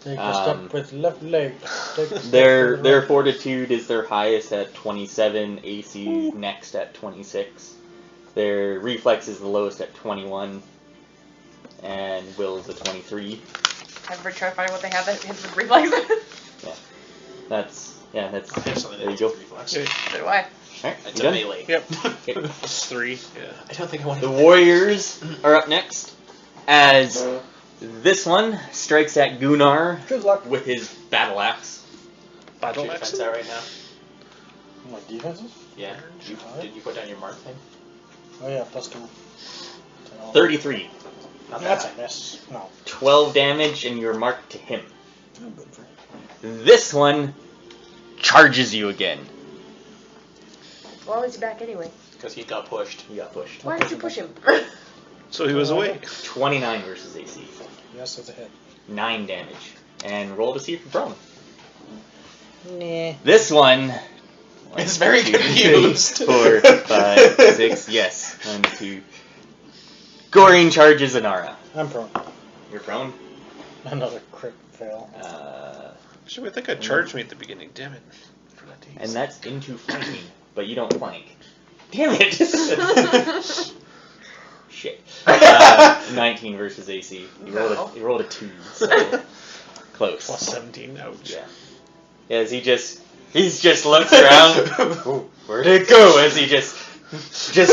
Take a step with left leg. Take a step Their with their right. fortitude is their highest at 27, AC next at 26. Their reflex is the lowest at 21, and will is a 23. I've been trying to find out what they have that hits with reflex. That's There's something there you that go. hits with reflex. Okay. So do I. Alright, It's you a done? melee. Yep. Okay. It's 3. Yeah. I don't think I want The to. warriors are up next, as this one strikes at Gunnar Good luck. with his battle axe. Battle Your axe. defense out right now. My defenses? Yeah. Did you put down your mark thing? Oh yeah, plus 2. 33. Not That's that a miss. No. 12 damage, and you're marked to him. Oh, good for him. This one charges you again. Well, he's back anyway. because he got pushed. He got pushed. Why did you push him? So he was awake. 29 versus AC. Yes, that's a hit. 9 damage. And roll to see if you're prone. Nah. This one. It's very 2, confused. 3, 4, 5, 6. Yes. 1, 2. Goring charges Anara. I'm prone. You're prone. Another crit fail. Actually, I think I charged me at the beginning. Damn it. Forgot to use And that's into flanking, but you don't flank. Damn it! Shit. 19 versus AC. You rolled a 2, so close. plus 17. Ouch. Yeah. As he just looks around. Ooh, where'd it go? As he just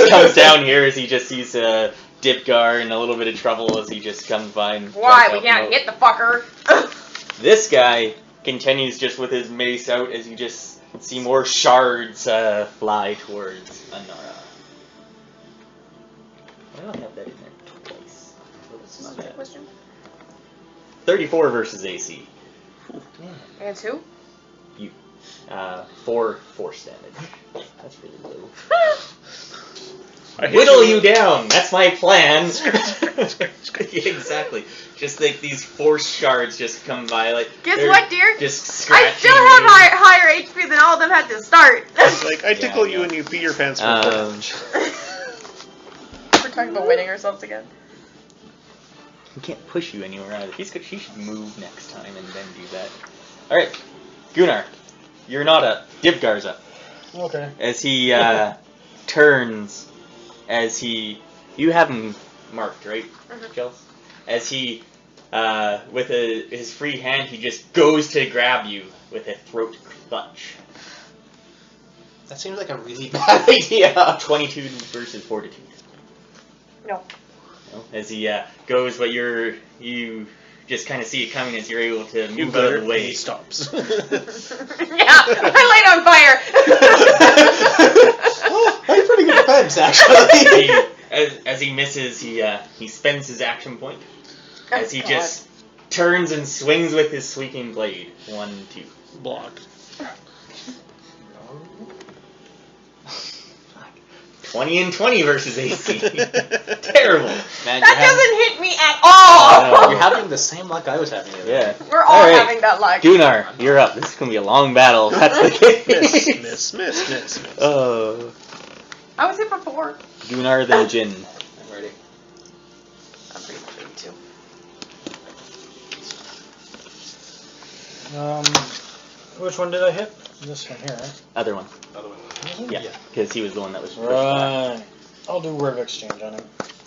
comes down here, as he just sees Dipgar in a little bit of trouble as he just comes by and Why? tries to We help him can't out. hit the fucker. This guy continues just with his mace out as you just see more shards fly towards Anara. Why do I have that in there twice? That's not bad. Question? 34 versus AC. Against who? 4 force damage. That's really low. I hit Whittle you down! That's my plan! Exactly. Just like these force shards just come by, like. Guess they're what, dear? Just scratching I still have higher HP than all of them had to start. Like, I tickle Yeah, you yeah. and you pee your pants for We're talking about winning ourselves again. He can't push you anywhere either. He should move next time and then do that. Alright. Gunnar. You're not up. Dibgar's up. Okay. As he turns, you have him marked, right, Mhm. Chels? As he, with his free hand, he just goes to grab you with a throat clutch. That seems like a really bad idea. 22 versus fortitude. No. No? As he goes, but you just kind of see it coming as you're able to move out of the way. He stops. Yeah, I light on fire. That's pretty good defense, actually. As he misses, he spends his action point. As he God. just turns and swings with his sweeping blade. 1, 2. Blocked. 20 and 20 versus AC. Terrible. Man, That doesn't hit me at all. you're having the same luck I was having the other Yeah. day. We're all Alright. having that luck. Gunnar, you're up. This is going to be a long battle. That's the case. Miss. Oh. I was hit before. Gunnar, then Jin. I'm ready. I'm pretty much ready too. Which one did I hit? This one here, right? Other one. Other one. Yeah, because he was the one that was pushed back. Right. I'll do word of exchange on him.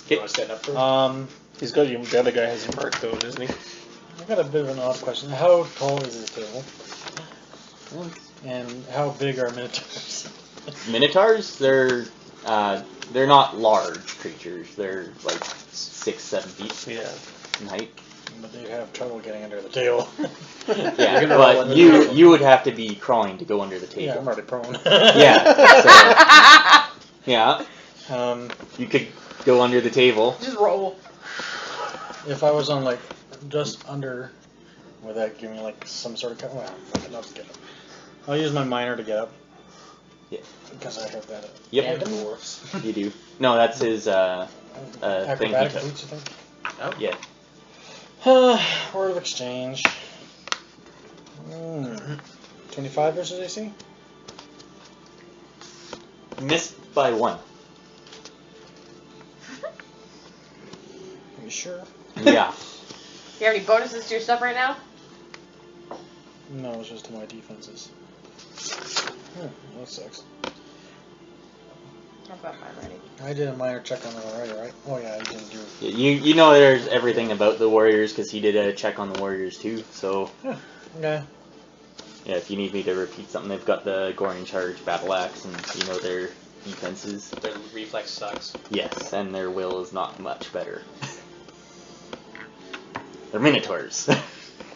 You want to stand up for He's got you. The other guy has you marked though, doesn't he? I've got a bit of an odd question. How tall is this table? And how big are minotaurs? Minotaurs, they're not large creatures. They're like 6-7 feet Yeah. in height. But they have trouble getting under the table. Yeah, gonna roll but under you would have to be crawling to go under the Yeah, I'm table. already prone. Yeah. So, yeah, you could go under the table. Just roll. If I was on like just under, would that give me like some sort of cut? Well, fuck it, I'll just get up. I'll use my minor to get up. Yeah. Because I have that. Yep, and dwarves. you do. No, that's his thing he Acrobatic took. feats, you think? Oh. Yeah. Word of exchange. 25 versus AC? Missed by 1. Are you sure? Yeah. You have any bonuses to your stuff right now? No, it's just to my defenses. That sucks. I've got mine ready. I did a minor check on it already, right? Oh yeah, I didn't do. You know there's everything about the Warriors because he did a check on the Warriors too. So Okay. yeah, if you need me to repeat something, they've got the Goring Charge, Battle Axe, and you know their defenses. Their reflex sucks. Yes, and their will is not much better. They're Minotaurs.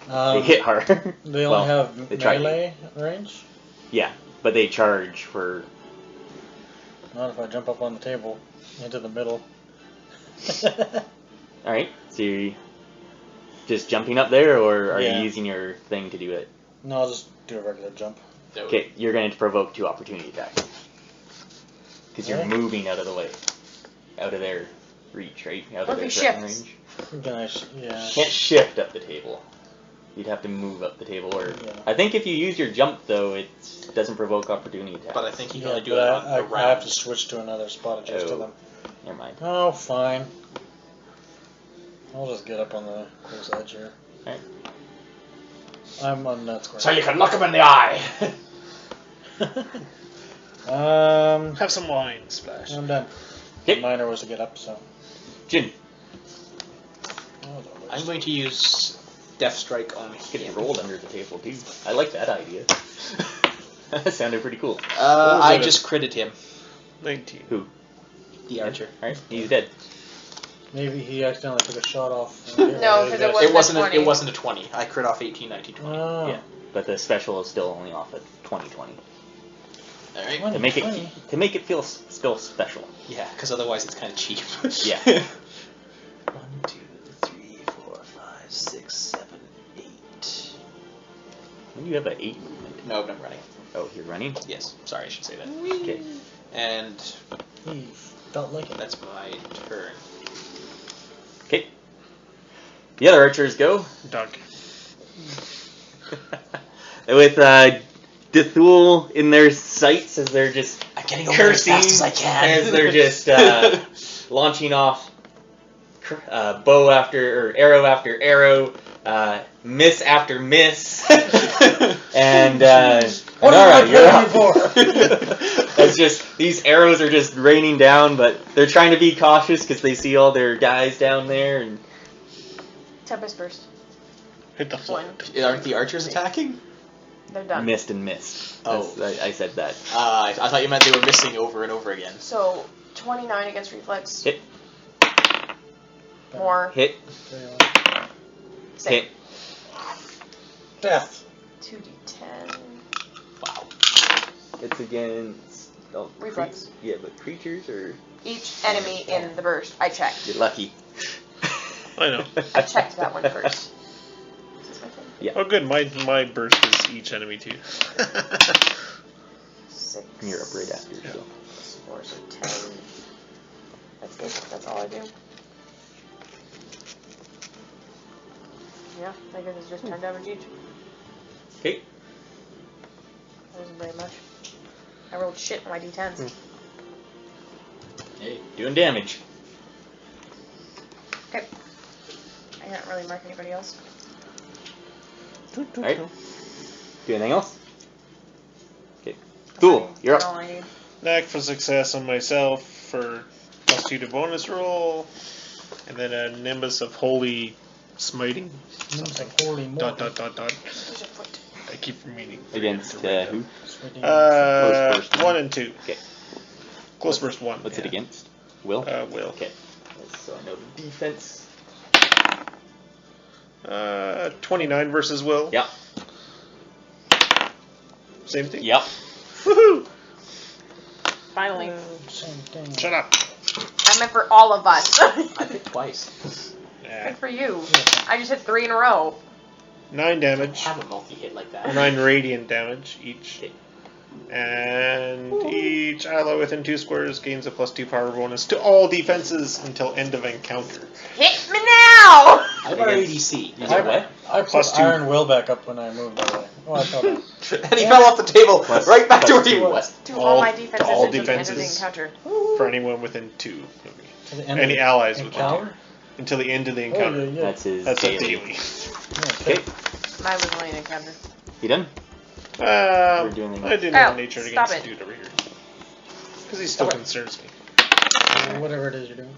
They hit hard. They Well, only have they try to. melee range? Yeah, but they charge for. Not if I jump up on the table into the middle. Alright, so you're just jumping up there, or are Yeah. you using your thing to do it? No, I'll just do a regular jump. Okay, you're going to provoke 2 opportunity attacks. Because you're Really? moving out of the way. Out of their reach, right? Out What of their if he threatened shifts? range. Then yeah. You can't shift up the table. You'd have to move up the table. Or Yeah. I think if you use your jump, though, it doesn't provoke opportunity attacks. But I think you can Yeah, only do but it on I the have round. to switch to another spot adjust to Oh. them. Never mind. Oh, fine. I'll just get up on the close edge here. Alright. I'm on that square. So you can look him in the eye. Have some wine, Splash. I'm done. Okay. Minor was to get up, so. Jin. Oh, that works. I'm going to use Death Strike on Getting him. rolled under the table, too. I like that idea. That sounded pretty cool. I just critted him, 19. Who? the archer. Alright, he's dead. Maybe he accidentally took a shot off. No, 'cause it It wasn't. a It 20. wasn't a 20. I crit off 18, 19, 20. Oh. Yeah. But the special is still only off at 20/20. All right. To make it 20. feel still special. Yeah, because otherwise it's kind of cheap. Yeah. 1, 2, 3, 4, 5, 6, 7, 8. When do you have an 8 movement? No, I'm running. Oh, you're running? Yes. Sorry, I should say that. Okay. And He felt like it. that's my turn. Okay. The other archers go. Doug. With Dethul in their sights as they're just I'm getting over as cursing fast as I can. as they're just launching off bow after or arrow after arrow, miss after miss, and What Anara, am I you're paying up. you for? It's just, these arrows are just raining down, but they're trying to be cautious because they see all their guys down there. And Tempest Burst. Hit the floor. Aren't the archers attacking? They're done. missed and missed. Oh. I said that. I thought you meant they were missing over and over again. So 29 against reflex. Hit. More. Hit. Save. Hit. Death. 2d10. Wow. It's against... Oh, Reflex. Yeah, but creatures or... Each enemy in the burst. I checked. You're lucky. I know. I checked that one first. Is this my turn? Yeah. Oh, good. My burst is each enemy too. 6. And you're up right after, so... 4, so 10. That's good. That's all I do. Yeah, I guess it's just 10 damage each. Okay. That wasn't very much. I rolled shit on my d10s. Hey, doing damage. Okay. I can't really mark anybody else. Alright. Do anything else? Okay. Cool, you're That's up. all I need. Knack for success on myself for +2 to bonus roll. And then a Nimbus of Holy Smiting. Something. Holy Dot. There's a foot. I keep remaining. Against who? Close burst. 1 and 2. Okay. Close burst 1. What's it against? Will? Will. Okay. So I know the defense. 29 versus Will. Yep. Same thing. Yep. Woohoo! Finally. Same thing. Shut up. I meant for all of us. I picked twice. Yeah. Good for you. I just hit 3 in a row. 9 damage. I have a multi-hit like that. 9 radiant damage each. Okay. And each ally within 2 squares gains a +2 power bonus to all defenses until end of encounter. Hit me now! I have our ADC. You did what? I put +2. Iron Will back up when I moved that way. Oh, I thought that. And he fell off the table, right back to where he +2 was. To All- all my defenses all until the end of the defenses. encounter. For anyone within 2. To the end Any of the allies within 2. encounter? Until the end of the Oh, encounter. yeah. That's his That's a daily. daily. Okay. Mine was only an encounter. You done? I doing the- did Oh, not nature stop against the it. dude over here. Because he still concerns me. Whatever it is you're doing.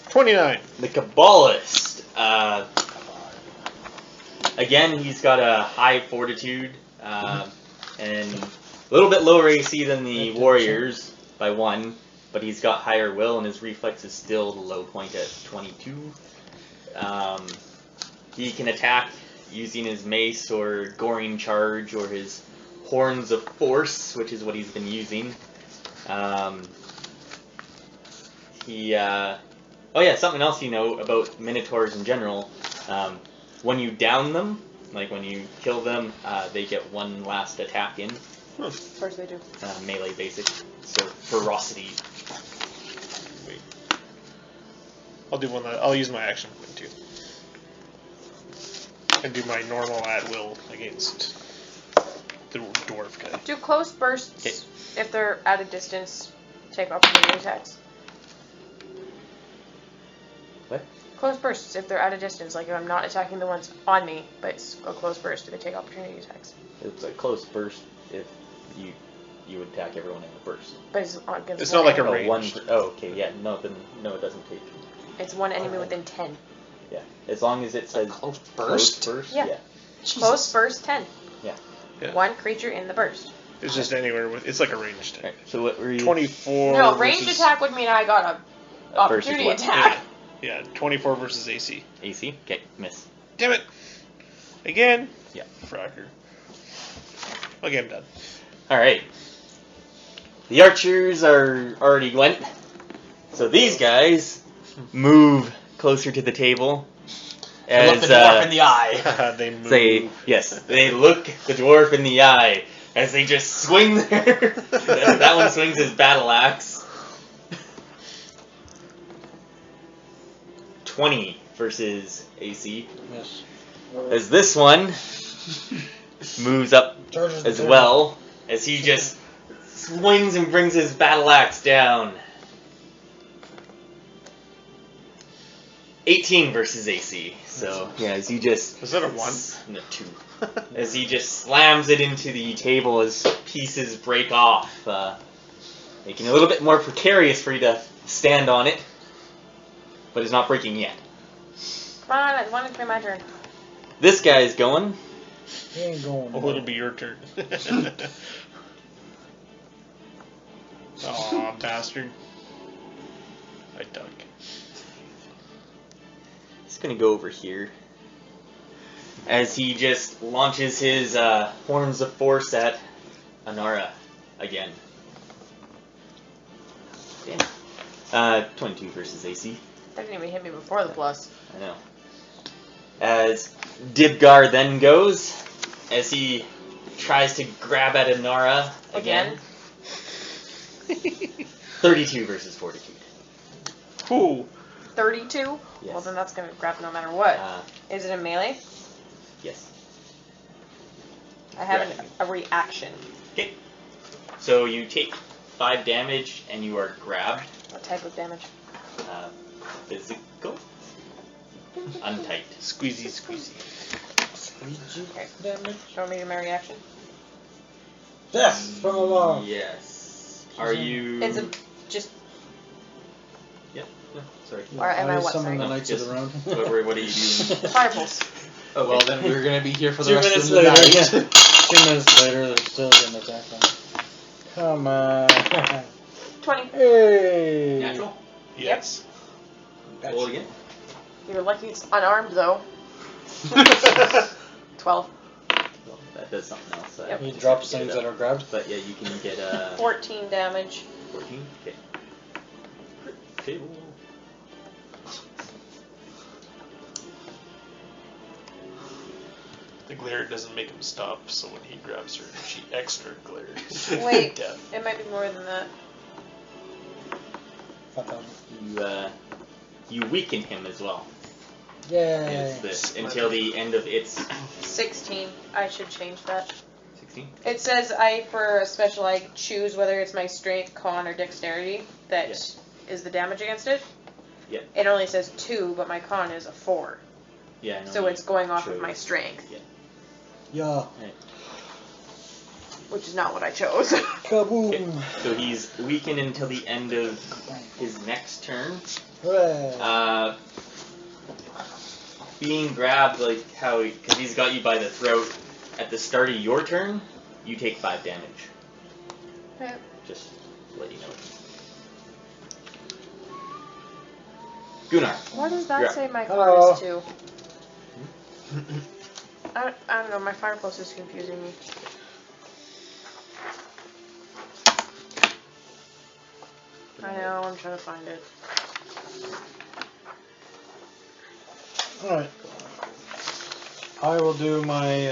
29. The Cabalist. Again, he's got a high fortitude, and a little bit lower AC than the Warriors by 1, but he's got higher will, and his reflex is still the low point at 22. He can attack using his mace or goring charge or his horns of force, which is what he's been using. Oh yeah, something else you know about Minotaurs in general. When you down them, like when you kill them, they get one last attack in. Of course they do. Melee basic. So ferocity. Wait. I'll do one. I'll use my action point too. And do my normal at will against the dwarf guy. Do close bursts, if they're at a distance, take opportunity attacks? What? Close bursts, if they're at a distance, like if I'm not attacking the ones on me, but it's a close burst, do they take opportunity attacks? It's a close burst if you would attack everyone in the burst. But it's against It's one not like a enemy. range. Oh, one. Oh, okay. Yeah. No, then no, it doesn't take. It's one enemy within 10. Yeah. As long as it says Close close burst? burst. Yeah. Close burst 10. Yeah. Yeah. One creature in the burst. It's just anywhere with. It's like a ranged attack. Alright, so what were you? 24. No, ranged versus, attack would mean I got a Versus opportunity what? attack. Yeah, 24 versus AC. AC. Okay, miss. Damn it! Again. Yeah. Fracker. Okay, I'm done. All right. The archers are already went. So these guys move closer to the table. And look the dwarf in the eye. They move. They look the dwarf in the eye as they just swing their. That one swings his battle axe. 20 versus AC. Yes. As this one moves up Charges the as turn. well, as he just swings and brings his battle axe down. 18 versus AC. So yeah, as you just Was that a 1? No, 2. As he just slams it into the table as pieces break off, making it a little bit more precarious for you to stand on it. But it's not breaking yet. Come on, I want it to be my turn. This guy is going. He ain't going. Oh, it'll be your turn. Aw, bastard. I duck. He's gonna go over here. As he just launches his Horns of Force at Anara again. Damn. 22 versus AC. That didn't even hit me before the plus. I know. As Dibgar then goes, as he tries to grab at Anara again. 32 versus Fortitude. Ooh. 32? Yes. Well, then that's going to grab no matter what. Is it a melee? Yes. I have a reaction. Okay. So you take 5 damage and you are grabbed. What type of damage? Physical. Untight. Squeezy, squeezy. Okay. Damage. Show me my reaction. Death from above. Yes. Are you? It's a just. Yep. No, sorry. Or am I what? Summon Sorry. the Knights of the Round. What are you doing? Fire pulse. Okay. Well, then we're gonna be here for the 2 rest minutes of the later. night. Yeah. 2 minutes later, they're still getting attacked on. Come on. 20. Hey. Natural. Yes. Roll again. You're lucky it's unarmed though. 12. Well, that does something else. Yep. He drops things that are grabbed. But yeah, you can get 14 damage. 14. Okay. Table. The glare doesn't make him stop, so when he grabs her, she extra glares. Wait, Death. it might be more than that. 5,000. You weaken him as well. Yay. Is this until the end of its 16. I should change that. 16? It says for a special I choose whether it's my strength, con, or dexterity that is the damage against it. Yeah. It only says 2, but my con is a 4. Yeah. I know So you it's going off of chose. my strength, Yeah. which is not what I chose. Kaboom. Okay. So he's weakened until the end of his next turn. Hooray. Being grabbed, like how, because he's got you by the throat at the start of your turn, you take 5 damage. Okay. Just to let you know. Gunnar. Why does that Yeah. say my Hello. con is 2? I don't know, my fire pulse is confusing me. I know, I'm trying to find it. Alright. I will do my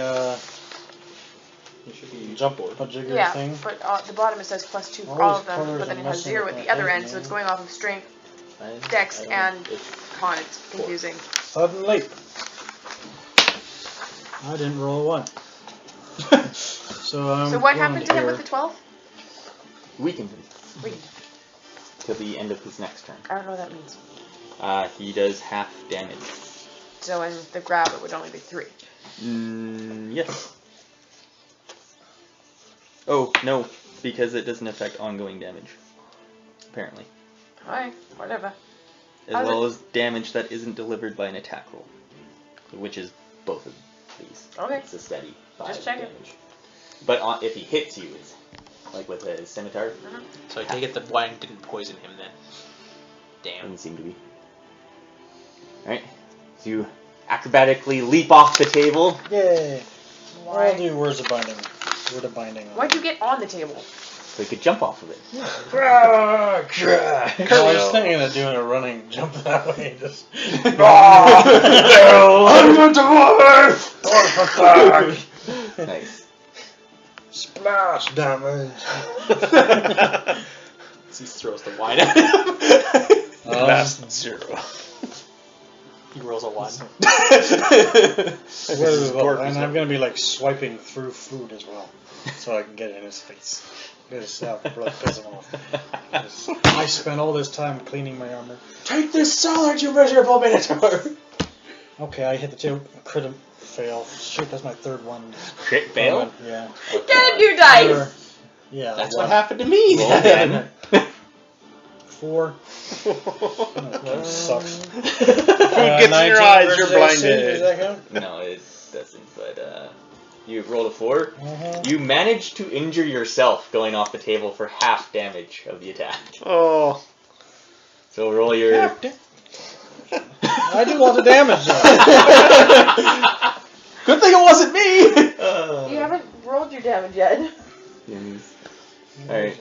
You should be jump jigger Yeah, thing. but at the bottom it says +2 for All all these of them, colors but then are it has messing 0 with at the my other head, end, so man. it's going off of strength, I dex, don't- and it's- con. It's confusing. Suddenly. I didn't roll a 1. So So what happened to him with the 12? Weakened him Wait, till the end of his next turn. I don't know what that means. He does half damage. So in the grab it would only be 3. Yes. Oh, no, because it doesn't affect ongoing damage. Apparently. Alright, whatever. As How's well it- as damage that isn't delivered by an attack roll. Which is both of these. Okay. It's a steady 5 Just checking. damage. But if he hits you, it's like with a scimitar, So I take it the wine didn't poison him then. Damn. doesn't seem to be. Alright. So you acrobatically leap off the table. Yay. Why? I'll do words of binding. Word of binding. Why'd you get on the table? So you could jump off of it. I was thinking of doing a running jump that way. Just. Nice. Splash damage. He throws the wine at him. Last 0. He rolls a 1. And I'm gonna be like swiping through food as well, so I can get it in his face. Just have blood piss him off. I spent all this time cleaning my armor. Take this salad, you miserable Minotaur! Okay, I hit the two. Crit fail. Shoot, that's my third one. Crit fail? Yeah. Get a new dice! Yeah. That's what happened to me. Roll again. 4. That sucks. Food gets in 19 your eyes, versus you're AC, does that blinded. count? No, it doesn't, but you rolled a 4. Mhm. You managed to injure yourself going off the table for half damage of the attack. Oh. So roll your... I do lots of damage though. Good thing it wasn't me! You haven't rolled your damage yet. Alright.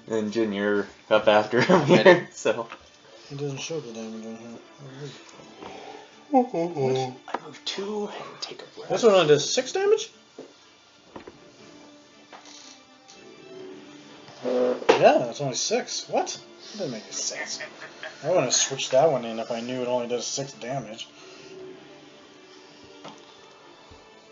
And Jin, you're up after him here, so... It doesn't show the damage on here. I move 2 and take a breath. This one only does 6 damage? Yeah, that's only 6. What? That doesn't make any sense. I wouldn't have switched that one in if I knew it only does 6 damage.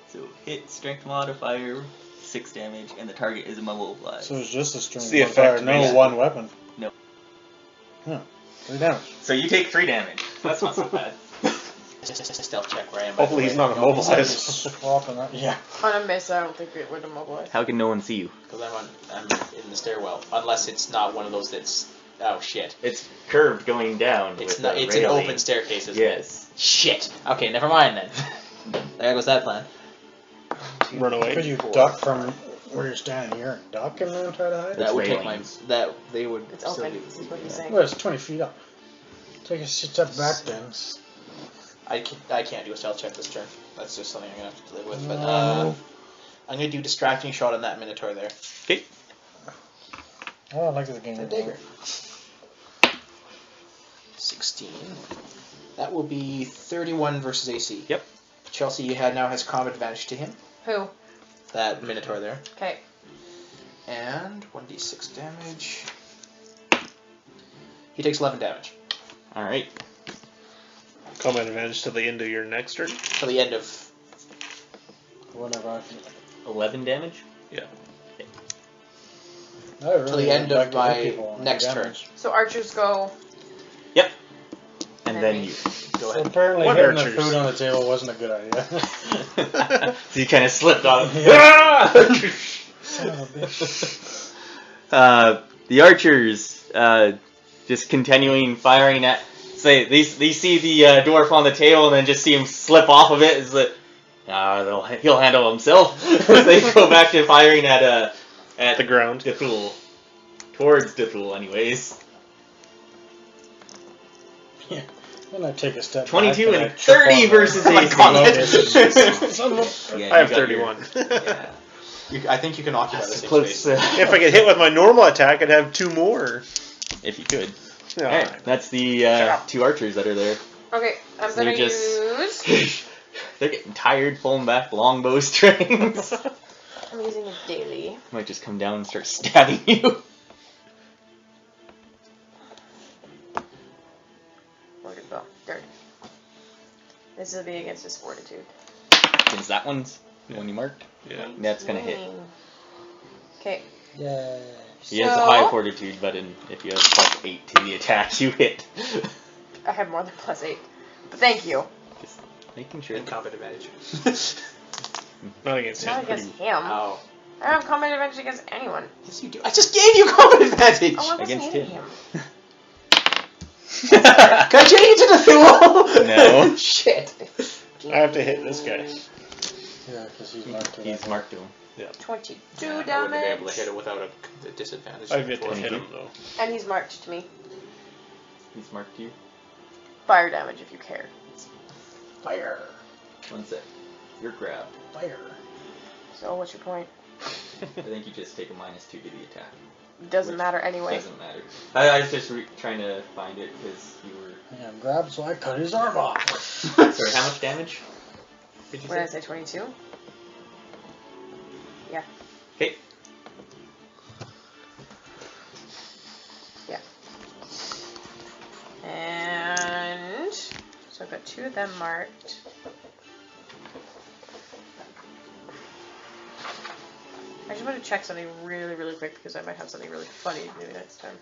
So hit, strength modifier, 6 damage, and the target is immobilized. So it's just a string It's the modifier, effect, no basically. one weapon. No. Huh. 3 damage. So you take 3 damage. That's not so bad. It's a stealth check where I am. Hopefully he's not immobilized. Swapping that. Yeah. On a miss, I don't think it would immobilize. How can no one see you? Because I'm in the stairwell. Unless it's not one of those that's... Oh, shit. It's curved going down. It's with not. a It's an railing. open staircase, isn't Yes. it? Shit. Okay, never mind then. There goes that plan. Run away. Could you duck from where you're standing here and duck and then try to hide? That would take my... railings. That, they would... It's still open, do- is what he's saying. Well, it's 20 feet up. Take a step back then. I can't do a stealth check this turn. That's just something I'm going to have to live with. But No. I'm going to do distracting shot on that Minotaur there. Okay. Oh, I like the game. The dagger. 16. That will be 31 versus AC. Yep. Chelsea, now has combat advantage to him. Who? That Minotaur there. Okay. And 1d6 damage. He takes 11 damage. Alright. Combat advantage to the end of your next turn. Till the end of... Whenever I can. 11 damage? Yeah. I really Till the end like of to hit my people on next damage. So archers go. Yep. And And then me. you. Go So ahead. apparently What hitting archers? the food on the table wasn't a good idea. So you kind of slipped on it. Son of a bitch. The archers just continuing firing at. Say they see the dwarf on the table and then just see him slip off of it. It's like, he'll handle himself. They go back to firing at The ground. Dethul. Towards Dethul, anyways. Yeah. Then I take a step 22 back and I trip 30 on versus the- AC. Son of a- Yeah, I have you got 31. Yeah. I think you can occupy the That's same close. space. If I get hit with my normal attack, I'd have 2 more. If you could. Yeah. Alright, that's the 2 archers that are there. Okay, I'm So gonna they're just- use. They're getting tired pulling back longbow strings. I'm using a daily. Might just come down and start stabbing you. Where'd it go? There it is. This will be against his fortitude. Is that one's the one you marked? Yeah. That's gonna hit. Okay. Yeah. He has a high fortitude, but if you have +8 to the attack, you hit. I have more than +8. But thank you. Just making sure. And combat advantage. Not against Not him. against him. Oh. I don't have combat advantage against anyone. Yes, you do. I just gave you combat advantage! Oh, I wasn't Against hitting him. him. Can I change it to Dethul? No. Shit. I have to hit this guy. Yeah, because he's marked it. He's marked to him. 22 I wouldn't be able to damage. hit it without a disadvantage. I've yet to for hit me. him, though. And he's marked to me. He's marked to you. Fire damage if you care. Fire. One sec. You're grabbed. Fire. So what's your point? I think you just take a -2 to the attack. Doesn't matter anyway. Doesn't matter. I was just trying to find it because you were. Yeah, I'm grabbed, so I cut his arm off. Sorry, how much damage? Did you What did I say? say, 22? Yeah. Okay. Yeah. And so I've got them marked. I just want to check something really, really quick because I might have something really funny to do next time.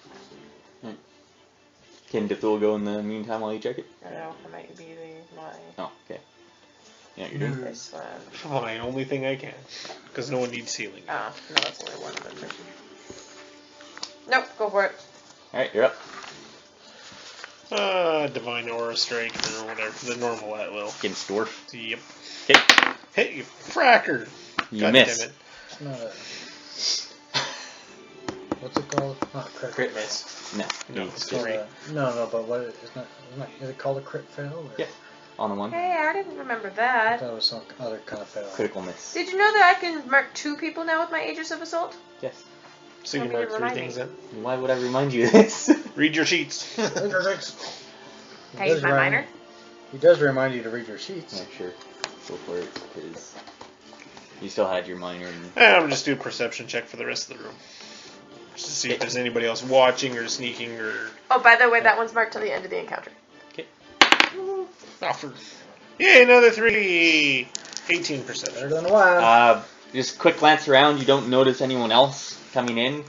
Can Dethul go in the meantime while you check it? I don't know. I might be using my Oh, okay. Yeah, you're doing this one. Fine, only thing I can. Because no one needs healing. Ah, no, that's only one of them. Nope, go for it. Alright, you're up. Divine Aura Strike or whatever. The normal at will. Against Dwarf. Yep. Okay. Hey, you fracker! You God miss. damn it. It's not a... What's it called? Not a crit. Crit miss. No. No, you- it's It's called three. no, but what is it called a crit fail? Or? Yeah. On the one. Hey, I didn't remember I that. thought it was some other kind of fail. Critical miss. Did you know that I can mark 2 people now with my Aegis of Assault? Yes. So you Okay, mark 3 remind things me. then? Why would I remind you of this? Read your sheets. Read your sheets. Can I use my minor? He does remind you to read your sheets. Yeah, sure. Go for it, because you still had your minor. And... I'm gonna just do a perception check for the rest of the room. Just to see if there's anybody else watching or sneaking or... Oh, by the way, that one's marked till the end of the encounter. offer. Yay, another 3! 18 perception. Better than a while. Just quick glance around. You don't notice anyone else coming in.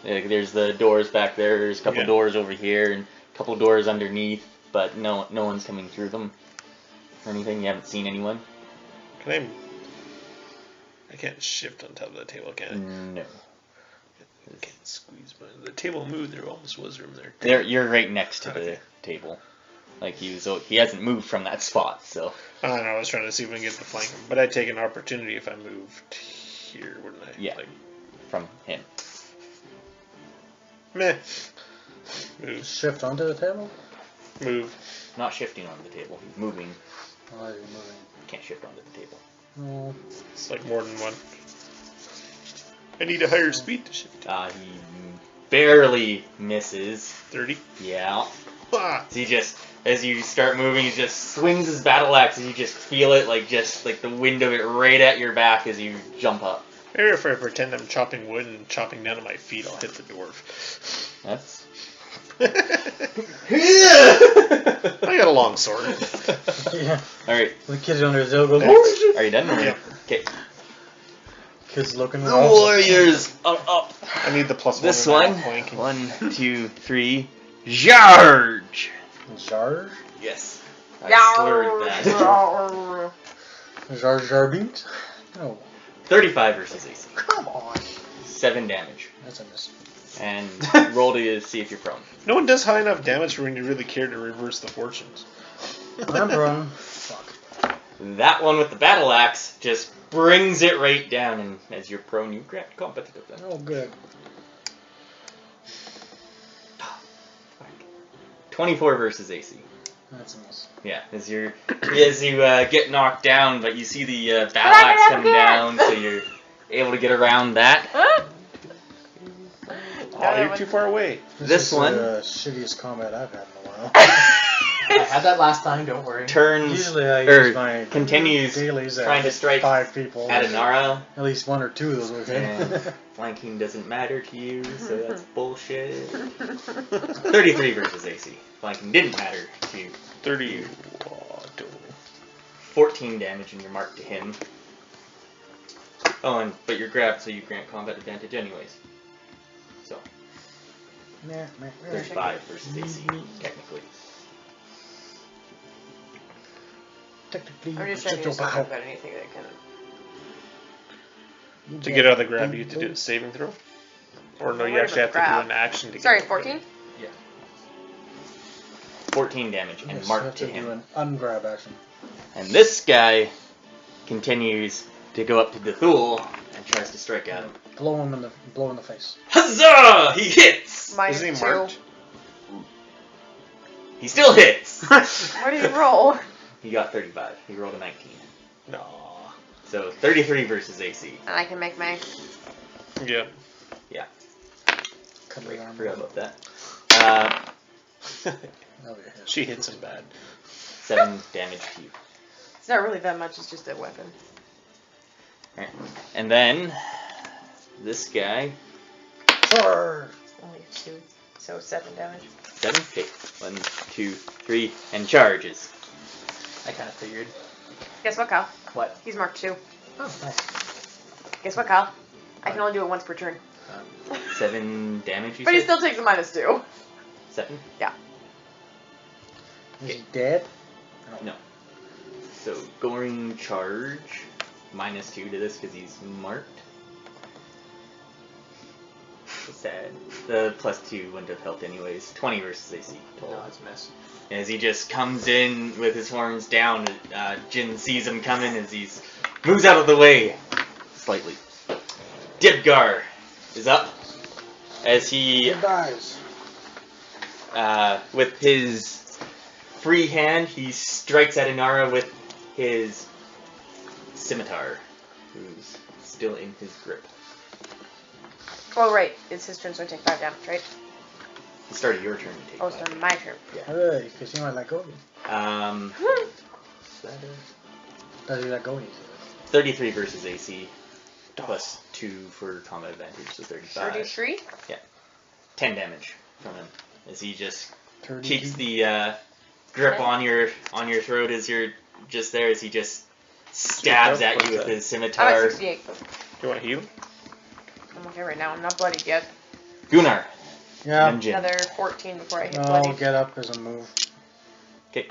There's the doors back there. There's a couple doors over here and a couple doors underneath, but no one's coming through them or anything. You haven't seen anyone. Can I can't shift on top of the table, can I? No. I can't squeeze by the table moved. There almost was room there. You're right next to the table. Like he hasn't moved from that spot, so. I don't know. I was trying to see if we can get the flank, but I'd take an opportunity if I moved here, wouldn't I? Yeah. Like, From him. meh. Move. Shift onto the table? Move. Not shifting on the table. He's moving. Oh, you're moving. Can't shift onto the table. Oh. It's like more than one. I need a higher speed to shift. He barely misses. 30. Yeah. Ah! So he just, as you start moving, he just swings his battle axe, and you just feel it, like the wind of it right at your back as you jump up. Maybe if I pretend I'm chopping wood and chopping down at my feet, I'll hit the dwarf. That's. I got a long sword. Yeah. Alright. The kid under his elbow goes, Are you done? Yeah. Okay. Kid's looking The around. warriors are up. I need the plus This one. one. 1, 2, 3. Charge! Jar? Yes. I slurred that. Jar Jar Binks? No. 35 versus AC. Come on. 7 damage. That's a miss. And roll to see if you're prone. No one does high enough damage for when you really care to reverse the fortunes. I'm prone. Fuck. That one with the battle axe just brings it right down, and as you're prone, you grant competitive then. Oh, good. 24 versus AC. That's a miss. Yeah, as you get knocked down, but you see the battle axe come down, so you're able to get around that. Oh, you're too far away. This is one- the shittiest combat I've had in a while. I had that last time, don't worry. Turns Usually I or use my continues dailies trying to strike 5 people. at Anara. At least 1 or 2 of those will hit. And flanking doesn't matter to you, so that's bullshit. 33 versus AC. Flanking didn't matter to you. 30. 14 damage and you're marked to him. Oh, but you're grabbed, so you grant combat advantage anyways. So, 35 versus AC, technically. Technically, I'm just checking to see if I've got anything that can. To get out of the grab, you have to do a saving throw? Or no, you actually have to do an action to get Sorry, out. 14? Yeah. 14 damage and Yes, marked have to to him. do an ungrab action. And this guy continues to go up to Dethul and tries to strike at him. Blow him in the face. Huzzah! He hits! Minus Isn't he 2. marked? He still hits! What did he roll? He got 35. He rolled a 19. No. So 33 versus AC. And I can make my. Yeah. Yeah. Cut Wait, it I arm. forgot about that. That'll be a hit. She hits him bad. 7 damage to you. It's not really that much, it's just a weapon. Alright. And then this guy. Charge! Only 2. So 7 damage. 7? Okay. 1, 2, 3, and charges. I kind of figured. Guess what, Kyle? What? He's marked 2. Oh, nice. Guess what, Kyle? I can only do it once per turn. 7 damage, you But said? he still takes a -2. 7? Is he dead? No. So, Goring charge. -2 to this because he's marked. So sad. The +2 wouldn't have helped anyways. 20 versus AC. No, it's a miss. As he just comes in with his horns down, Jin sees him coming as he moves out of the way. Slightly. Dibgar is up. As he, dies. with his free hand, he strikes at Anara with his scimitar, who's still in his grip. Oh, right. It's his turn, so I take 5 damage, right? The start of your turn, you take Oh, it's 5. on my turn. Really? Because he might let go of you. Is that Does he let go of you? 33 versus AC, +2 for combat advantage, so 35. 33? 10 damage from him as he just 30. keeps the grip on your throat as you're just there, as he just stabs at you with his I'm scimitar. at 68. Do you want to heal? I'm okay right now. I'm not bloodied yet. Gunnar. Yeah. And Jin. Another 14 before I hit I'll bloody. get up as a move. Okay.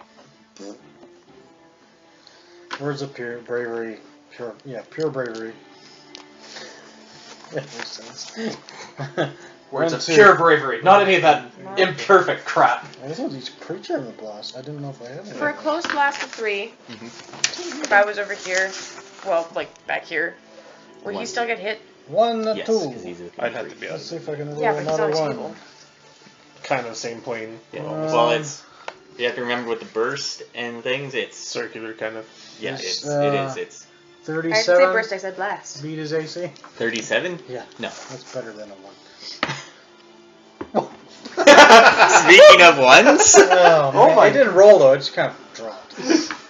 Words of pure bravery. Pure bravery. That makes sense. Words One, of two. pure bravery. Not any of that imperfect crap. This one's each creature of the blast. I didn't know if I had For a it. close blast of 3, if I was over here, well, like back here, would he One. still get hit? 1, Yes, 2. because he's a I'd have to be Let's on see if I can roll Yeah, but he's on another a one. table. kind of same plane. Yeah. Um, Well, it's you have to remember with the burst and things. It's Circular kind of. yeah. It's, It is. It's I didn't say 37. burst, I said blast. Beat his AC. 37. Yeah. No. That's better than a 1. Speaking of ones, Oh my! I didn't roll though. It just kind of dropped.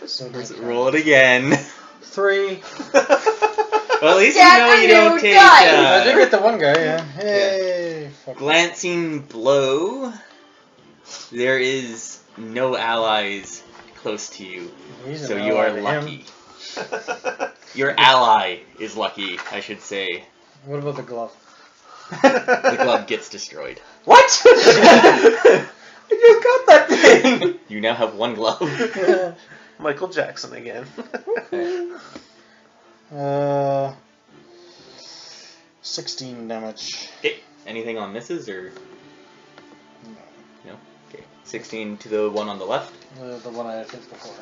So roll it again. 3. Well, at least Get you know a you don't new take. dice! I did get the one guy. Yeah. Hey. Fuck. Glancing blow. There is no allies close to you, He's an so you ally are to lucky. him. Your ally is lucky, I should say. What about the glove? The glove gets destroyed. What? I just got that thing. You now have one glove. Michael Jackson again. 16 damage. Okay. Anything on misses or no? Okay. 16 to the one on the left. The one I hit before.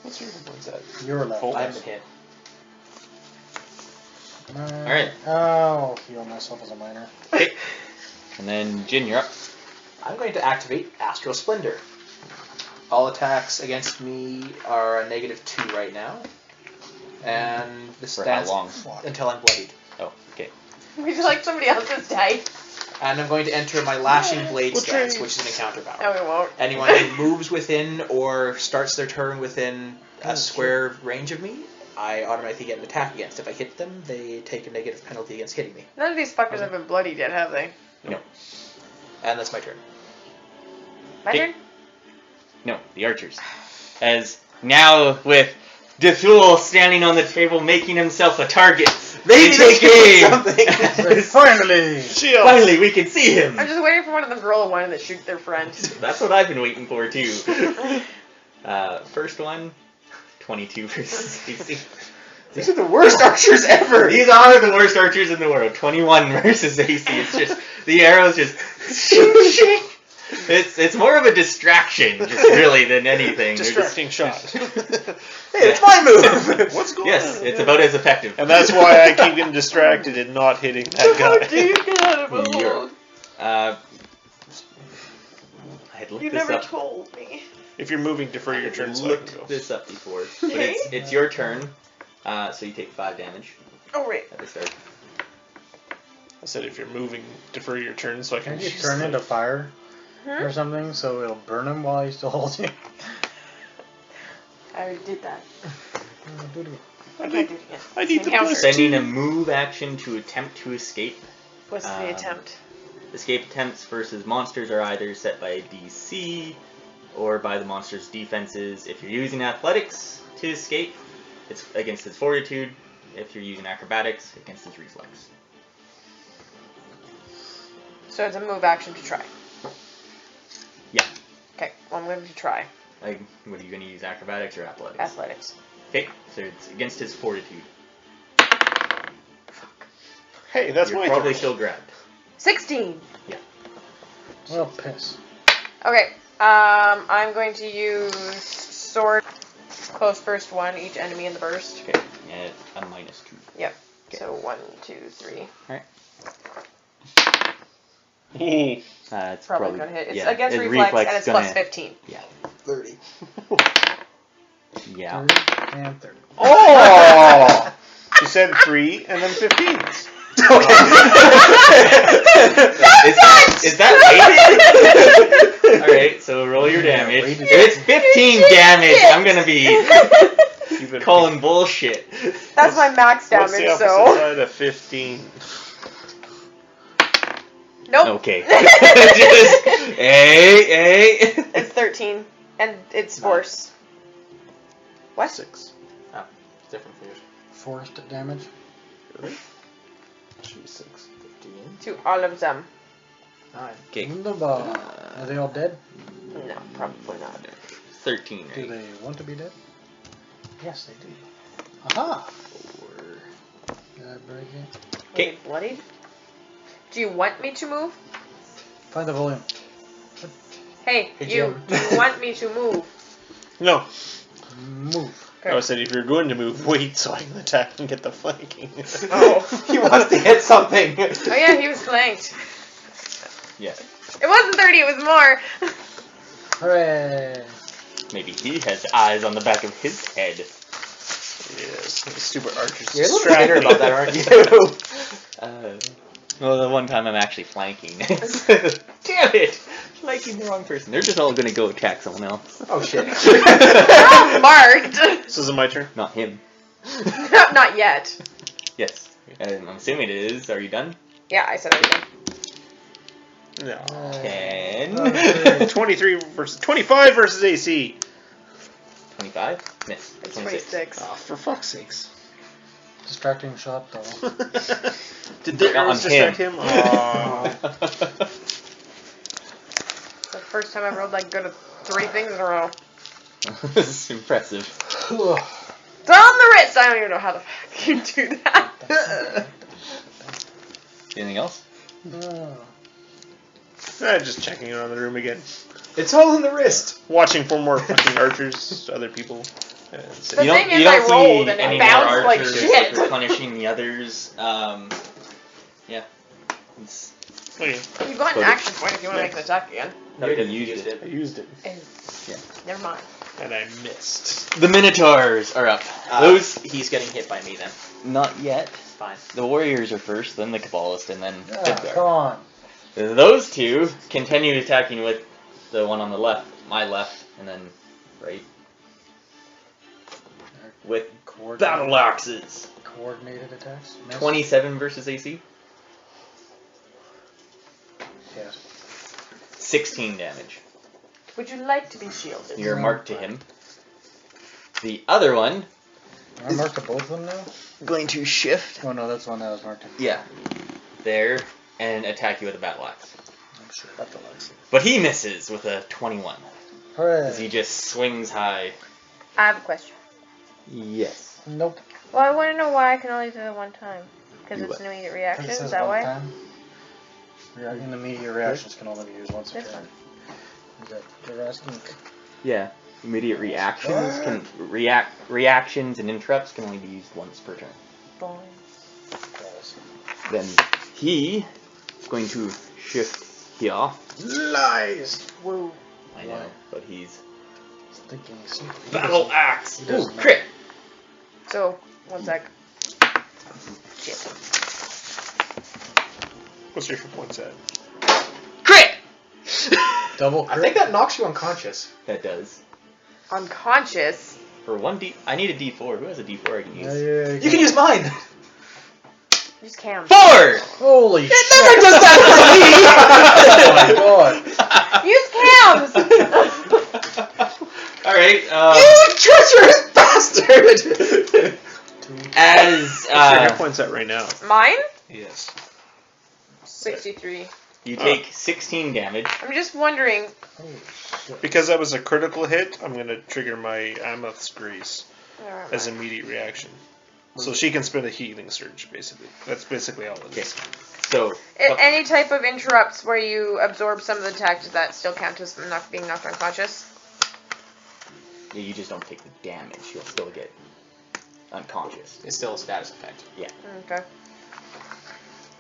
What's your one's at? Your left. Oh. I haven't hit. Alright. I'll heal myself as a minor. Okay. And then Jin, you're up. I'm going to activate Astral Splendor. All attacks against me are a -2 right now. And this For how stands long? until I'm bloodied. Oh, okay. Would you like somebody else's dice? And I'm going to enter my Lashing Blade stance, which is an encounter power. No, we won't. Anyone who moves within or starts their turn within a square range of me, I automatically get an attack against. If I hit them, they take a negative penalty against hitting me. None of these fuckers have been bloodied yet, have they? No. And that's my turn. My Okay. turn? No, the archers. As now with Dethul standing on the table making himself a target. Maybe they take aim. something. Finally! Finally, we can see him. I'm just waiting for one of them to roll a 1 and then shoot their friend. That's what I've been waiting for too. First one, 22 versus AC. These are the worst archers ever. These are the worst archers in the world. 21 versus AC. It's just the arrows just shoot, shoot. It's more of a distraction, just really, than anything. They're Distracting shot. Hey, it's my move. What's going Yes, on? it's about as effective. And that's why I keep getting distracted and not hitting that How guy. do you get out of a You're- hole? I had looked You this never up. told me. If you're moving, defer I your had turn so I can looked go. this up before, but Okay. it's your turn. So you take 5 damage Oh, right. at the start. I said if you're moving, defer your turn so I can Can you use turn the- into fire Hmm? or something so it'll burn him while he still holds you? I already did that. I I can't need, do it again. I need the Encounter. plus Spending a 2. move action to attempt to escape. What's the attempt? Escape attempts versus monsters are either set by DC or by the monster's defenses. If you're using athletics to escape, it's against its fortitude. If you're using acrobatics, against its reflex. So it's a move action to try. Yeah. Okay, well, I'm going to try. Like, what are you going to use, acrobatics or athletics? Athletics. Okay, so it's against his fortitude. Hey, that's You're my probably turn. still grabbed. 16! Well, piss. Okay, I'm going to use sword, close first one, each enemy in the burst. Okay, and a -2. Yep. So 1, 2, 3. It's Probably gonna hit. It's yeah, against his reflex, and is it's gonna, plus 15. Yeah. 30. Yeah. 30 and 30. Oh! You said 3 and then 15s. Is that weighted? Alright, so roll your damage. If it's 15 damage, I'm gonna be calling bullshit. That's my max What's the damage, opposite so. side of 15? Nope. Okay. Just, hey. It's 13, and it's force. What? 6. Oh, it's different for yours. Forced damage. Really? Should be 6. 15. To all of them. 9. Okay. Wunderbar. Are they all dead? No, probably not. 13, Do right? they want to be dead? Yes, they do. Aha! 4. Break it. Okay. Are they bloodied? Do you want me to move? Find the volume. Hey, Hey, you. Jim. Do you want me to move? No. Move. I said if you're going to move, wait so I can attack and get the flanking. Oh. He wants to hit something. Oh yeah, he was flanked. Yes. It wasn't 30, it was more. Hooray! Maybe he has eyes on the back of his head. Yes, the stupid archers. You're a little distract bitter me. about that, aren't you? Well, the one time I'm actually flanking. Damn it! Flanking the wrong person. They're just all gonna go attack someone else. Oh shit. They're all marked. So is it my turn? Not him. Not yet. Yes. I'm assuming it is. Are you done? Yeah, I said everything. No. 10. 23 versus 25 versus AC. 25? Miss. It's 26. 26. Oh, for fuck's sakes. Distracting shot though. Did the On arrows distract him? him. Aw. It's the first time I've rolled like good at 3 things in a row. This is impressive. It's on the wrist! I don't even know how the fuck you do that. Anything else? Just checking around the room again. It's all in the wrist. Watching for more fucking archers, other people. And The so- thing is, you don't I rolled see and it any bounced more like archers shit. punishing the others. Yeah. It's, Okay, You got an action point if you want to make an attack again. you already used it. I used it. Never mind. And I missed. The Minotaurs are up. He's getting hit by me then. Not yet. Fine. The Warriors are first, then the Cabalist, and then Yeah, Fifth come on. Those two continue attacking with the one on the left, my left, and then right. With battle axes. Coordinated attacks. Miss? 27 versus AC. Yes. 16 damage. Would you like to be shielded? You're marked to him. The other one I marked to both of them now? going to shift. Oh no, that's the one that was marked to. Yeah. There, and attack you with a battle axe. I'm sure that's the last. But he misses with a 21. As he Hooray! just swings high. I have a question. Yes. Nope. Well, I want to know why I can only do it one time. Because Do it's what? an immediate reaction, It is says that one why? time. In the immediate reactions can only be used once a This turn. one. Is that the rest? Yeah. Immediate reactions can reactions and interrupts can only be used once per turn. Boing. Then he is going to shift here. Lies! Woo. I know, but he's Thinking sneaky. battle axe. He Ooh, doesn't know. crit. So, one sec. Shit. What's your hit points at? Crit. Double I crit? think that knocks you unconscious. That does. Unconscious. For one D, I need a D4. Who has a D4 I can use? Yeah, You can use mine. Use cam. 4. Holy shit! Never does that Oh my god! Use cams! Alright, You treacherous bastard! as, What's your hit points at right now? Mine? Yes. 63. you take 16 damage. I'm just wondering. Holy shit. Because that was a critical hit, I'm going to trigger my Ameth's Grace Alright. as immediate reaction. So she can spend a healing surge, basically. That's basically all it is. So, Any type of interrupts where you absorb some of the attack, does that still count as being knocked unconscious? yeah, you just don't take the damage. You'll still get unconscious. It's still a status effect. Okay.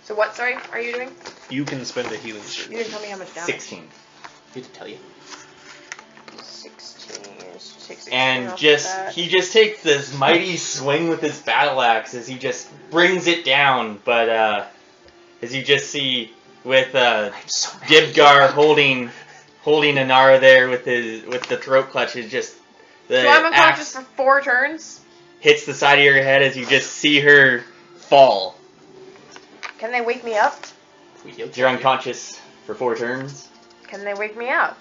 So what, sorry, are you doing? You can spend a healing You surge. didn't tell me how much damage. 16. Need to tell you. 16. Take 16 And off just that. he just takes this mighty swing with his battle axe as he just brings it down. But as you just see with I'm so mad. Dibgar holding Anara there with the throat clutch, is just the So I'm unconscious axe for 4 turns? hits the side of your head as you just see her fall. Can they wake me up? You're unconscious for 4 turns. Can they wake me up?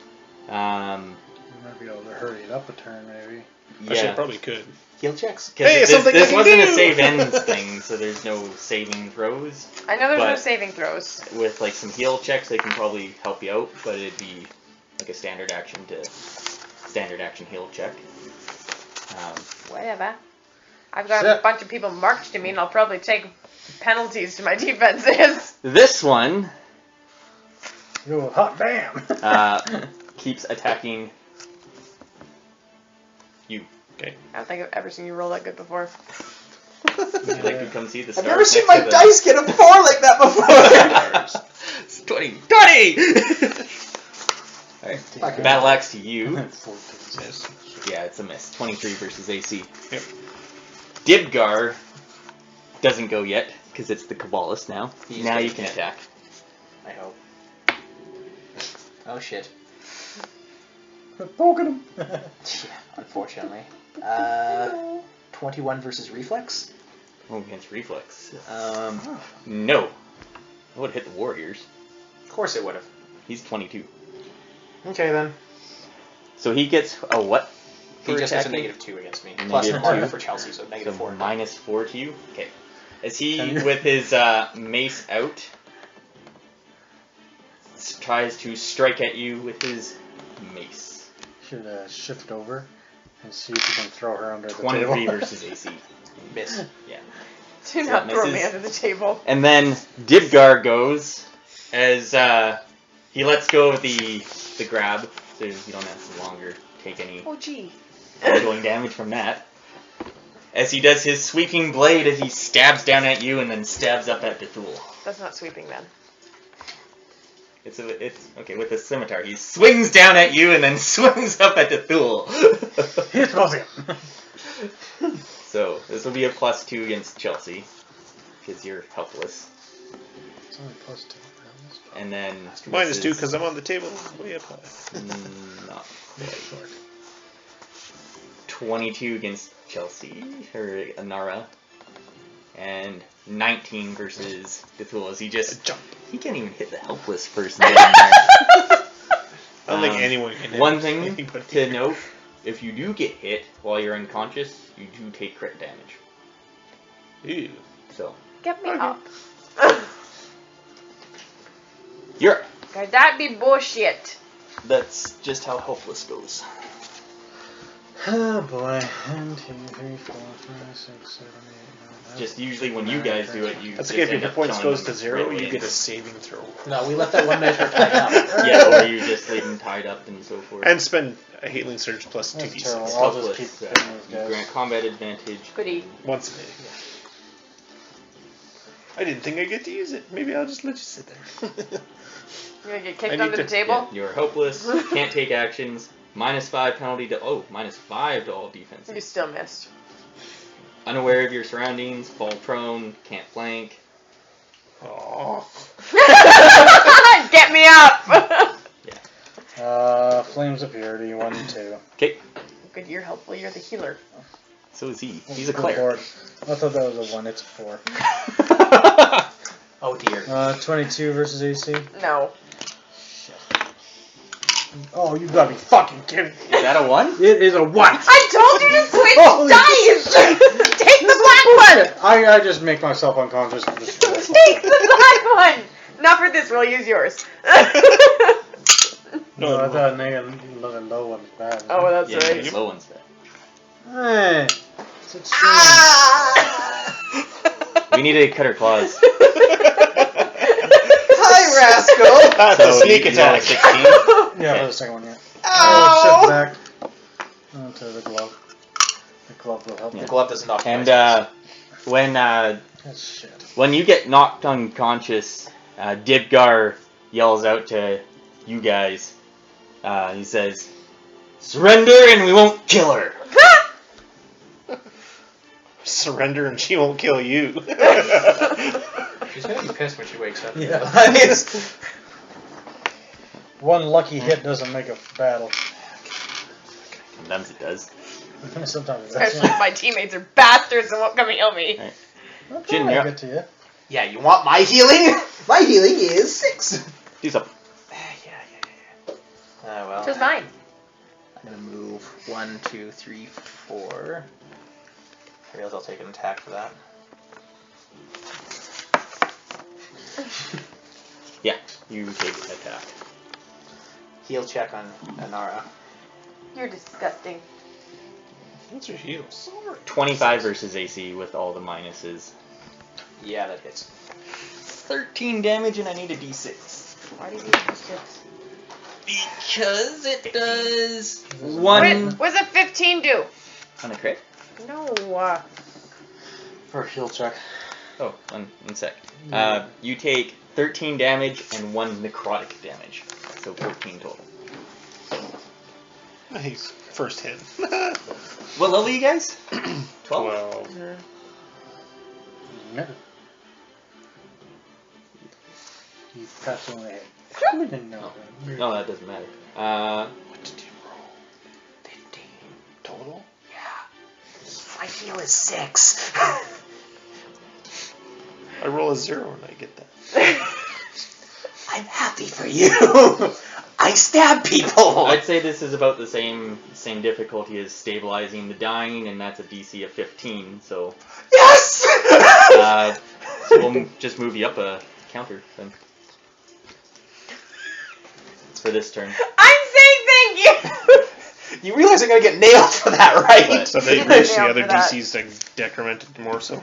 You might be able to hurry it up a turn, maybe. Actually, Yeah. probably could. Heal checks. 'Cause Hey, this something I this can wasn't a do! save ends thing, so there's no saving throws. I know there's no But- saving throws. With like some heal checks, they can probably help you out, but it'd be like a standard action heal check. Whatever. I've got Shit. a bunch of people marched to me, and I'll probably take penalties to my defenses. This one Go hot damn! keeps attacking you. I don't think I've ever seen you roll that good before. Would you like to come see the I've stars never seen next my to dice get a 4 like that before! It's 20! Alright, Okay. battle axe to you. 14. Yes. Yeah, it's a miss. 23 versus AC. Yep. Dibgar doesn't go yet, because it's the Cabalist now. He's now you gonna can get- attack. I hope. Oh shit. Poking him! Yeah, unfortunately. 21 versus reflex? Oh, against reflex. No. I would have hit the Warriors. Of course it would have. He's 22. Okay then. So he gets a what? He for just has a attacking? -2 against me. Negative Plus 1 2? for Chelsea, so So -4. -4 to you? Okay. As he, Can you- with his mace out, tries to strike at you with his mace. Should shift over and see if you can throw her under the 23 table. versus AC. Miss. Yeah. Do So not that throw me misses. under the table. And then Dibgar goes as he lets go of the grab, so you don't have to longer take any Oh, gee. ongoing damage from that. As he does his sweeping blade as he stabs down at you and then stabs up at Dethul. That's not sweeping then. It's okay with the scimitar. He swings down at you and then swings up at Dethul. Hit both of them! So this will be a +2 against Chelsea because you're helpless. It's only +2. And then -2 this because I'm on the table. What do you apply? is not quite. 22 against Chelsea or Anara, and 19 versus Dethul. As he can't even hit the helpless person down there. I don't think anyone can hit One thing anybody. to note: if you do get hit while you're unconscious, you do take crit damage. Ew. So Get me up. you're. God, that'd be bullshit. That's just how helpless goes. Oh boy. 1, 2, 3, 4, 5, 6, 7, 8, 9. Just usually when you guys do it, you. That's just okay. If your end hit up points killing goes to them 0, right you away. get a saving throw. No, we left that one measure tied up. Yeah, or you just leave them tied up and so forth. And spend a healing surge plus That's 2d6. terrible. It's I'll just helpless. keep hitting those You guys. grant combat advantage. Goody. Once a day. I didn't think I'd get to use it. Maybe I'll just let you sit there. You're gonna get I kicked need under the to- table? Yeah, you're helpless. Can't take actions. -5 penalty to -5 to all You defenses. still missed. Unaware of your surroundings. Fall prone. Can't flank. Aww. Get me up! Flames of Purity, 1 and 2. Okay. Good, you're helpful. You're the healer. So is he. He's a Good cleric. lord. I thought that was a 1, it's a 4. Oh dear. 22 versus AC. No. Oh, you gotta be fucking kidding me. Is that a 1? It is a 1. I told you to switch Holy dice! Take the black one! I just make myself unconscious. For this Take the black one! Not for this roll, use yours. No, I thought negative low one's bad. Oh, that's Yeah, right. the low one's bad. Hey. It's We need to cut her claws. Hi, rascal! That's So a sneak you got a attack. 16. Yeah, for the second one, yeah. Ow! Shift back onto the glove. The glove will help. Yeah. The glove doesn't knock you And twice. That's shit. when you get knocked unconscious, Dibgar yells out to you guys. He says, "Surrender and we won't kill her." Surrender and she won't kill you. She's gonna be pissed when she wakes up. Yeah. One lucky hit doesn't make a battle. Sometimes it does. Sometimes it Especially if my teammates are bastards and won't come and heal me. does. Jin, I'll you're get to you. Yeah, you want my healing? My healing is 6. Do something. Well. Just fine. I'm gonna move 1, 2, 3, 4. I realize I'll take an attack for that. Yeah, you take an attack. Heal check on Anara. You're disgusting. What's your heals? 25 versus AC with all the minuses. Yeah, that hits. 13 damage and I need a d6. Why do you need this? Because it does What does a 15 do? on a crit. No. For a heal check. Oh, one sec. You take 13 damage and 1 necrotic damage. So 14 total. Nice. First hit. What level are you guys? 12? 12. No. You passed on the head. We didn't know. No, that doesn't matter. What did you roll? 15 total? My heal is 6. I roll a 0 and I get that. I'm happy for you. I stab people. I'd say this is about the same difficulty as stabilizing the dying, and that's a DC of 15. So Yes. so we'll just move you up a counter then for this turn. I'm saying thank you! You realize I'm gonna get nailed for that, right? But- So they reach the Yeah, other for that. DCs like decremented more so.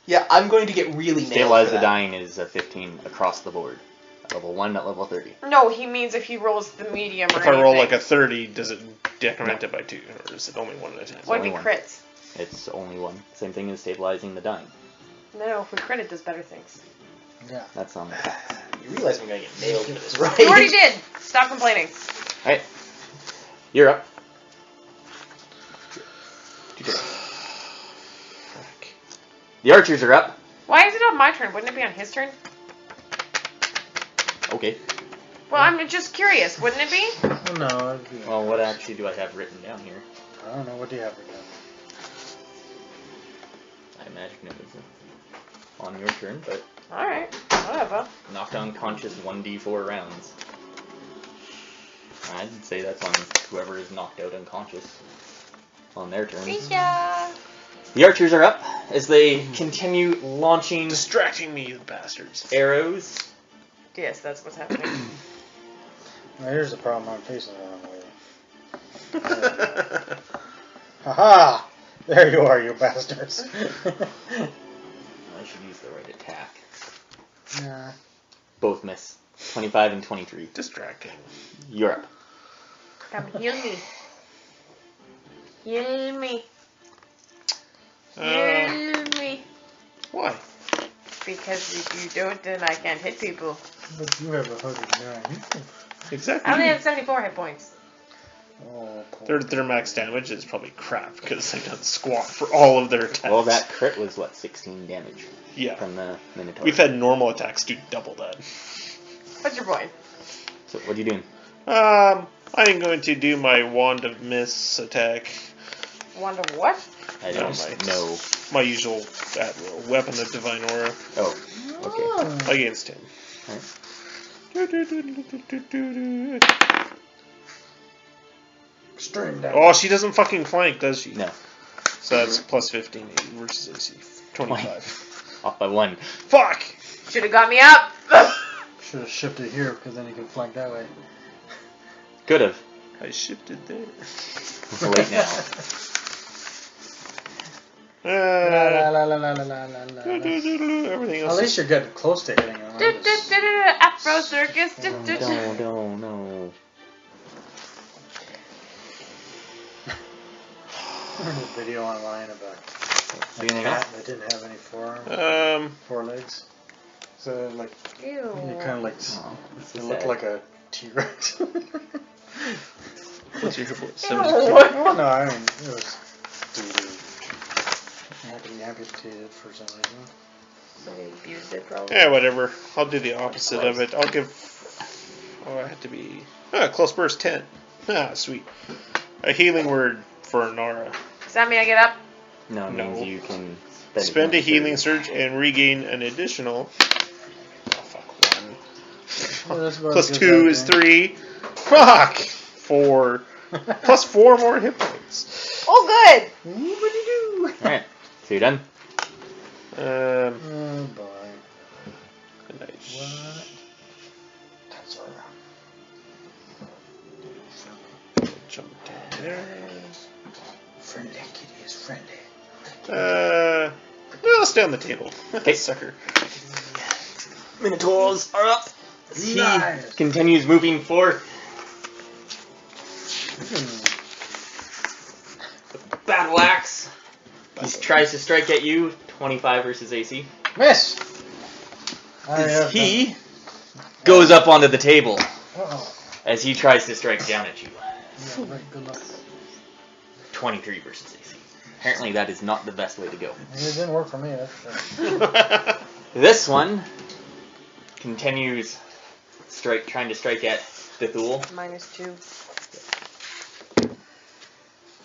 Yeah, I'm going to get really nailed Stabilize for the that. dying is a 15 across the board. At level 1, not level 30. No, he means if he rolls the medium or If I roll anything. like a 30, does it decrement it by 2? Or is it only 1 at a time? What if he only one. crits? It's only 1. Same thing as stabilizing the dying. No, if we crit it does better things. Yeah. That's on. You realize I'm gonna get nailed for this, right? You already did! Stop complaining. Alright. You're up. The archers are up. Why is it on my turn? Wouldn't it be on his turn? Okay. Well, I'm just curious. Wouldn't it be? Oh, no. That'd be, Well, what actually do I have written down here? I don't know. What do you have again? I imagine it was on your turn, but Alright, whatever. knocked unconscious 1d4 rounds. I'd say that's on whoever is knocked out unconscious on their turn. Yeah. The archers are up as they continue launching Distracting me, you bastards. arrows. Yes, that's what's happening. Well, here's the problem I'm facing. Haha! There you are, you bastards. I should use the right attack. Nah. Both miss. 25 and 23. Distracting. You're up. Come heal me. Heal me. Heal me. Why? Because if you don't, then I can't hit people. But you have 109. Exactly. I only have 74 hit points. Oh, poor. Their max damage is probably crap because they've done squat for all of their attacks. Well, that crit was, what, 16 damage Yeah. from the Minotaur. We've had normal attacks do double that. What's your point? So, what are you doing? I am going to do my Wand of Miss attack. Wonder what? I No, don't know. My usual weapon of Divine Aura Oh, okay. against him. Alright. String down. Oh, she doesn't fucking flank, does she? No. So that's plus 15 versus AC. 25. Off by 1. Fuck! Should have got me up. Should have shifted here because then you can flank that way. Could have. I shifted there. It's late now. Everything else. At least you're getting close to hitting him. Afro circus. No. Video online about a Anything cat else? that didn't have any forearms, 4 legs. So like Ew. you kind of like Oh, it looked like a T-Rex. What's your hit point? Oh no, I mean it was doo-doo. It had to be amputated for some reason. Somebody abused it, probably. Yeah, whatever. I'll do the opposite of it. I'll give. Oh, I had to be. Close burst 10. Ah, sweet. A healing word for Anara. Does that mean I get up? No, it No. means you can Spend a healing surge and regain an additional. Well, that's about Plus as 2 good is as that 3. Fuck! 4. Plus 4 more hit points. Oh, good. thing. What-do-you do? Alright, so you're done? Oh boy. Nice. What? That's alright. Jump down there. Friendly kitty is friendly. No, stay on the table. Okay. Sucker. Minotaurs are up. He Nice. continues moving forth. Battle axe. He tries to strike at you. 25 versus AC. Miss. I As have he goes up onto the table Uh-oh. as he tries to strike down at you. Yeah, right, good luck. 23 versus AC. Apparently that is not the best way to go. It didn't work for me, that's for sure. This one continues trying to strike at Dethul. -2.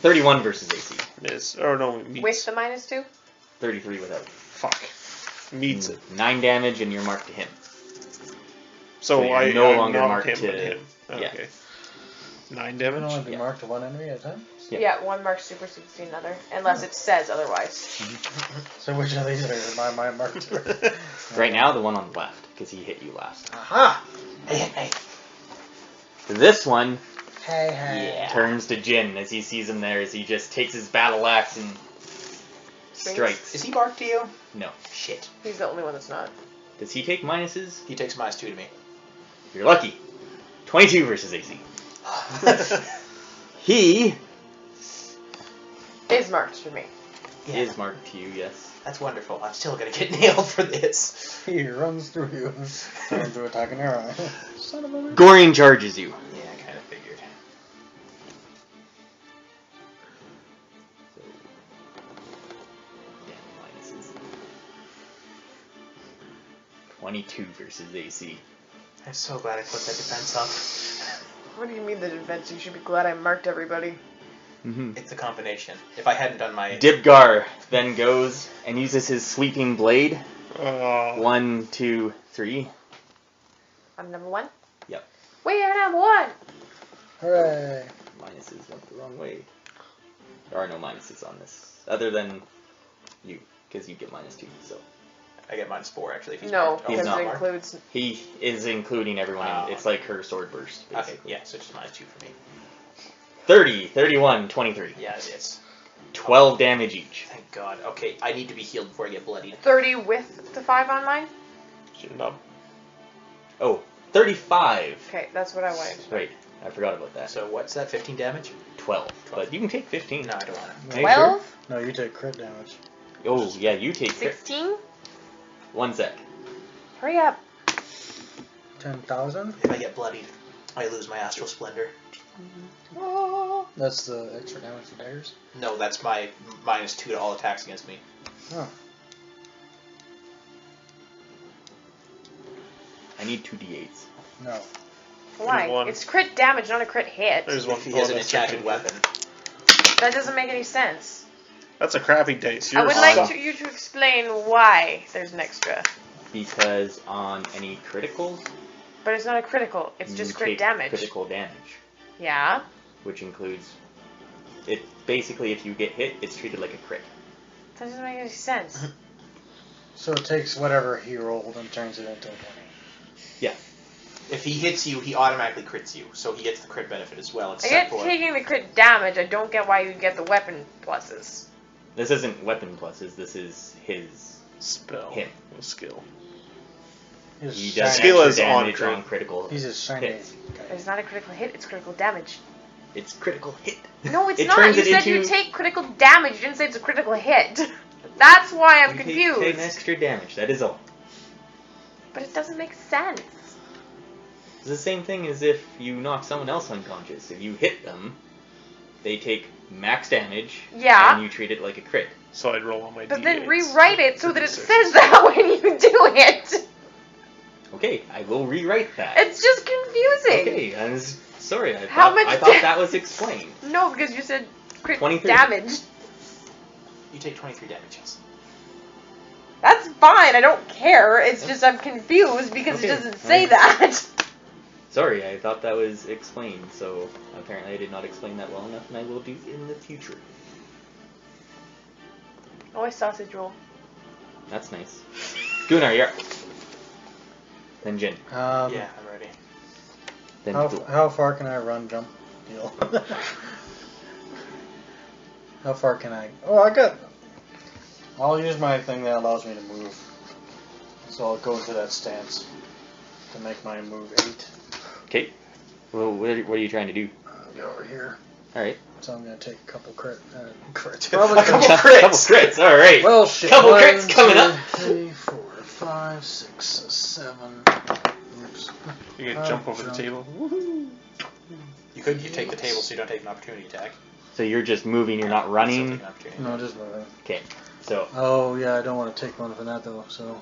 31 versus AC. Miss. Or no, meets. With the -2? 33 without. Fuck. Meets it. 9 damage and you're marked to him. So you're I no I'm longer not marked him, to- but him. yeah. Okay. 9 You can damage? only be Yeah. marked to one enemy at a time? Yeah. Yeah, one mark supersedes the another, unless it says otherwise. So which of these are my marked to? Right now, the one on the left, because he hit you last. Aha! Hey. This one Hey. turns to Jin as he sees him there, as he just takes his battle axe and strikes. Is he marked to you? No. Shit. He's the only one that's not. Does he take minuses? He takes -2 to me. You're lucky. 22 versus AC. He Is marked for me. Yeah. is marked to you, yes. That's wonderful. I'm still gonna get nailed for this. He runs through you. Trying to attack an arrow. Son of a bitch. Gorian charges you. Yeah, I kind of figured. So, damn minuses. 22 versus AC. I'm so glad I put that defense up. What do you mean the defense? You should be glad I marked everybody. Mm-hmm. It's a combination. If I hadn't done my... Dibgar then goes and uses his sweeping blade. Oh. 1, 2, 3. I'm number 1? Yep. We are number 1! Hooray! Minuses went the wrong way. There are no minuses on this, other than you, because you get -2. So I get -4 actually. If he's No, marked. Oh, He's because not it marked. includes... he is including everyone Oh. in. It's like her sword burst. Okay, Basically. yeah, so just -2 for me. 30, 31, 23. Yeah, it is. 12 damage each. Thank God. Okay, I need to be healed before I get bloodied. 30 with the 5 on mine? Shouldn't up. Oh, 35. Okay, that's what I wanted. Right, I forgot about that. So what's that? 15 damage? 12. But you can take 15. No, I don't want Are you sure? 12? No, you take crit damage. Oh, yeah, you take 16? 1 sec. Hurry up. 10,000? it. If I get bloodied, I lose my astral splendor. Oh, that's the extra damage for daggers. No, that's my -2 to all attacks against me. Oh. I need 2 d8s. No. Why? One. It's crit damage, not a crit hit. There's one. If he has an that's enchanted 15. weapon. That doesn't make any sense. That's a crappy dice. I You're would like you to explain why there's an extra. Because on any criticals, But it's not a critical, it's you just crit take damage. critical damage, Yeah? which includes it basically, if you get hit, it's treated like a crit. That doesn't make any sense. So it takes whatever he rolled and turns it into a 20. Yeah. If he hits you, he automatically crits you, so he gets the crit benefit as well. It's I set get for taking the crit damage. I don't get why you get the weapon pluses. This isn't weapon pluses. This is his Spell. hit. Skill. He's He shiny. does Skill extra is on damage crit. on critical He's a shiny hits. guy. It's not a critical hit. It's critical damage. It's critical hit. No, it's It not. turns You it said you into- take critical damage. You didn't say it's a critical hit. That's why I'm You confused. take extra damage. That is all. But it doesn't make sense. It's the same thing as if you knock someone else unconscious. If you hit them, they take max damage, Yeah. and you treat it like a crit. So I'd roll on my But D8s. then rewrite it so to that it D6s. says that when you do it. Okay, I will rewrite that. It's just confusing. Okay, I'm sorry. I How thought, much I thought da- that was explained. No, because you said crit 23. damage. You take 23 damage, yes. That's fine. I don't care. It's just I'm confused because Okay, it doesn't say alright. that. Sorry, I thought that was explained, so apparently I did not explain that well enough, and I will do in the future. Oh, I sausage roll. That's nice. Gunnar, you're up. Then Jin. Yeah, I'm ready. Then Dethul. How far can I run, jump, deal? How far can I? Oh, I'll use my thing that allows me to move. So I'll go into that stance to make my move 8. Okay. Well, what are you trying to do? I'll go over here. Alright. So I'm gonna take a couple crits. Probably a couple Couple crits, alright. Well, shit. Couple 1, crits coming 2, up. 3, 4, 5, 6, 7. Oops. You can jump over the table. Woohoo! You take the table so you don't take an opportunity attack. So you're just moving, you're not Still running? take an opportunity No, attack. just moving. Okay. So, Oh yeah, I don't want to take one for that though. So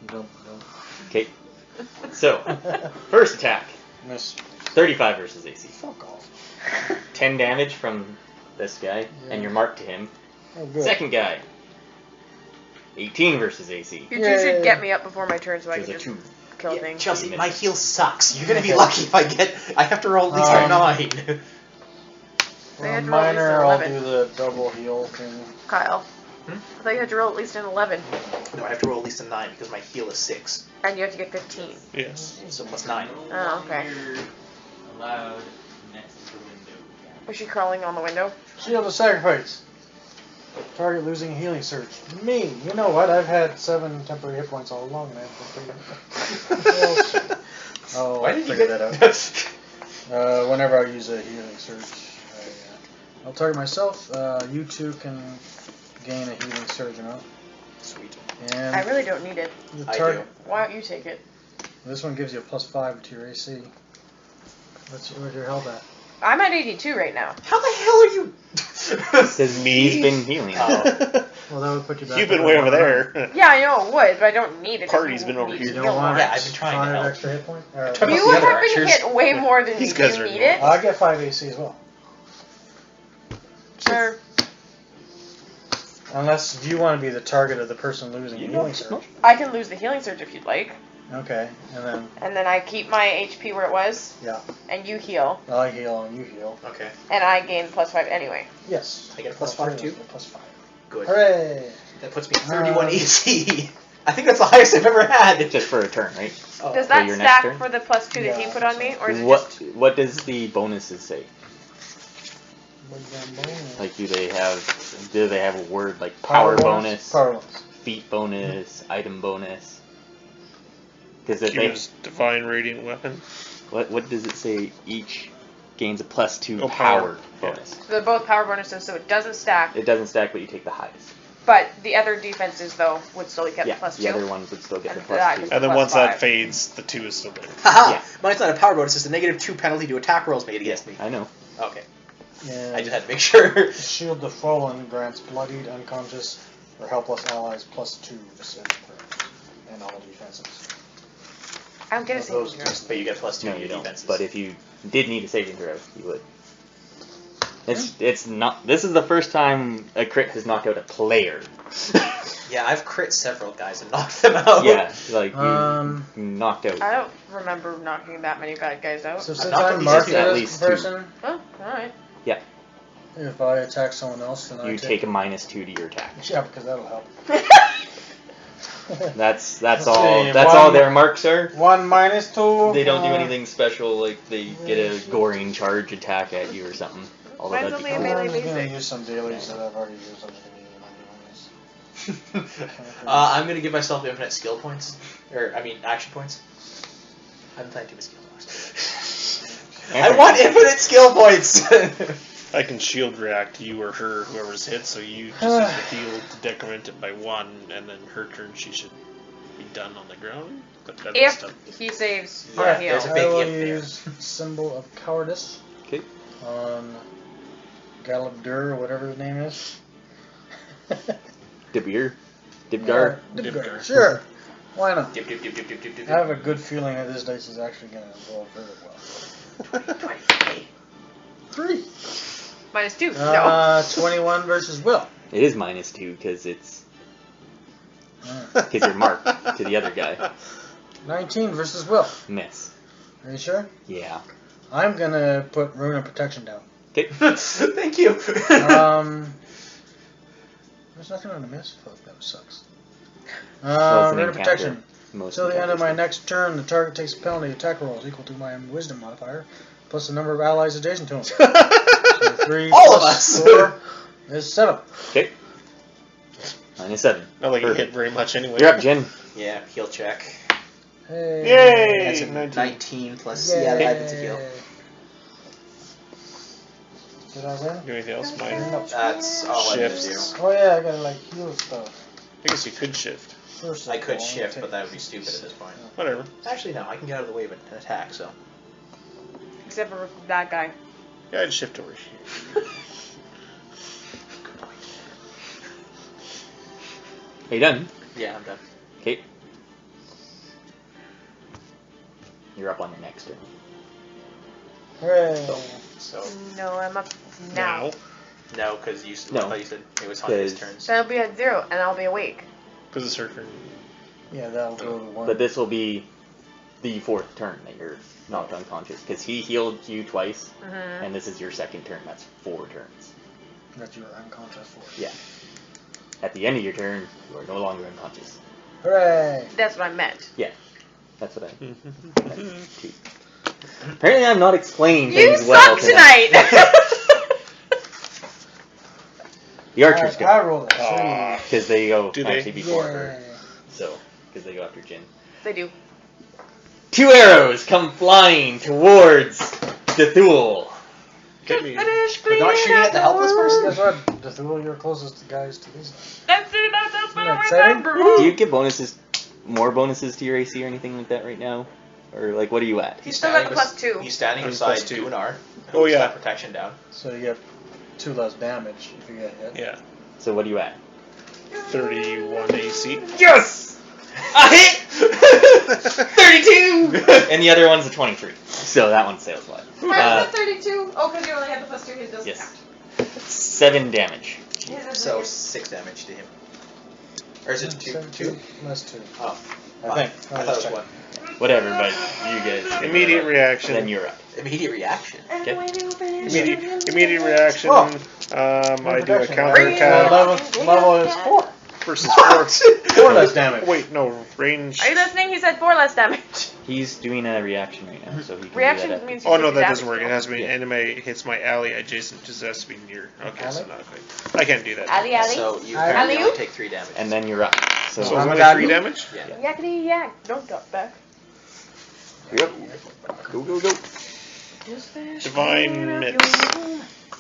don't. okay. So, first attack. Miss. 35 versus AC. Fuck off. 10 damage from this guy, and you're marked to him. Oh, good. Second guy. 18 versus AC. You two Yay. should get me up before my turn so I Which can is a just 2. kill Yeah, things. Chelsea, my heal sucks. You're gonna be lucky if I have to roll at least a 9. So you had Well, to roll at least minor, an I'll 11. do the double heal thing. Kyle. Hmm? I thought you had to roll at least an 11. No, I have to roll at least a 9 because my heal is 6. And you have to get 15. Yes. So what's 9? Oh, okay. Allowed next to the window. Was she crawling on the window? Shield of Sacrifice. Target losing a healing surge. Me. You know what? I've had 7 temporary hit points all along, man. Oh, Why did you figure get that out? Whenever I use a healing surge, I'll target myself. You two can gain a healing surge amount. Sweet. And I really don't need it. the I target. Why don't you take it? This one gives you a +5 to your AC. Where's your health at? I'm at 82 right now. How the hell are you? Says he's been healing. Well, that would put you back. You've been to way where over you are. there. Yeah, I know it would, but I don't need it. Party's if been you over need here. You to don't heal want more. Yeah, I've been trying to 5 help. extra hit points? Talk about You the other have been archers. hit way more than These you guys are need it. I get 5 AC as well. Sure. Unless you want to be the target of the person losing a healing surge. I can lose the healing surge if you'd like. Okay, and then I keep my HP where it was, yeah, and you heal, I heal and you heal. Okay. and I gain +5 anyway. Yes. I get a +5 too? +5. Good. Hooray! That puts me at 31 AC. I think that's the highest I've ever had. Just for a turn, right? Oh. Does So that your next stack turn? for the +2 that he Yeah. put on me, or is it just... What does the bonuses say? Like, do they have a word like power bonus, Power bonus. feat bonus, item bonus? Because if they, Use Divine Radiant Weapon. what does it say? Each gains a +2 Oh, power power. bonus. So they're both power bonuses, so it doesn't stack. It doesn't stack, but you take the highest. But the other defenses, though, would still get Yeah, the +2. the other ones would still get the And that +2. is- And then Plus once 5. that fades, the 2 is still there. Haha! Yeah. Mine's not a power bonus, it's a -2 penalty to attack rolls made against me. I know. Okay. And I just had to make sure. Shield the Fallen grants bloodied, unconscious, or helpless allies +2 to saving throws and all defenses. I don't get a saving Those throw. just- But you get +2 No, to you your don't. defenses. But if you did need a saving throw, you would. It's not. This is the first time a crit has knocked out a player. Yeah, I've crit several guys and knocked them out. Yeah, like you knocked out. I don't remember knocking that many bad guys out. So since not I'm at marked least at as least a two. person, Oh, alright. If I attack someone else, then I You take a -2 to your attack. Yeah, because that'll help. That's Let's all. see, That's all their marks are. 1 -2. They don't do anything special, like they get a goring charge attack at you or something. Although Mine's that'd be only a cool. melee I'm just gonna basic. use some dailies that I've already used on the I'm gonna give myself infinite skill points, or I mean action points. I'm playing too many skill points. I want infinite skill points. I can shield react to you or her, whoever's hit, so you just use the heal to decrement it by 1, and then her turn she should be done on the ground. But that is If tough. he saves Yeah, heal. there's a I big will imp there. use Symbol of Cowardice Okay. on Galabdur, or whatever his name is. Dibgar. Dibgar. Dibgar. Sure. Why not? Dip, dip, dip, dip, dip, dip, dip. I have a good feeling that this dice is actually going to roll very well. 3. -2. No. 21 versus Will. It is -2 because it's you're marked to the other guy. 19 versus Will. Miss. Are you sure? Yeah. I'm going to put Rune of Protection down. Okay. Thank you. There's nothing on the miss. Fuck, that sucks. Well, it's an Rune of encounter. Protection. Most Till the end of encounters my do. next turn, the target takes a penalty attack rolls equal to my Wisdom modifier, plus the number of allies adjacent to him. So 3 All of plus us. 4 is 7. Okay. -7. Not like you Perfect. hit very much anyway. You're up, Jen. Yeah, heal check. Hey. Yay! That's a 19. 19 plus, Yay. yeah, that's a heal. Did I win? Do anything else minor? No. That's all I can Shifts. do. Oh yeah, I gotta like heal stuff. I guess you could shift. First of I could all, shift, take- but that would be stupid at this point. Whatever. Actually, no, I can get out of the way of an attack, so. Except for that guy. Yeah, I'd shift over here. Are you done? Yeah, I'm done. Okay. You're up on your next turn. Hooray. So, No, I'm up now. no, because you, No. I thought you said it was Hunter's 'Cause- turns. So I'll be at 0 and I'll be awake. Because it's her turn. Yeah, that'll go to 1. But this will be the 4th turn that you're knocked unconscious because he healed you twice, Mm-hmm. and this is your 2nd turn. That's 4 turns. that you were unconscious for. Yeah. At the end of your turn, you are no longer unconscious. Hooray! That's what I meant. That's what I meant too. Apparently, I'm not explaining You things well suck tonight! The archers I go rolled a 3. because they go Do they? actually before her. Yay. So because they go after Jin. They do. 2 arrows come flying towards Dethul. Get me. We're not shooting at the helpless person? Guess what? Dethul, you're closest guys to these. That's what I exciting? remember. Do you get more bonuses to your AC or anything like that right now? Or like, what are you at? He's still got the +2. He's standing I'm beside +2. Gunnar. Oh, who's yeah. got protection down. So you get 2 less damage if you get hit. Yeah. So what are you at? 31 AC. Yes! I hit! 32! And the other one's a 23. So that one sails wide. Where's the 32? Oh, because you only had the +2, his doesn't Yes. count. 7 damage. His is So weird. 6 damage to him. Or is it 2? 2 less 2. Oh, I think. I thought it was 1. Whatever, but you guys. Immediate reaction. Then you're up. Immediate reaction. Okay. Immediate reaction. Oh. I do a Protection. counter attack Level is 4. versus 4. 4 less damage. Wait, no, range. Are you listening? He said 4 less damage. He's doing a reaction right now, so he can Reaction do that. means Oh you no, take that damage doesn't work. It still. has to be an enemy hits my ally adjacent. Just has to be near. Okay, so not good. I can't do that. Ali Ali. So you Alley? apparently only Alley-oop? take 3 damage. And then you're up. So, So I'm only gonna 3 do- damage. Yeah. Yakety yak. Don't duck back. you're up. Go, go, go. Divine Mix.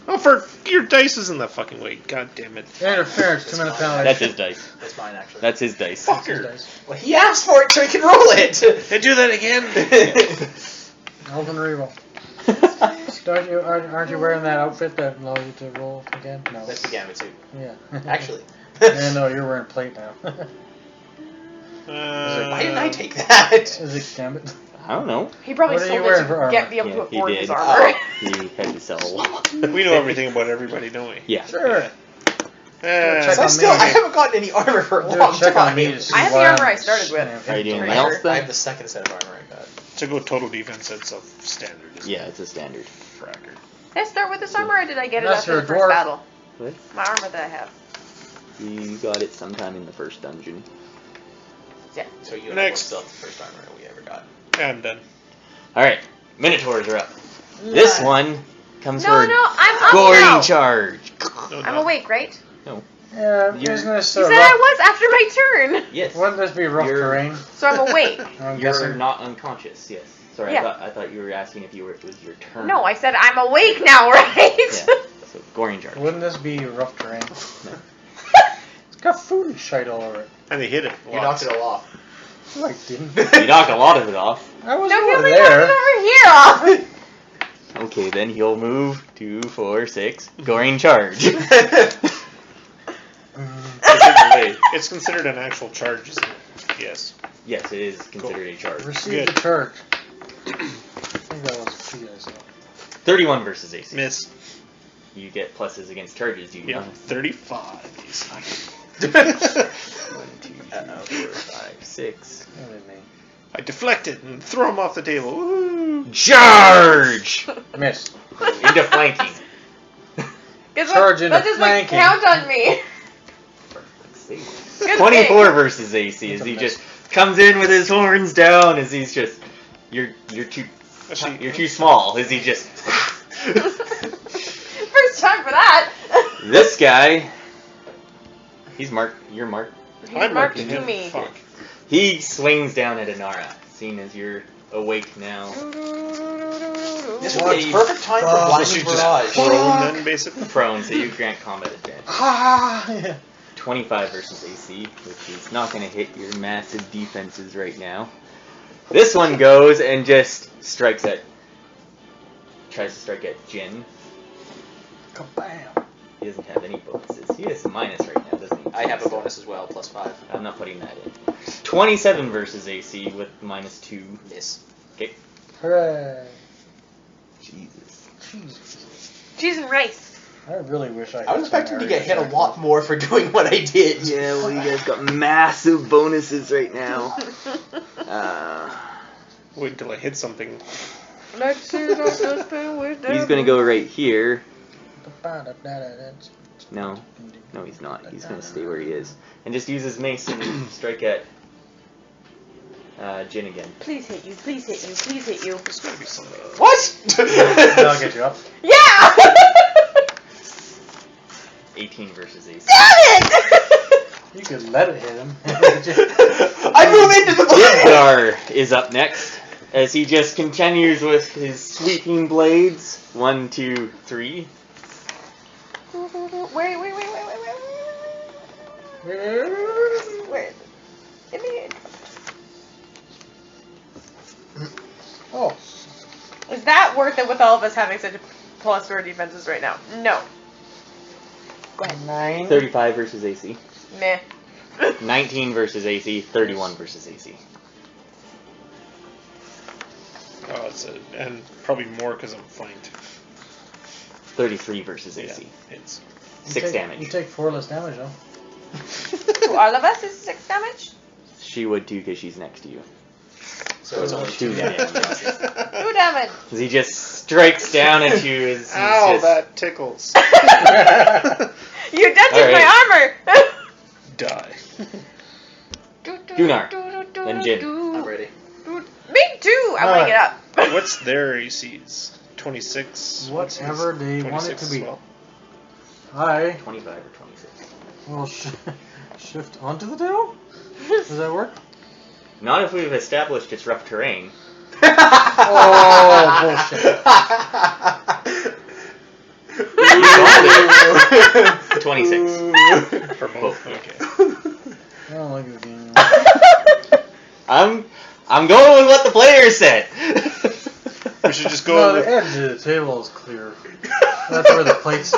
Oh, for your dice is in the fucking way. God damn it. Interference, 2 minute penalty. That's his dice. That's mine, actually. That's his dice. Fucker. Well, he asked for it so he can roll it. Hey, do that again. Elven Reroll. Aren't you wearing that outfit that allows you to roll again? No. That's the gambit suit. Yeah. Actually. Yeah, no, you're wearing plate now. Why didn't I take that? Is it Gambit? I don't know. He probably What are you sold wearing it for to armor? get me up to Yeah, he afford did. his armor. He had to sell a lot. We know everything about everybody, don't we? Yeah. Sure. Eh, Check I on me. haven't gotten any armor for a Do long a check time. on me to see I have the why armor I'm I started with. Are you doing Pretty anything else sure. I then? have the second set of armor I got. to go total defense, that's a standard. Isn't Yeah, it? it's a standard. Fracker. Did I start with this armor, or did I get it That's after your the first dwarf. battle? What? My armor that I have. You got it sometime in the first dungeon. Yeah. So you Next. built the first armor we ever got. I'm done. Alright, Minotaurs are up. This one comes No, for I'm up goring now. charge. No, I'm no. awake, right? Yeah, You're- isn't this You said I was after my turn. Yes. Wouldn't this be rough You're- terrain? So I'm awake. I'm You're guessing. not unconscious, yes. Sorry, Yeah. I thought you were asking if it was your turn. No, I said I'm awake now, right? Yeah. So, goring charge. Wouldn't this be rough terrain? It's got food and shite all over it. And they hit it. You knocked it all off. No, I didn't. You knocked a lot of it off. I was No, he over only there. knocked it over here off. Okay, then he'll move 2, 4, 6. Goring charge. It's considered an actual charge, isn't it? Yes. Yes, it is considered a charge. Receive Good. the charge. I think that was what you guys said. 31 versus AC. Miss. You get pluses against charges. You Yeah. get 35. 1, 2, 3, 4, 5, 6. That was me. I deflect it and throw him off the table. Woo! Charge! Miss. Into flanking. Guess Charge what? into That just like flanking. count on me. Let's see. Good 24 thing. versus AC That's as a he miss. just comes in with his horns down as he's just you're too small as he just First time for that. this guy he's marked you're marked He's I'm marked marking to him. me. Fuck. he swings down at Anara seeing as you're awake now. This What? would be perfect time for Fuck. blinding So she barrage. just prone then, basically? Prone so you grant combat advantage. Ah, yeah. 25 versus AC, which is not going to hit your massive defenses right now. This one goes and just tries to strike at Jin. Kabam. He doesn't have any bonuses. He has a minus right now, doesn't he? I have a bonus as well, +5. I'm not putting that in. 27 versus AC with -2. Miss. Okay. Hooray. Jesus. Jesus. Cheese and rice. I really wish I I was had some expecting to area get hit a check. lot more for doing what I did. Yeah, well, you guys got massive bonuses right now. Wait until I hit something. Let's see the husband with He's gonna go right here. No, he's not. He's gonna stay where he is. And just use his mace and strike at Jin again. Please hit you, please hit you, please hit you. There's gotta be something. What? That'll get you up. Yeah! 18 versus AC. Damn it! You could let it hit him. I move into the blade! Gunnar is up next as he just continues with his sweeping blades. 1, 2, 3. Wait. Where? In the end. Oh. Is that worth it with all of us having such a +4 defenses right now? No. Go ahead. 9. 35 versus AC. Meh. 19 versus AC. 31 versus AC. Oh, and probably more because I'm flanked. 33 versus AC. Yeah, it's 6 damage. You take 4 less damage, though. To all of us is 6 damage? She would too because she's next to you. So it's only 2 damage. 2 damage. As he just strikes down at you as he's ow, just... that tickles. You touched All my armor! Die. Gunnar, then Jin. I'm ready. Me too! I'm waking up. What's their ACs? 26. Whatever they want it 26 to as be. well. I 25 or 26. will shift onto the table? Does that work? Not if we've established it's rough terrain. Oh, bullshit. 26. For both? Okay. I don't like this game. I'm going with what the player said. We should just go No, the with... edge of the table is clear. That's where the plates...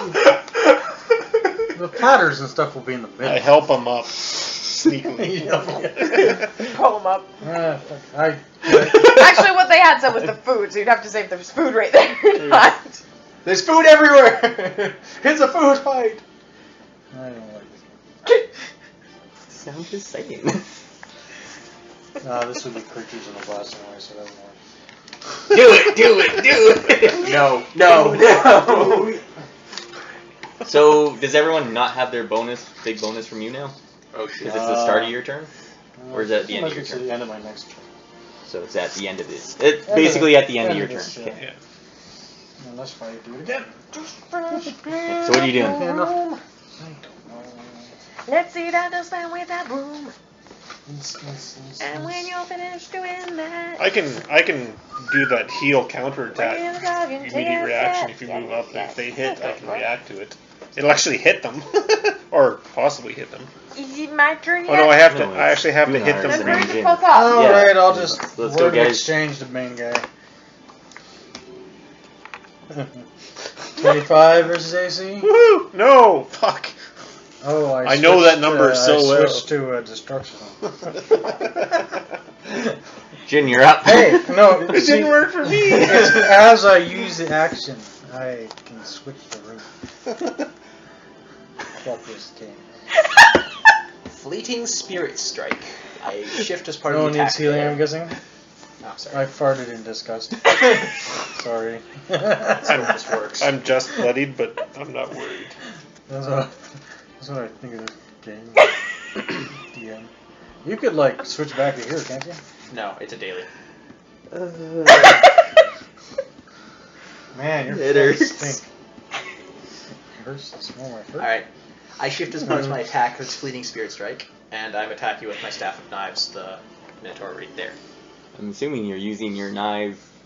The platters and stuff will be in the middle. I help them up. Sneakily. Pull them up. I Actually, what they had said was the food, so you'd have to say if there was food right there or not. There's food everywhere! It's a food fight! don't like this game. Sound just saying. No, this would be creatures in the blast anyway, so that doesn't work. Do it! No. So, does everyone not have their big bonus from you now? Oh shit. Is this the start of your turn? Or is that at the end of your It's at turn? the end of my next turn. So it's at the end of this. It's basically at the end of your turn. this, Okay. Yeah. Unless I do it again. So what are you doing? I don't know. Let's see that the spell with that broom. And when you're finished doing that, I can do that heal counter attack. Immediate reaction if you move up. If they hit, I can react to it. It'll actually hit them, or possibly hit them. Is it my turn Oh no, yet? I actually have to hit Gunnar. them. Then For hurry Range the in. fuck up. Alright, I'll just Let's go, word guys. exchange the main guy. 25 versus AC? Woohoo! No, fuck. Oh, I know that number so I well. switched to destruction. Jin, you're up. Hey, no, It didn't work for me. It's as I use the action, I can switch the room. Fuck this game. Fleeting Spirit Strike. I shift as part No of one the needs attack. healing, I'm guessing. Oh, sorry. I farted in disgust. Sorry. That's how this works. I'm just bloodied, but I'm not worried. That's what I think of this game. DM. You could, like, switch back to here, can't you? No, it's a daily. Man, your It feet hurts. stink. It hurts to smell my foot. Alright. I shift as part of my attack with Fleeting Spirit Strike, and I'm attacking with my Staff of Knives, the Minotaur right there. I'm assuming you're using your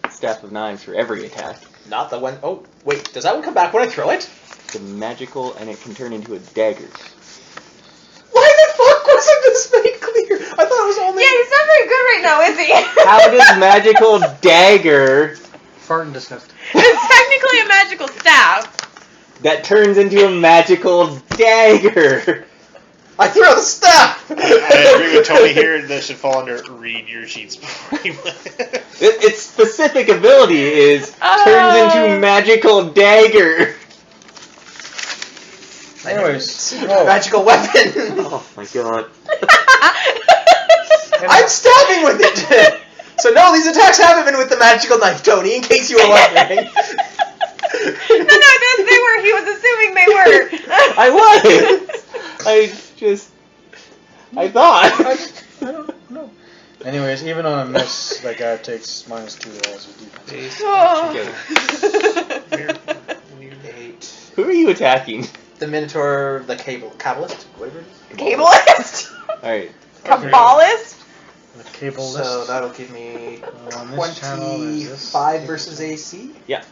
staff of knives for every attack. Not the one oh wait, does that one come back when I throw it? It's a magical, and it can turn into a dagger. Why the fuck wasn't this made clear? I thought it was only. Yeah, he's not very good right now, is he? How does magical dagger Fart in disgust. It's technically a magical staff. that turns into a magical dagger? I throw the staff! I agree with Tony here. That should fall under read your sheets before you win. Its specific ability is turns into magical dagger. Anyways, Magical weapon! Oh my god. I'm stabbing with it! So no, these attacks haven't been with the magical knife, Tony, in case you were wondering. No, they were. He was assuming they were. I was! I thought. I don't know. Anyways, even on a miss, that guy takes -2 rolls of defense. Oh. 8. Who are you attacking? The Minotaur, the Cabalist, whatever it is. Cabalist? Alright. Cabalist? The cable list. So that'll give me On this channel, there's this. 25 versus AC. Yeah,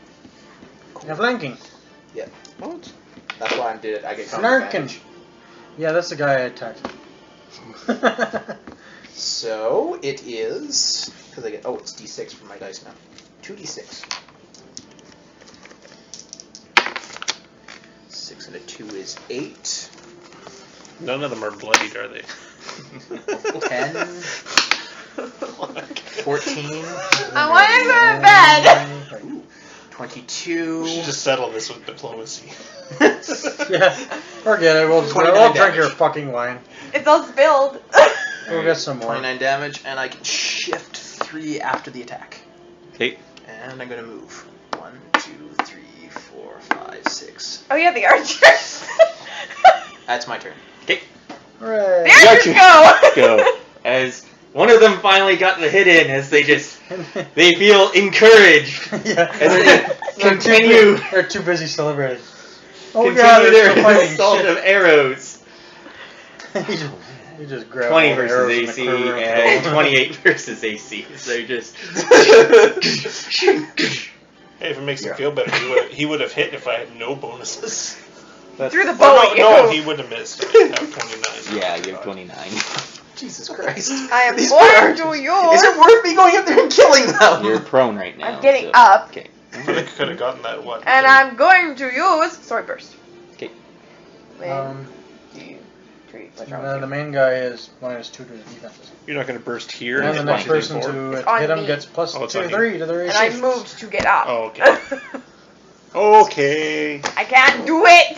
flanking. That's why I did it. I get Flanking. Yeah, that's the guy I attacked. So it is because I get it's D6 for my dice now. 2d6. 6 and a 2 is 8. None of them are bloodied, are they? 10. 14. I want to go to bed. Ooh, 22. We should just settle this with diplomacy. Yeah, forget it. We'll 29 drink damage. your fucking wine. It's all spilled. We'll get some more. 29 damage, and I can shift 3 after the attack. Okay. And I'm gonna move. 1, 2, 3, 4, 5, 6. Oh yeah, the archers. That's my turn. Hooray! The archers go. Go. As one of them finally got the hit in, as they feel encouraged. Yeah. As they continue They're too busy celebrating. Oh continue yeah, they're their still fighting. assault Shit. of arrows. You just grab 20 all the versus arrows in the AC quiver and throw 28 versus AC. So just Hey, if it makes him feel better, he would have hit if I had no bonuses. Through the Oh, bow at you. no, he would have missed. I have 29. yeah, you have 29. Jesus Christ. I am These born birds. to Is yours. it worth me going up there and killing them? You're prone right now. I'm getting so- up. Okay. Could have gotten that one. And I'm going to use sword burst. Okay. Um, 2, 3. What's wrong with the you? main guy is -2 to his defense. You're not going to burst here. And the it's next plus person 4. to It's on hit him me. gets plus Oh, it's 2, on you. 3 to their AC. And I moved to get up. Oh, okay. Okay. I can't do it.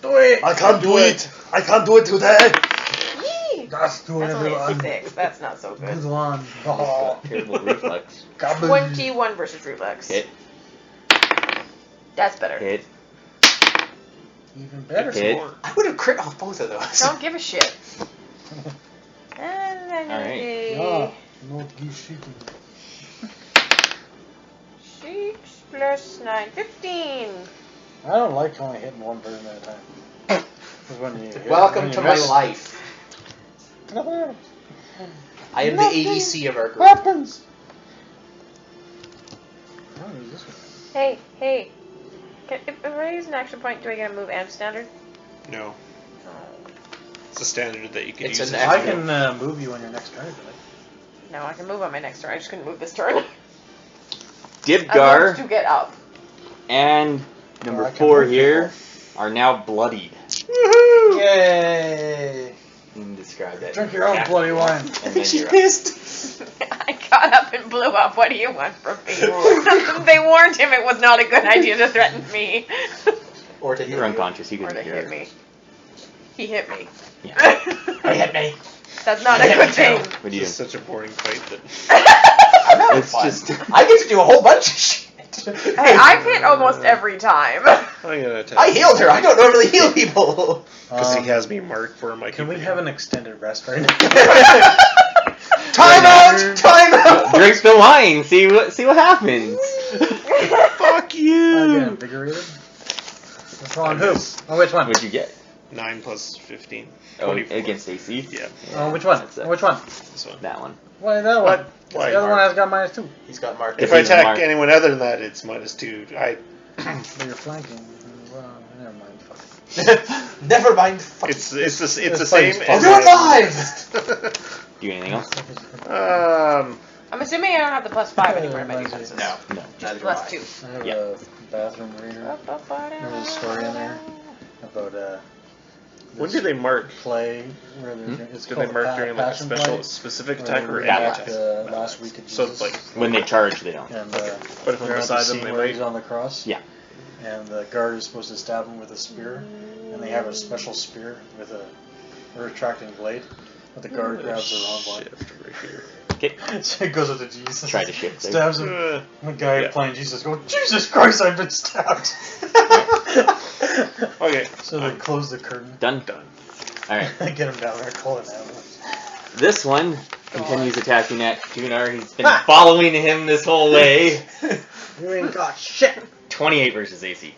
Do it! I can't do it. I can't do it today. That's doing That's a only little a 6. That's not so good good. one. Oh. Terrible reflex. 21 versus reflex. Hit. That's better. Hit. Even better. Hit. I would have crit off both of those. Don't give a shit. And then Alright. Yeah, not give shit. 6 plus 9, 15. I don't like only hitting one person at a time. 'Cause when you hit, Welcome when to you my miss, life. nothing I am Nothing the ADC of our group. happens. Oh, this one. Hey. If I use an action point, do I get a move and standard? No. Oh. It's a standard that you can It's use. an as I you can go. move you on your next turn, but No, I can move on my next turn. I just couldn't move this turn. I Dibgar moved to get up. and number I can 4 move here are now bloodied. Woohoo! Yay! You can describe that. drink your own bloody wine. And then She you're up. missed. I got up and blew up. What do you want from me? They warned him it was not a good idea to threaten me. Or to You hit were you. unconscious. You Or couldn't to hear hit it. me. He hit me. Yeah. He hit me. That's not a Hit good me thing. too. What do you It's do? such a boring fight that. I'm having It's fun. just- I get to do a whole bunch of shit. Hey, I've hit almost every time. I'm gonna attack. I healed her. I don't normally heal people. Because he has me marked for my. Can we have an extended rest right now? Time out! Time out! Drink the wine. See what happens. Fuck I you! get invigorated. Which one? Who? Oh, which one? What'd you get? 9 plus 15. Oh, 24. against AC. Yeah, Oh, which one? That's it. Which one? this one. That one. Why that one? What? 'Cause Why? the other one has got -2. He's got marked. If If I he's attack marked. anyone other than that, it's -2. But you're flanking. Well, never mind. Fuck. Never mind. Fuck. It's the This same. fight's I'll as- do it live! Do anything else? I'm assuming I don't have the +5 anymore in my Mine defenses. No. No. Neither do I. +2. I have Yeah. a bathroom reader. There's a story in there about When do they mark? play where it's Do called they mark during like a passion special, play, specific where attack or we any Battle attacked, attack? last week of So Jesus. it's like When they charge, they don't. And But if I'm they're at beside the them, scene they where might. he's on the cross. Yeah. And the guard is supposed to stab him with a spear, and they have a special spear with a retracting blade, but the guard grabs the wrong one. Shift right here. Okay. So it goes into Jesus. Try to shift there. Stabs him. Uh, The guy Yeah. playing Jesus goes, Jesus Christ, I've been stabbed. Okay. So they close the curtain. Done. Done. Alright. Get him down there, call an ambulance. This one continues attacking at Gunnar. He's been following him this whole way. You ain't got shit. 28 versus AC.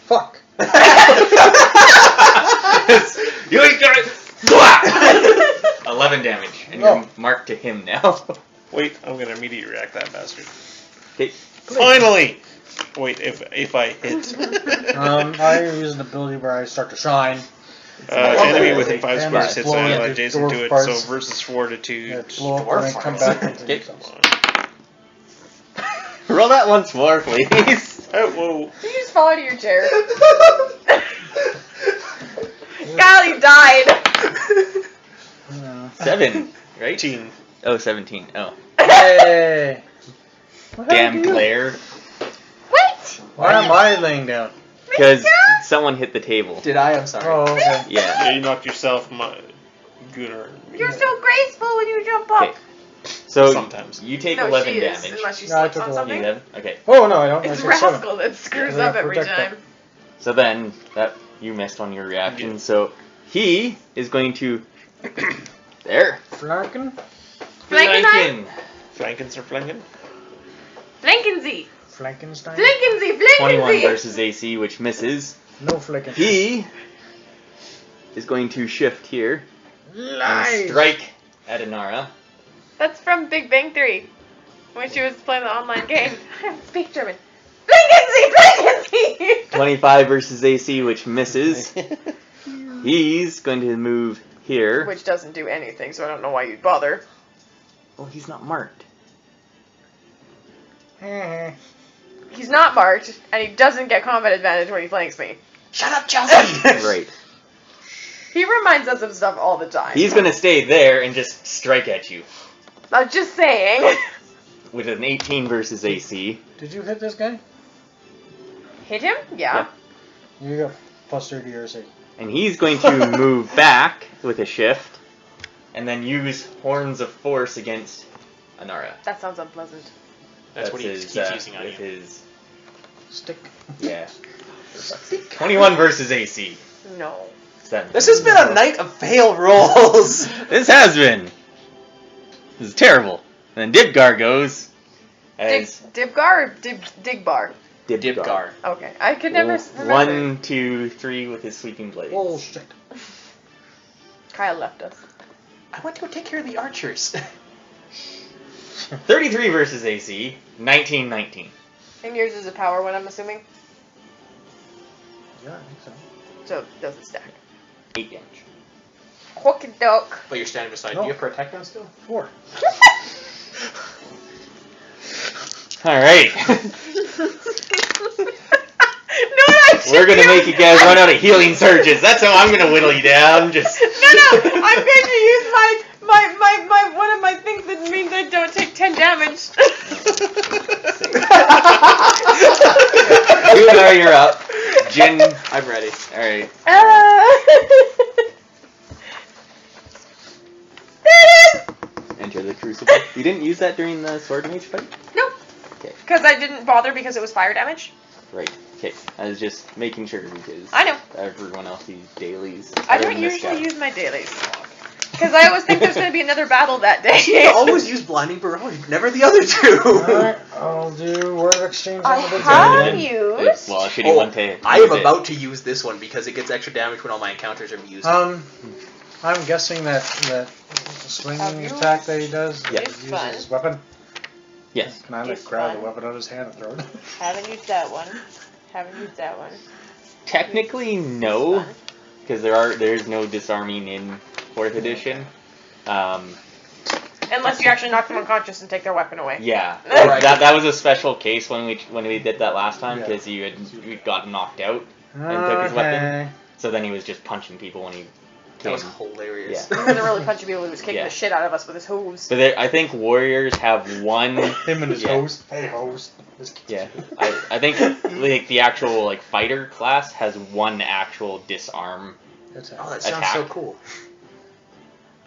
Fuck. You ain't got it. 11 damage. And No. you're marked to him now. Wait, I'm gonna immediately react that bastard. Okay. Finally! Wait, if I hit. I use an ability where I start to shine. Enemy within 5 And squares I hits blow an into ally adjacent dwarf to it, parts. so versus fortitude. I blow up and I come Dwarf back into Okay. themselves. Roll that once more, please. Oh, whoa. Did you just fall out of your chair? Kyle, you died! 7, right? 18. Oh, 17. Oh. Hey! What Damn happened to you? glare. What? Why am I laying down? Because someone hit the table. Did I? I'm sorry. Oh, okay. Yeah. Yeah, you knocked yourself, Gunnar. You're so graceful when you jump up. Okay. So Sometimes. you take No, 11 she is, damage. unless she No, I slips took on 11. something. 11? Okay. Oh, no, I don't. It's I took 7. Rascal that screws Yeah, up every protect time. So then, that you missed on your reaction. Yeah. So he is going to... there. Flanken? Flankenheim? Flankins or flankin? Flankenzy! Flankenstein? Flankenzy! 21 Flankenzy! versus AC, which misses. No flanken. He is going to shift here and Lies! strike at Anara. That's from Big Bang Theory. When she was playing the online game. I don't speak German. Flankenzy! Flankenzy! 25 versus AC, which misses. He's going to move here. Which doesn't do anything, so I don't know why you'd bother. Well, he's not marked. He's not marked, and he doesn't get combat advantage when he flanks me. Shut up, Chelsea! Right. He reminds us of stuff all the time. He's going to stay there and just strike at you. I'm just saying. With an 18 versus AC. Did you hit this guy? Hit him? Yeah. You got plus 30 or 6. And he's going to move back with a shift. and then use Horns of Force against Anara. That sounds unpleasant. That's what he his, keeps using on with you. his Stick. yeah. 21 versus AC. No. 7. This has been a night of fail rolls. This has been. This is terrible. And then Dibgar goes as Dibgar or Digbar? Dibgar. Okay, I could never remember. 1, 2, 3 with his sweeping blades. Oh shit. Kyle left us. I went to go take care of the archers. 33 versus AC. 19. And yours is a power one, I'm assuming? Yeah, I think so. So it doesn't stack. 8 damage. Hook duck. But you're standing beside. No. Do you have protect on still? 4. Alright. We're gonna use- make you guys run out of healing surges. That's how I'm gonna whittle you down. Just No, I'm going to use my one of my things that means I don't take 10 damage. Gunnar, you're up. Jin, I'm ready. alright. Enter the crucible. You didn't use that during the Swordmage fight? Nope. Okay. Because I didn't bother because it was fire damage. Right. Okay. I was just making sure because I know. everyone else uses dailies. I other don't than this usually guy. use my dailies. Because I always think there's going to be another battle that day. You always use blinding barrage, never the other two. Alright, I'll do word of exchange on I the big have guy. used. Well, a shitty one to I am use it. about to use this one because it gets extra damage when all my encounters are used. I'm guessing that swinging Have you? attack that he does Yeah. uses Fun. his weapon. Yes. Can I like It's grab the fun. weapon out of his hand and throw it? Haven't used that one. Haven't used that one. Technically, no, because there's no disarming in 4th edition. Unless you actually knock them unconscious and take their weapon away. Yeah, Right. that was a special case when we did that last time Yeah. because you got knocked out and took his weapon. So then he was just punching people when he That came. was hilarious. He wasn't really punching people, he was kicking Yeah. the shit out of us with his hooves. But I think warriors have one. Him and his Yeah. host. Hey, host. Yeah, I think like the actual like fighter class has one actual disarm. Oh, that sounds Attack. so cool.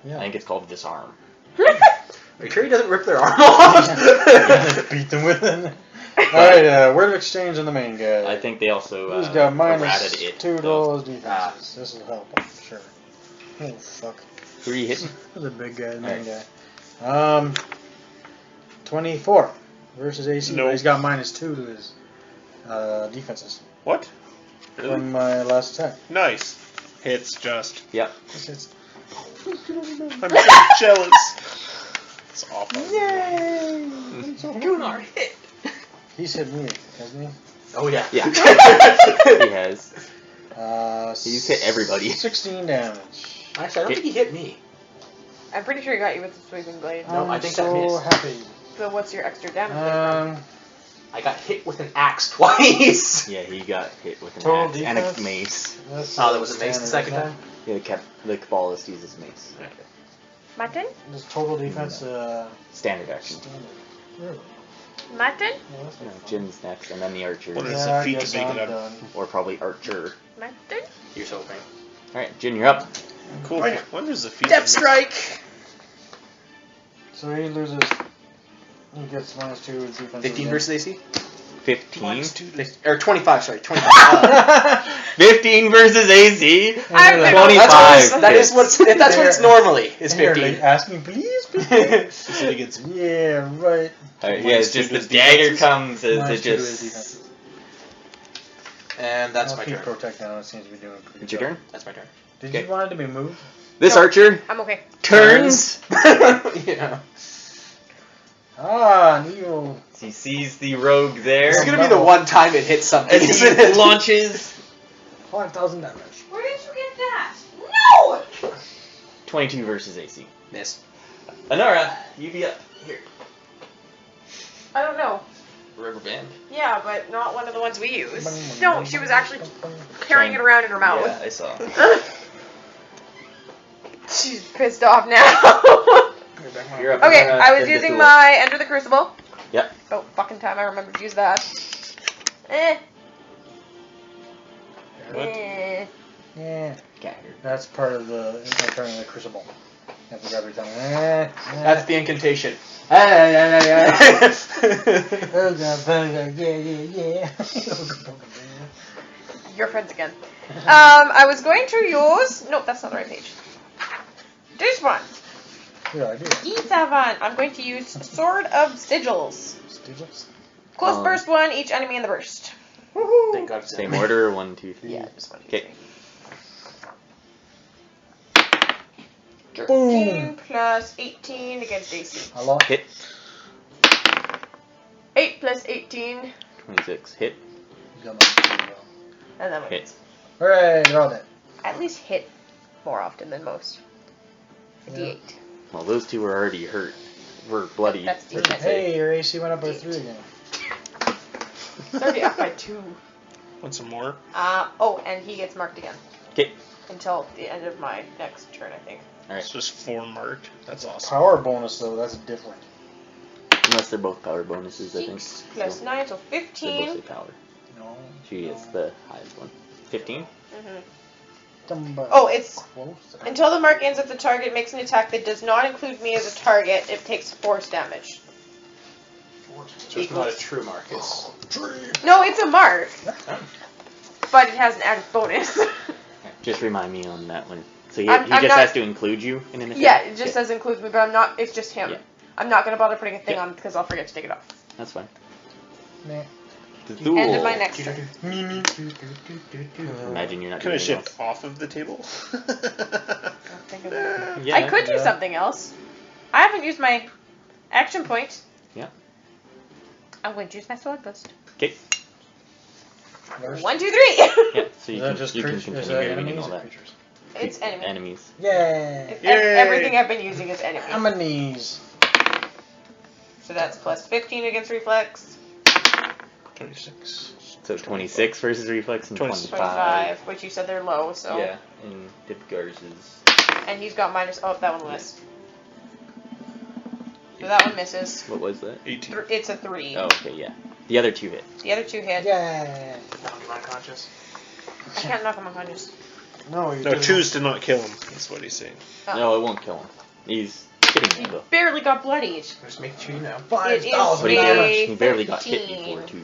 Yeah. I think it's called disarm. Are you sure he doesn't rip their arm off? Beat them with it. Alright, word of exchange on the main guy. I think they also He's got errated minus it. 2 to though. all his defenses. This will help, I'm sure. Oh, fuck. Who are you hitting? The big guy, the main guy. 24 versus AC. Nope. He's got minus 2 to his defenses What? Really? from my last attack. Nice. Hits just. Yep. This hits. I'm so jealous. It's awful. Yay! Gunnar hit. He's hit me, hasn't he? Oh yeah. Yeah. He has. He's hit everybody. 16 damage. Actually, I don't think he hit me. I'm pretty sure he got you with the sweeping blade. No, I'm I think that so missed. happy. So what's your extra damage? I got hit with an axe twice. Yeah, he got hit with an Total axe and a defense? mace. That's Oh, that was a mace the standard, second isn't time? Yeah, the Cabalist uses mace. Mutton? it? Does total defense Standard action. standard? Really? Mutton? Well, that's No, not fun. Jin's next, and then the archers. What is Yeah, a I feat to guess make I'm it up? done. Or probably archer. Mutton? You're so okay. Alright, Jin, you're up. Cool. Right. When does the feat? Depth strike. So he loses. He gets minus 2 to his defense. 15 versus AC. 15. Or 25. Sorry, 25. 15 versus AC. I've been- 25. That is what it's normally. Is Here, 15. like, asking, please, please. So he gets Yeah, right. Alright, yeah, Minus it's just two the to his dagger defenses. comes as Minus it 2 to his just. defenses. And that's I'll my keep turn. protect now. It seems to be doing pretty It's your good. turn. That's my turn. Did Okay. you want it to be moved? This No. archer I'm okay. turns. Yeah. Ah, an evil. He sees the rogue there. This is gonna be the one time it hits something, And isn't he it? launches 5,000 damage. Where did you get that? No! 22 versus AC. Miss. Anara, you be up here. I don't know. Rubber band. Yeah, but not one of the ones we use. No, she was actually carrying it around in her mouth. Yeah, I saw. She's pissed off now. You're up. Okay, Anara, I was then using Dethul. my Enter the Crucible. Yep. Oh, fucking time I remembered to use that. Eh. What? Eh. Yeah, Cat here. that's part of the entering the crucible. have to grab your tongue. That's the incantation. Your friends again. I was going to use... No, that's not the right page. This one. Good idea. E7. I'm going to use Sword of Sigils. Stooges? Close burst 1, each enemy in the burst. Thank God. Same order, 1, 2, 3. Yeah, just 1, 2, 'Kay. 3. Boom. 13 plus 18 against AC. I lost. Hit. 8 plus 18. 26. Hit. And then Hit. wins. Hooray, they're all dead. I at least hit more often than most. A Yeah. D8. Well, those two were already hurt. Were bloody. That's What'd you D10. say? Hey, your AC went up by 3 again. It's already up by 2. Want some more? Oh, and he gets marked again. 'Kay. Until the end of my next turn, I think. Alright. It's just 4 marked. That's awesome. Power bonus, though, that's different. Unless they're both power bonuses, I think. 6 plus So 9, so they both 15. say power. No. She is the highest one. 15? Oh, it's close. until the mark ends if the target makes an attack that does not include me as a target, it takes force damage. So it's not a true mark. It's No, it's a mark, but it has an added bonus. Just remind me on that one. So he I'm just not- has to include you in an attack? Yeah, it just Okay. says includes me, but I'm not. It's just him. Yeah. I'm not gonna bother putting a thing Yeah. on because I'll forget to take it off. That's fine. Nah. Dethul. End of my next turn. Imagine you're not Can doing I shift anything off of the table? Don't think of it. else. Yeah. I could do yeah. something else. I haven't used my action point. Yeah. I'm going to use my sword burst. Okay. There's- 1, 2, 3. Yeah. So you Is that can, just you can creatures? continue Is that moving and enemies all or that. creatures? It's enemy. Enemies. Yay! Yay. Everything I've been using is enemy. Enemies. So that's plus 15 against reflex. 26. So 26 versus reflex and 26. 25. 25, which you said they're low, so. Yeah. And Dipgar's is. And he's got minus. Oh, that one missed. So that one misses. What was that? 18. It's a 3. Oh, okay, yeah. The other two hit. The other 2 hit. Yeah. knock him unconscious. I can't knock him unconscious. No, you No, didn't. choose to not kill him. That's what he's saying. Oh. No, it won't kill him. He's hitting He me though. barely got bloodied. Just make sure you know. 5,000 But he Yay, damage. he barely got hit 13. before too.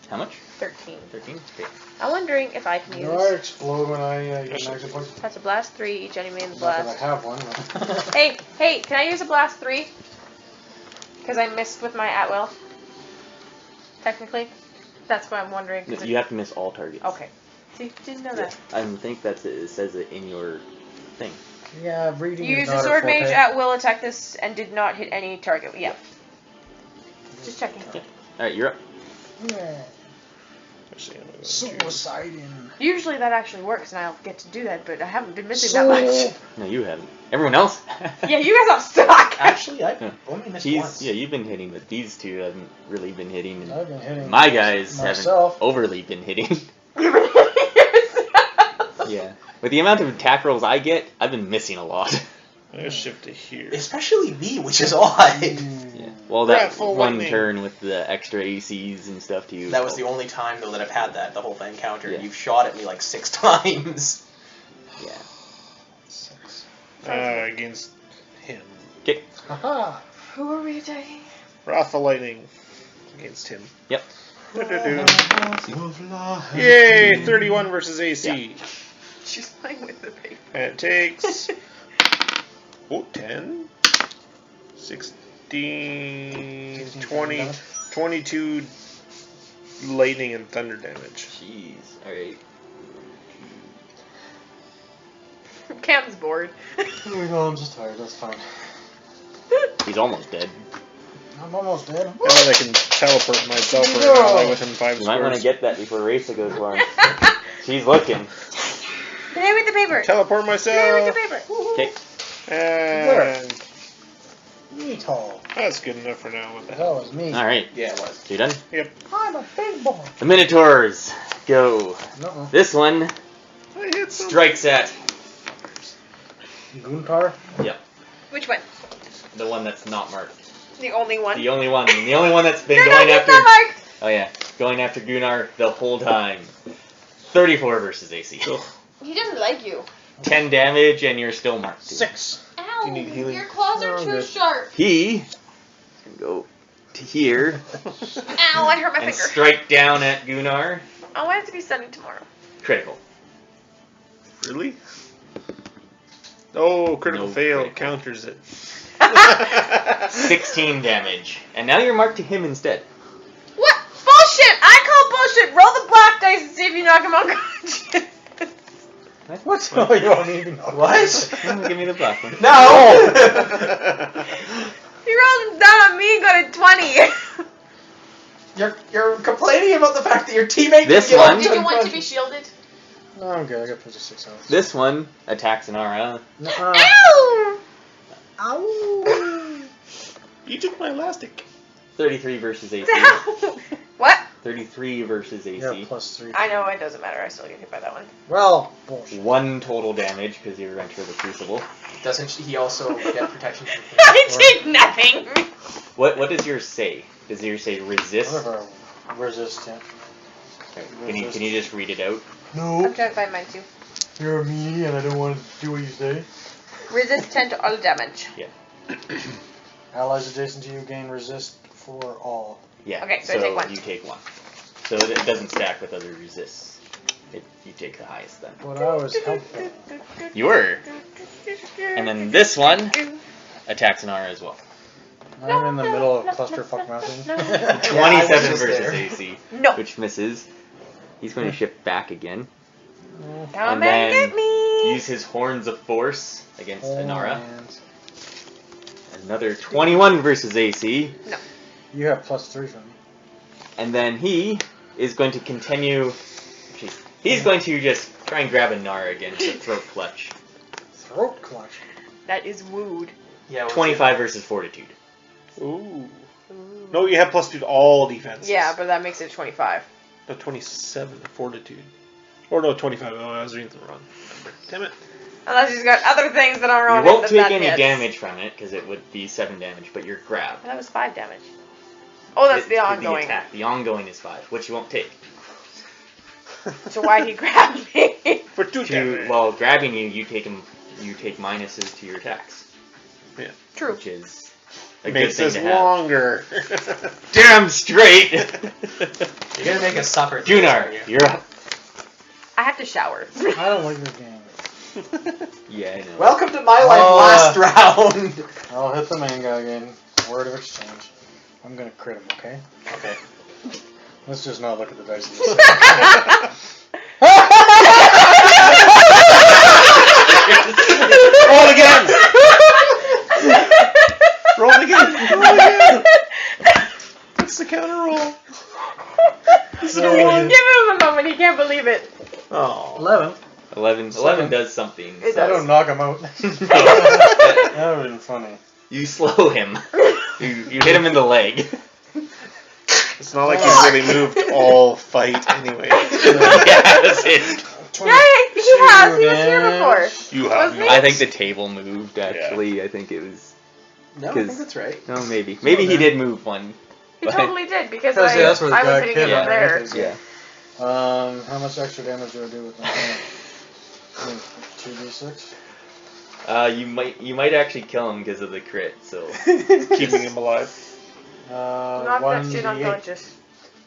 How much? 13. 13? Okay. I'm wondering if I can You know, I use. explode when I get an action point. That's a blast 3, each enemy in the Not that I blast. have one. But Hey, can I use a blast 3? Because I missed with my at will. Technically. That's what I'm wondering. 'cause You have to miss all targets. Okay. See, didn't know that. I think that's it. It says it in your thing. yeah, reading You is used a not sword mage forte. at will attack this and did not hit any target. Yeah. Just checking. Yeah. Alright, you're up. Yeah. Actually, I'm gonna go Suiciding. Usually that actually works and I'll get to do that, but I haven't been missing that much. No, you haven't. Everyone else? Yeah, you guys are stuck. Actually, I Yeah. only missed He's once. yeah, you've been hitting, but these two haven't really been hitting. And I've been hitting my guys myself. haven't overly been hitting. You've been hitting yourself. Yeah. With the amount of attack rolls I get, I've been missing a lot. I'm gonna shift to here. Especially me, which is odd. Yeah. Well, that Wrathful one lightning. turn with the extra ACs and stuff too. That was the only time though that I've had that the whole encounter. Yeah. You've shot at me like 6 times. Yeah. 6. Against him. Okay. Haha. Who are we attacking? Wrathful lightning against him. Yep. Yay! 31 versus AC. She's playing with the paper. And it takes 10, 16, 20, 22 lightning and thunder damage. Jeez. All right. Cam's bored. No, I'm just tired. That's fine. He's almost dead. I'm almost dead. And then I can teleport myself or an ally within 5 You might want to squares. get that before Raisa goes wrong. She's looking. Play with the paper. Teleport Play with the myself. paper. Okay. And Me tall. that's good enough for now. What the That hell? was me. All right. Yeah, it was. So you done? I'm a big boy. The Minotaurs go. No. This one I hit some. strikes at. Gunnar. Yep. Which one? The one that's not marked. The only one. The only one. The only one that's been No, going he's after. not marked. Oh yeah, going after Gunnar the whole time. 34 versus AC. He doesn't like you. 10 damage and you're still marked. Too. 6. Ow. Ow! you need healing? Your claws are No, I'm too good. sharp. He can go to here Ow, I hurt my and finger. strike down at Gunnar. Oh, I have to be studying tomorrow. Critical. Really? Oh, critical No fail critical. counters it. 16 damage. And now you're marked to him instead. What? Bullshit! I call bullshit! Roll the black dice and see if you knock him unconscious. What? Oh, you don't even know. What? Give me the black one. No! He rolled him down on me and got a 20. You're complaining about the fact that your teammate This didn't get one- Did you want to be shielded? No, I'm good. I got 56 health. This one attacks Anara. Nuh-uh. Ow! Ow! You took my elastic. 33 versus AC. What? 33 versus AC. Yeah, +3. I know, it doesn't matter. I still get hit by that one. Well, bullshit. 1 total damage because you enter the Crucible. Doesn't he also get protection from I did nothing! What does yours say? Does yours say resist? Whatever. Resistant. Can you just read it out? I'm No, trying to find mine too. you're a meanie and I don't want to do what you say. Resistant to all damage. Allies adjacent to you gain resist for all. Yeah. Okay, so I take 1. You take 1. So it doesn't stack with other resists. You take the highest then. But I was helpful. You were. And then this one attacks Anara as well. I'm in the middle of clusterfuck mountain. 27 was versus there. AC, No. which misses. He's going to shift back again. Come And and then get me! Use his Horns of Force against Oh, Anara. man. Another 21 versus AC. You have +3 from me. And then he is going to continue. He's going to just try and grab Anara again to throat clutch. Throat clutch. That is wooed. Yeah, 25 versus Fortitude. Ooh. No, you have +2 to all defenses. Yeah, but that makes it 25. No, 27 fortitude. Or no, 25. Oh, I was reading the wrong number. Damn it. Unless he's got other things that are on You it won't that take that any hits. damage from it because it would be 7 damage, but you're grabbed. That was 5 damage. Oh, that's the The ongoing. attack. The ongoing is 5, which you won't take. So why he grabbed me? For 2 damage. While grabbing you, you take minuses to your attacks, True. which is a Makes good us thing to have. longer. Damn straight! You're gonna make a supper. Gunnar, you're up. I have to shower. I don't like your game. Yeah, I know. Welcome to my life last round. I'll hit the main guy again. Word of exchange. I'm gonna crit him, okay? Okay. Let's just not look at the dice. Roll again! Roll again! Roll again! What's the counter roll? This is a Give 1. him a moment, he can't believe it. Oh. 11. 11 does something. It I does. don't knock him out. That would have been funny. You slow him. You hit him in the leg. It's not like he's really moved all fight anyway. Yes, it- Yeah, he has. He was here before. You have Wasn't no. he? I think the table moved, actually. I think it was... No, I think that's right. No, maybe. Maybe he did move one. He But- totally did because Because, yeah, that's where the I was guy hitting killed him him, up there. right? Yeah. How much extra damage do I do with my hand? 2d6? You might actually kill him because of the crit, so... Keeping him alive. Knock that shit 1d8 unconscious.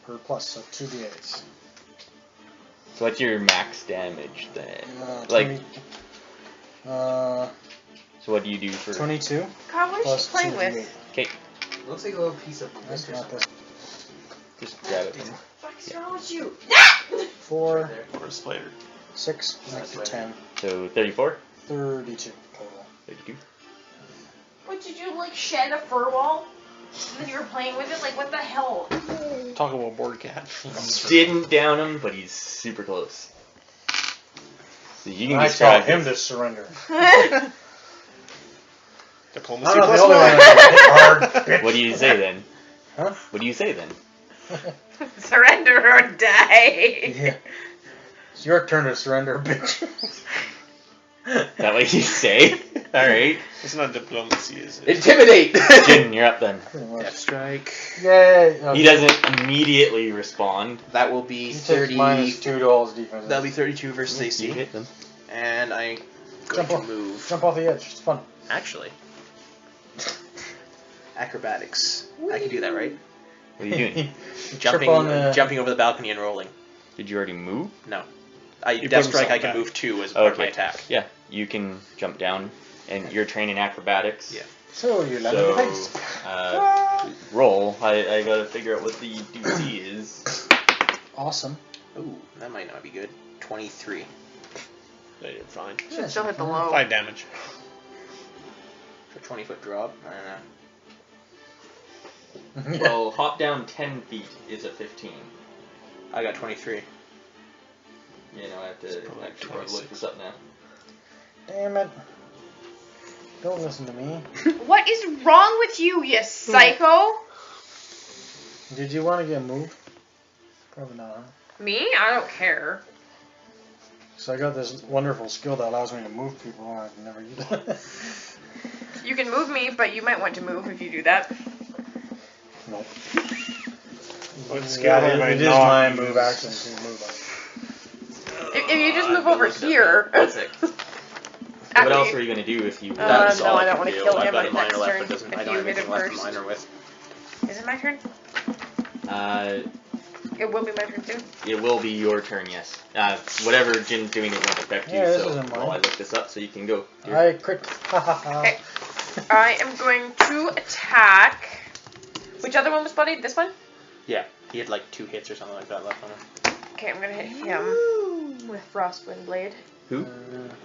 per plus, so 2d8s. So what's your max damage then? Like, Like, 20, so what do you do for... 22 God, what is plus she playing 2d8. with? Okay, Looks like a little piece of That's biscuit. not this. just grab it. What's wrong with you? 4, Or a spider. 6, makes it 10, So 34? 32 total. 32? What did you like shed a fur wall? And then you were playing with it? Like, what the hell? Talk about board cat. Didn't down him, but he's super close. So you can I tell describe him this. to surrender. Diplomacy I'm not the plus only one 1. that hit hard, bitch. What do you say then? Huh? What do you say then? Surrender or die. Yeah. It's your turn to surrender, bitch. That what you say? Alright. It's not diplomacy, is it? Intimidate! Jin, you're up then. Pretty much. Death strike. Yay! He doesn't immediately respond. That will be He takes 30. minus 2 to all his defense. That'll be 32 versus AC. You hit them. And I'm going Jump to off. move. Jump off the edge. It's fun. Actually. Acrobatics. I can do that, right? What are you doing? Jumping over the balcony and rolling. Did you already move? No. You Death put Strike I himself can back. move 2 as part of my Okay. attack. Yeah, you can jump down, and you're training acrobatics. Yeah. So you land on the face. Roll. I gotta figure out what the DC is. Awesome. Ooh, that might not be good. 23. Yeah, you're fine. Should still hit the low. 5 damage. For 20-foot drop? I don't know. Well, hop down 10 feet is a 15. I got 23. You know, I have to probably actually probably look 26. this up now. Damn it. Don't listen to me. What is wrong with you, you psycho? Did you want to get moved? Probably not, huh? Me? I don't care. So I got this wonderful skill that allows me to move people. I've never used it. You can move me, but you might want to move if you do that. Nope. What skill Yeah, have I it is not my used? move action to move on. If you just move over here. One sec. What after else you- were you gonna do if you? That's no, all I don't can wanna do. kill I've him got on a minor next left, turn but doesn't, if I don't you have hit anything him left to first. minor with. Is it my turn? It will be my turn too. It will be your turn, yes. Whatever Jin's doing, it won't affect you. Yeah, this so isn't mine. while I look this up, so you can go. I crit. Okay. I am going to attack. Which other one was bloodied? This one? Yeah, he had like 2 hits or something like that left on him. Okay, I'm gonna hit him with Frostwind Blade. Who?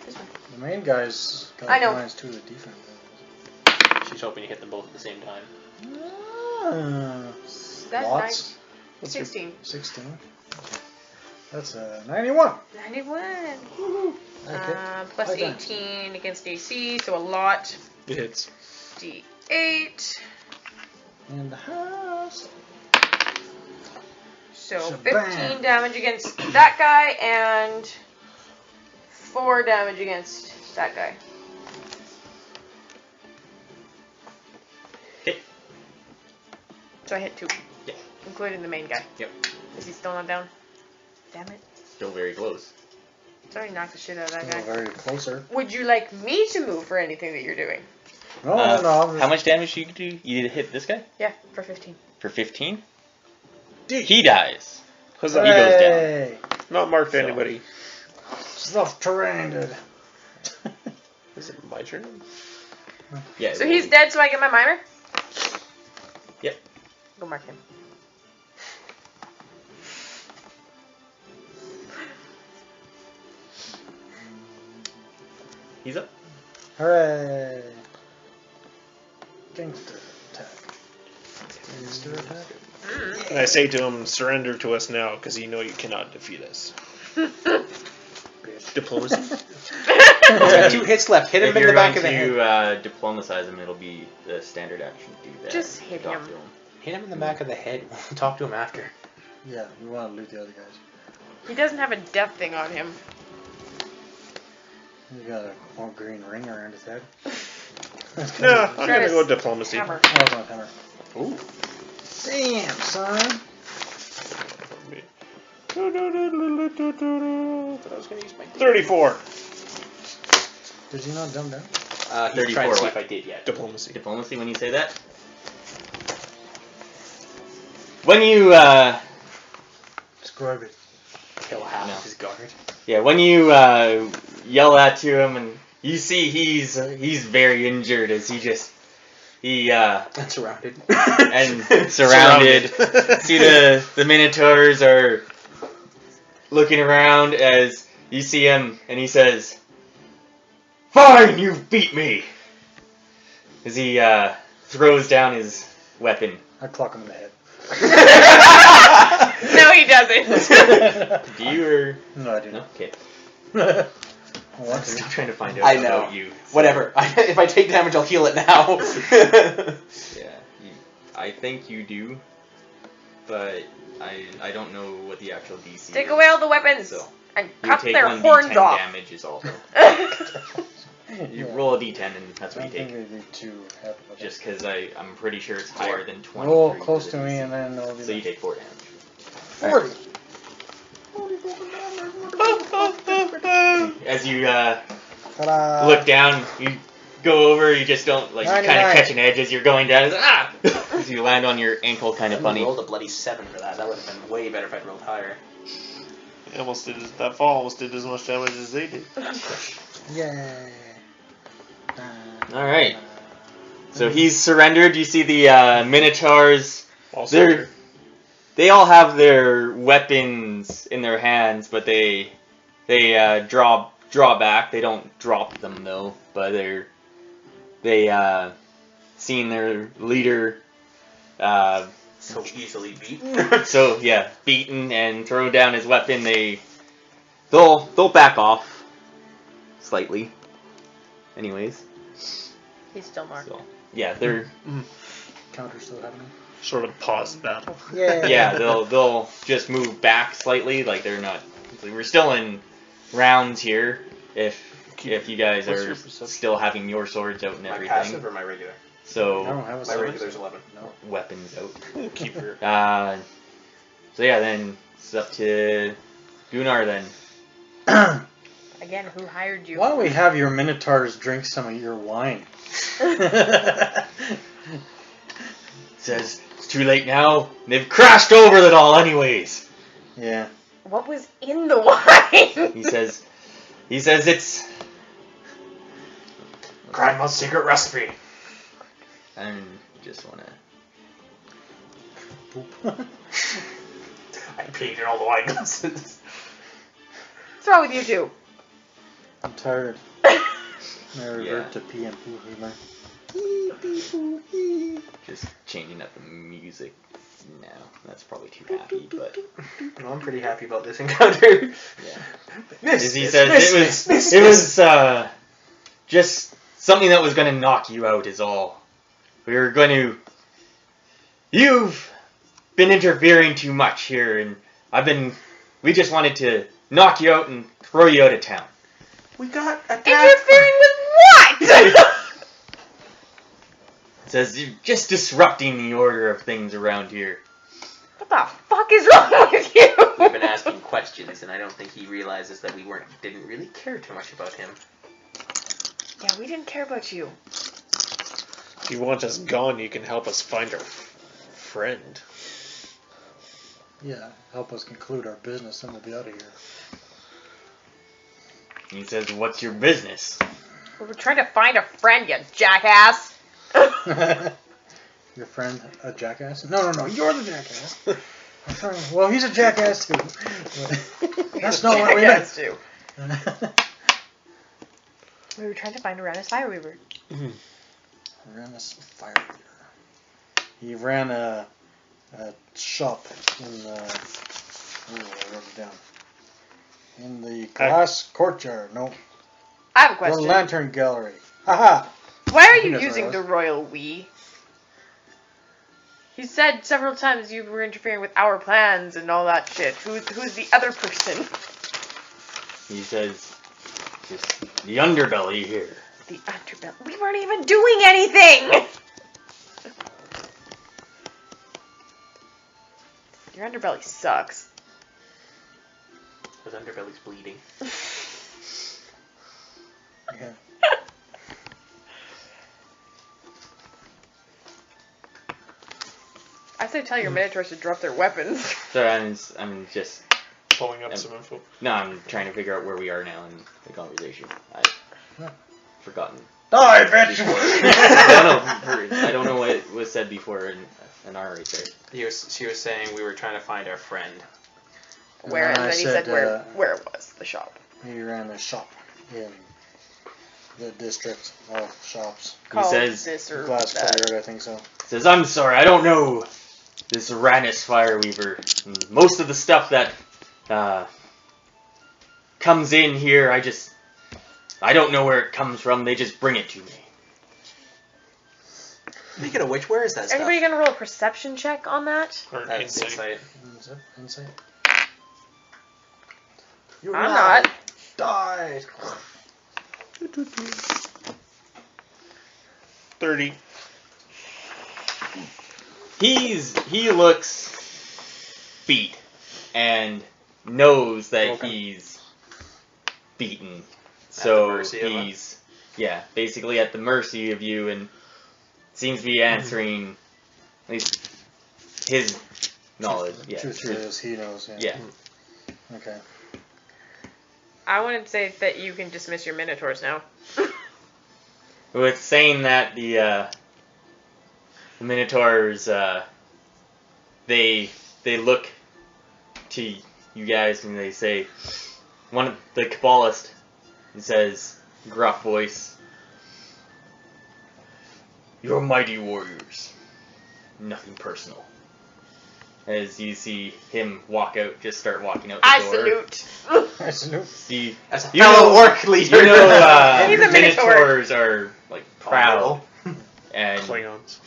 This one. The main guy's got I know. minus 2 to defense. She's hoping to hit them both at the same time. That's Lots. 16. 16. That's a 91. 91. Okay. Plus High times. 18 against AC, so a lot. It hits. D8. In the house. So Shabam. 15 damage against that guy and 4 damage against that guy. Okay. So I hit 2. Yeah. Including the main guy. Yep. Is he still not down? Damn it. Still very close. Sorry, knocked the shit out of that Still guy. very closer. Would you like me to move for anything that you're doing? No, no, I'm just, How much damage do you do? You did hit this guy Yeah, for 15. for 15. He dies. Huzzah. He goes down. Hey, Not marked So. anybody. Stuff terrain, dude. Is it my turn? Yeah. So well, he's dead, so I get my minor? Yep. Go mark him. He's up. Hooray. Gangster attack. Gangster attack? And I say to him, surrender to us now, because you know you cannot defeat us. Diplomacy? He's got 2 hits left. Hit him If in you're the back going of the head. to diplomatize him, it'll be the standard action to do that. Just hit Talk him. to Hit him in the back of the head. We'll talk to him after. Yeah, we want to loot the other guys. He doesn't have a death thing on him. He's got a whole green ring around his head. No, I'm Try gonna to go diplomacy. Hammer. Oh, it's not hammer. Ooh. Damn, son. I was going to use my 34. Did you not jump down? He's trying to see what? if I did yet. Diplomacy. Diplomacy when you say that. When you Describe it. Kill half No. of his guard. when you yell that to him and you see he's very injured as he And surrounded. and surrounded. See the Minotaurs are looking around as you see him and he says, "Fine, you beat me!" As he throws down his weapon. I clock him in the head. No, he doesn't. Do you or No, I do no? not. Okay. I I'm want still to. trying to find out I know. about you. Whatever. If I take damage, I'll heal it now. Yeah, I think you do, but I don't know what the actual DC Take is. away all the weapons So and you cut take their 1d10 horns off. damage is all. You Yeah. roll a d10 and that's I what you think take. they do 2 half of it. Just because I'm pretty sure it's higher than 20. Roll for close the to me DC. and then it'll be So you take 4 damage. 40. As you Ta-da. look down, you go over. You just don't like. You kind 99. of catch an edge as you're going down. As you land on your ankle, kind of I funny. rolled a bloody 7 for that. That would have been way better if I'd rolled higher. That fall almost did as much damage as they did. Yay. All right. So he's surrendered. You see the Minotaurs. They all have their weapons in their hands, but they draw back. They don't drop them though. But they seeing their leader So easily beaten. beaten and throw down his weapon. They'll back off slightly. Anyways. He's still marked. So, yeah, they're Counter still happening. Sort of pause the battle. yeah, they'll just move back slightly, like they're not. We're still in rounds here. If you guys What's are your perception? still having your swords out and My everything, passive or my regular? I so don't have a My sword. regular's 11. No. weapons out. Keep your. So yeah, then it's up to Gunnar then. Again, who hired you? Why don't we have your Minotaurs drink some of your wine? Says it's too late now. They've crashed over it all anyways. Yeah. What was in the wine? He says it's. Grandma's secret recipe. I just wanna. I peed in all the wine glasses. What's wrong with you two? I'm tired. I revert Yeah. to PM poo humor. Just changing up the music now. That's probably too happy, but No, I'm pretty happy about this encounter. yeah. As he says, it was just something that was going to knock you out is all. You've been interfering too much here, and we just wanted to knock you out and throw you out of town. We got attacked. Interfering with what? Says you're just disrupting the order of things around here. What the fuck is wrong with you? We've been asking questions, and I don't think he realizes that we didn't really care too much about him. Yeah, we didn't care about you. If you want us gone, you can help us find our friend. Yeah, help us conclude our business and we'll be out of here. He says, "What's your business?" We were trying to find a friend, you jackass. Your friend a jackass? No, you're the jackass. I'm sorry. Well, he's a jackass too. That's not what we meant. Jackass too. We were trying to find Arannis Fireweaver. Ran this fire leader. He ran a shop in the. Oh, I wrote it down. In the glass courtyard. No, I have a the question. lantern gallery. Haha. Why are you That's using what it the royal we? He said several times you were interfering with our plans and all that shit. Who's the other person? He says, "Just the underbelly here." The underbelly. We weren't even doing anything! Your underbelly sucks. His underbelly's bleeding. Yeah. I say tell your Minotaurs to drop their weapons. So I'm just Pulling up some info. no, I'm trying to figure out where we are now in the conversation. I've forgotten. Die, bitch! I don't know what was said before in Anara right there. She was saying we were trying to find our friend. Where? And I then he said said, where it was, the shop. He ran a shop in the district of shops. Called says this or Glass that. courtyard, I think so. Says, "I'm sorry, I don't know this Arannis Fireweaver. And most of the stuff that comes in here, I don't know where it comes from. They just bring it to me." Speaking of which, where is that Anybody gonna roll a perception check on that? Or stuff? That's insight. Insight. You I'm not. died. 30. He looks beat and knows that Broken. he's beaten. the So mercy of he's yeah, basically at the mercy of you, and seems to be answering at least his knowledge. Yeah, Truth is, he knows. yeah. Okay. I want to say that you can dismiss your Minotaurs now. With saying that the Minotaurs, they look to you guys and they say, one of the Cabalist, he says, gruff voice, "You're mighty warriors. Nothing personal." As you see him start walking out the I door. salute. I salute. See, As a you fellow know, orc leader. you know, He's a Minotaur. Minotaurs are like proud and Klingons.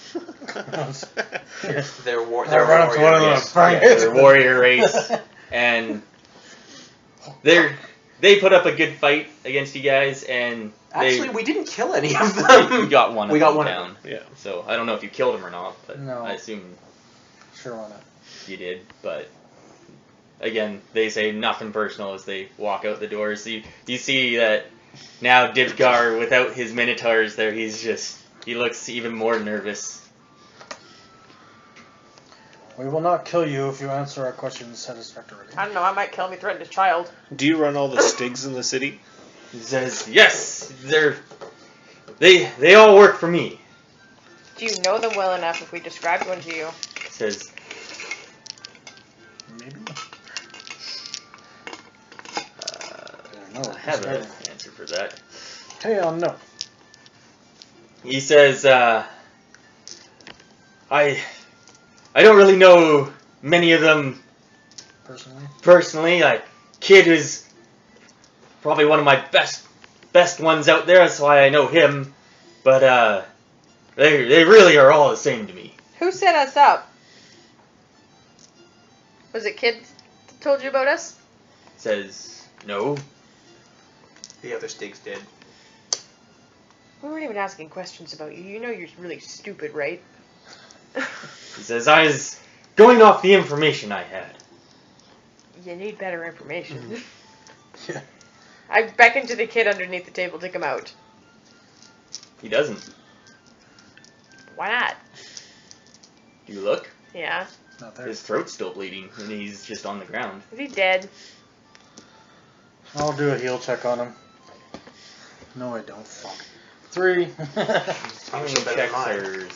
They're I run up to one of them. yeah, they're a warrior race, and they put up a good fight against you guys, and Actually, we didn't kill any of we them. got one. We of got them one of down. Yeah. So I don't know if you killed him or not, but No. I assume Sure, why not? you did. But again, they say nothing personal as they walk out the door. So you see that now Dibgar, without his Minotaurs there, he looks even more nervous. We will not kill you if you answer our questions satisfactorily. I don't know, I might kill him. He threatened his child. Do you run all the Stigs in the city? He says, "Yes, they all work for me." Do you know them well enough if we described one to you? He says, Maybe. I No, have an answer for that. Hell no. He says, I don't really know many of them personally. Kid is probably one of my best ones out there, that's why I know him. But they really are all the same to me. Who set us up? Was it Kid that told you about us? Says, no. The other Stigs did. We weren't even asking questions about you. You know you're really stupid, right? He says, I was going off the information I had. You need better information. Yeah. I beckoned to the kid underneath the table to come out. He doesn't. Why not? Do you look? Yeah. Not there. His throat's still bleeding, and he's just on the ground. Is he dead? I'll do a heal check on him. No, I don't. Fuck. 3. Probably Healing better than checks mine. are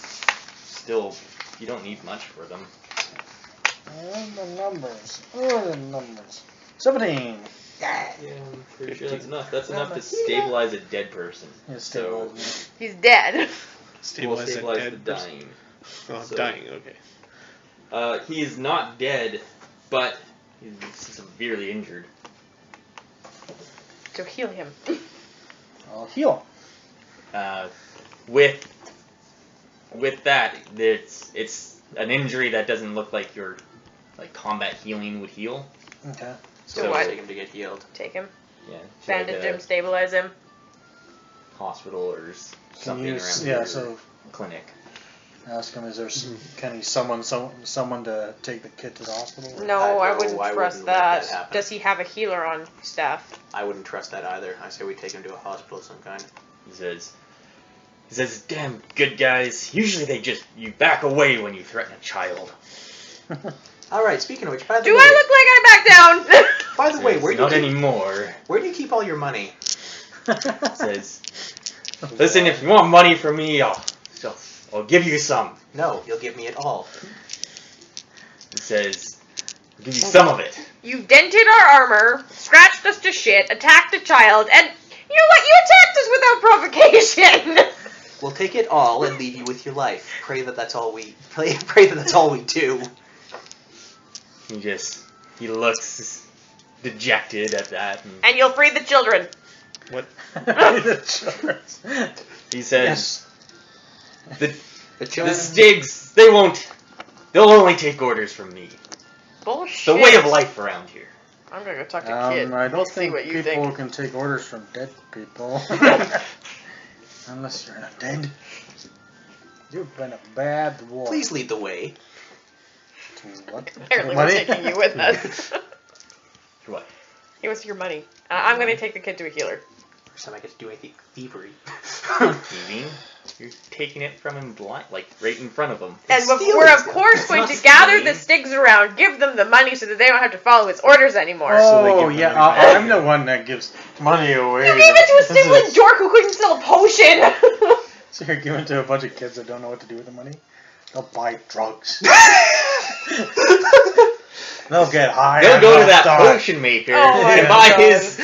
still, you don't need much for them. The numbers. 17. Yeah, I'm pretty sure that's enough. That's enough to stabilize a dead person. Yeah, So, He's dead. we'll Stabilize stabilize a the dead person. dying. Oh, So- dying, okay. He is not dead, but he's severely injured. So heal him. I'll heal. With that, it's an injury that doesn't look like your combat healing would heal. Okay. So what? Take him to get healed. Take him. Yeah, Bandage him. Stabilize him. hospital or something you, around yeah, your so clinic. ask him, is there can he summon someone to take the kid to the hospital? Or? No, I wouldn't I trust wouldn't let that. that happen. Does he have a healer on staff? I wouldn't trust that either. I say we take him to a hospital of some kind. He says, damn good guys. Usually you back away when you threaten a child. Alright, speaking of which, by the Do way, I look like I back down? by the way, Not anymore. where do you keep all your money? Says, listen, if you want money from me, I'll give you some. No, you'll give me it all. He says, I'll give you some of it. You dented our armor, scratched us to shit, attacked a child, and you know what? You attacked us without provocation. We'll take it all and leave you with your life. Pray that that's all we do. He looks dejected at that. And you'll free the children. What? He says, The the children. Stigs, they'll only take orders from me. Bullshit. The way of life around here. I'm gonna go talk to Kid. I don't See think what you people think. can take orders from dead people. Unless you're not dead. You've been a bad dwarf. Please lead the way. To what? Apparently Money? we're taking you with us. For what? Give us your money. I'm gonna take the kid to a healer. First time I get to do anything thievery. Thieving? You're taking it from him blind, like right in front of him. And stealing we're of stuff. course It's going not to gather stealing. the Stigs around, give them the money so that they don't have to follow his orders anymore. Oh, they give yeah, money back. I'm the one that gives money away. You gave it to a sniveling dork who couldn't sell a potion! So you're giving it to a bunch of kids that don't know what to do with the money? They'll buy drugs. They'll get high. They'll on go to hot that dog. potion maker Oh my and buy God. his.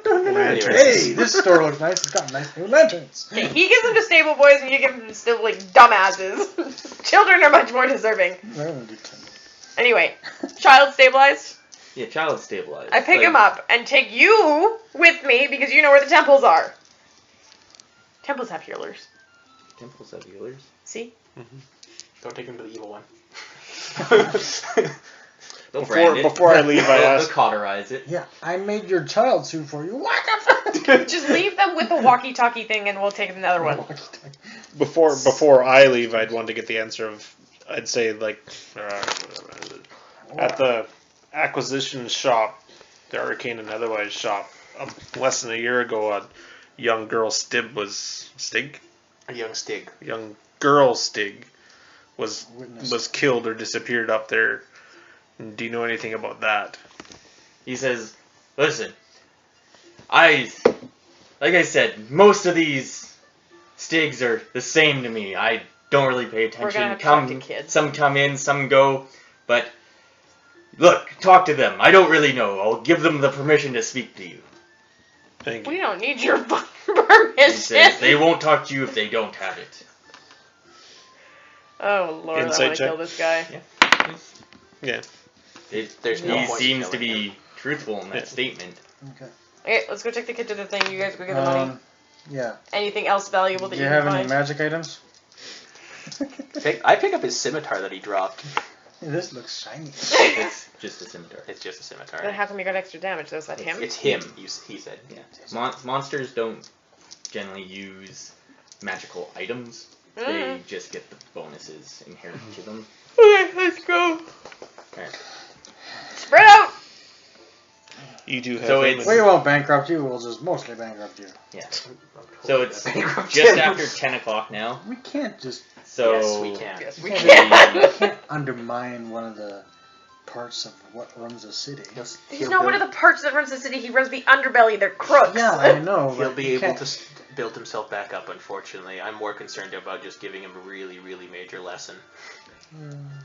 Lanterns. Hey, this store looks nice. It's got nice new lanterns. Okay, he gives them to stable boys and you give them to sniveling dumbasses. Children are much more deserving. Anyway, child stabilized. Yeah, child stabilized. I pick him up and take you with me because you know where the temples are. Temples have healers. Temples have healers. See? Don't take him to the evil one. They'll brand it. Before I leave, I They'll ask. cauterize it. Yeah, I made your child suit for you. What the fuck? Just leave them with the walkie-talkie thing and we'll take another one. Before I leave, I'd want to get the answer of. I'd say like at the acquisition shop, the Arcane and Otherwise shop, less than a year ago, a young girl Stig. A young Stig. Young girl Stig was Witness. killed or disappeared up there. Do you know anything about that? He says, "Listen, like I said, most of these Stigs are the same to me. I don't really pay attention. We're gonna have to talk to kids. Some come in, some go, but look, talk to them. I don't really know. I'll give them the permission to speak to you." Thank We you. don't need your He permission. says, "They won't talk to you if they don't have it." Oh lord, Insight I want to check. kill this guy. Yeah. There's no He point in seems to killing be truthful in that Yeah. statement. Okay. Okay, let's go take the kid to the thing. You guys go get the money. Yeah. Anything else valuable that Do you you can have any find? magic items? I pick up his scimitar that he dropped. This looks shiny. It's just a scimitar. It's just a scimitar. Then how come you got extra damage? Was that him? It's him, he said. Yeah. Monsters don't generally use magical items. They Mm. just get the bonuses inherent to them. Okay, let's go. Alright. Spread out. You do have. So him it's- in- We won't bankrupt you. We'll just mostly bankrupt you. Yeah. I'm So totally it's gonna bankrupt just him. after 10 o'clock now. We can't just So Yes, we can. Yes, we we can. can't undermine one of the parts of what runs a city. He's not one of the parts that runs the city. He runs the underbelly. They're crooks. Yeah, I know. He'll but be you able can't- to build himself back up, unfortunately. I'm more concerned about just giving him a really, really major lesson.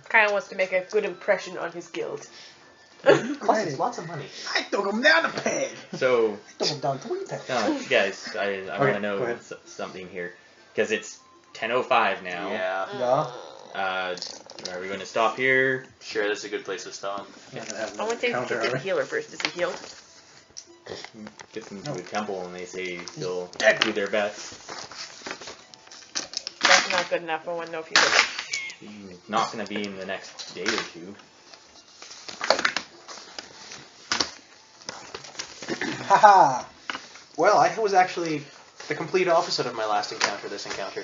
Kind of wants to make a good impression on his guild. Plus, it's lots of money. I took him down a peg. So Took him down 3 pegs. no, guys, I want Okay, to know go ahead. something here because it's 10:05 now. Yeah. Yeah. Are we going to stop here? Sure, that's a good place to stop. I'm not gonna have I want to take the counter, kid to the are we? healer first. Is he healed? Get them to a temple and they say they'll dead. do their best. That's not good enough. I want to know if he's healed. He's not going to be in the next day or two. Haha. Well, I was actually the complete opposite of my last encounter, this encounter.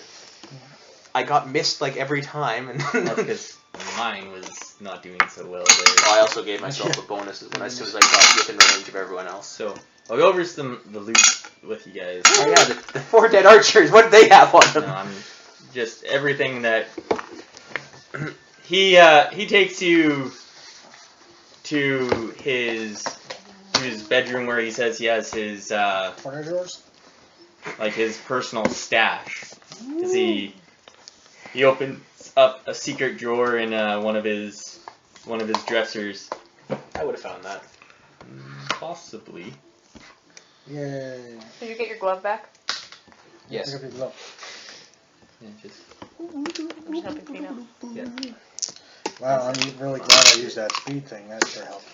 I got missed like every time, and That's because mine was not doing so well there. I also gave myself a bonus as soon as I got within the range of everyone else. So I'll go over the loot with you guys. Oh yeah, the 4 dead archers, what did they have on them? No, I'm just everything that he takes you to his bedroom where he says he has his Fire drawers? like his personal stash. 'Cause he opens up a secret drawer in one of his dressers. I would have found that. Possibly. Yay. Did you get your glove back? Yes. Pick up your glove. Yeah, just I'm just helping clean up. yeah. Wow, I'm really glad I used that speed thing. That sure helped.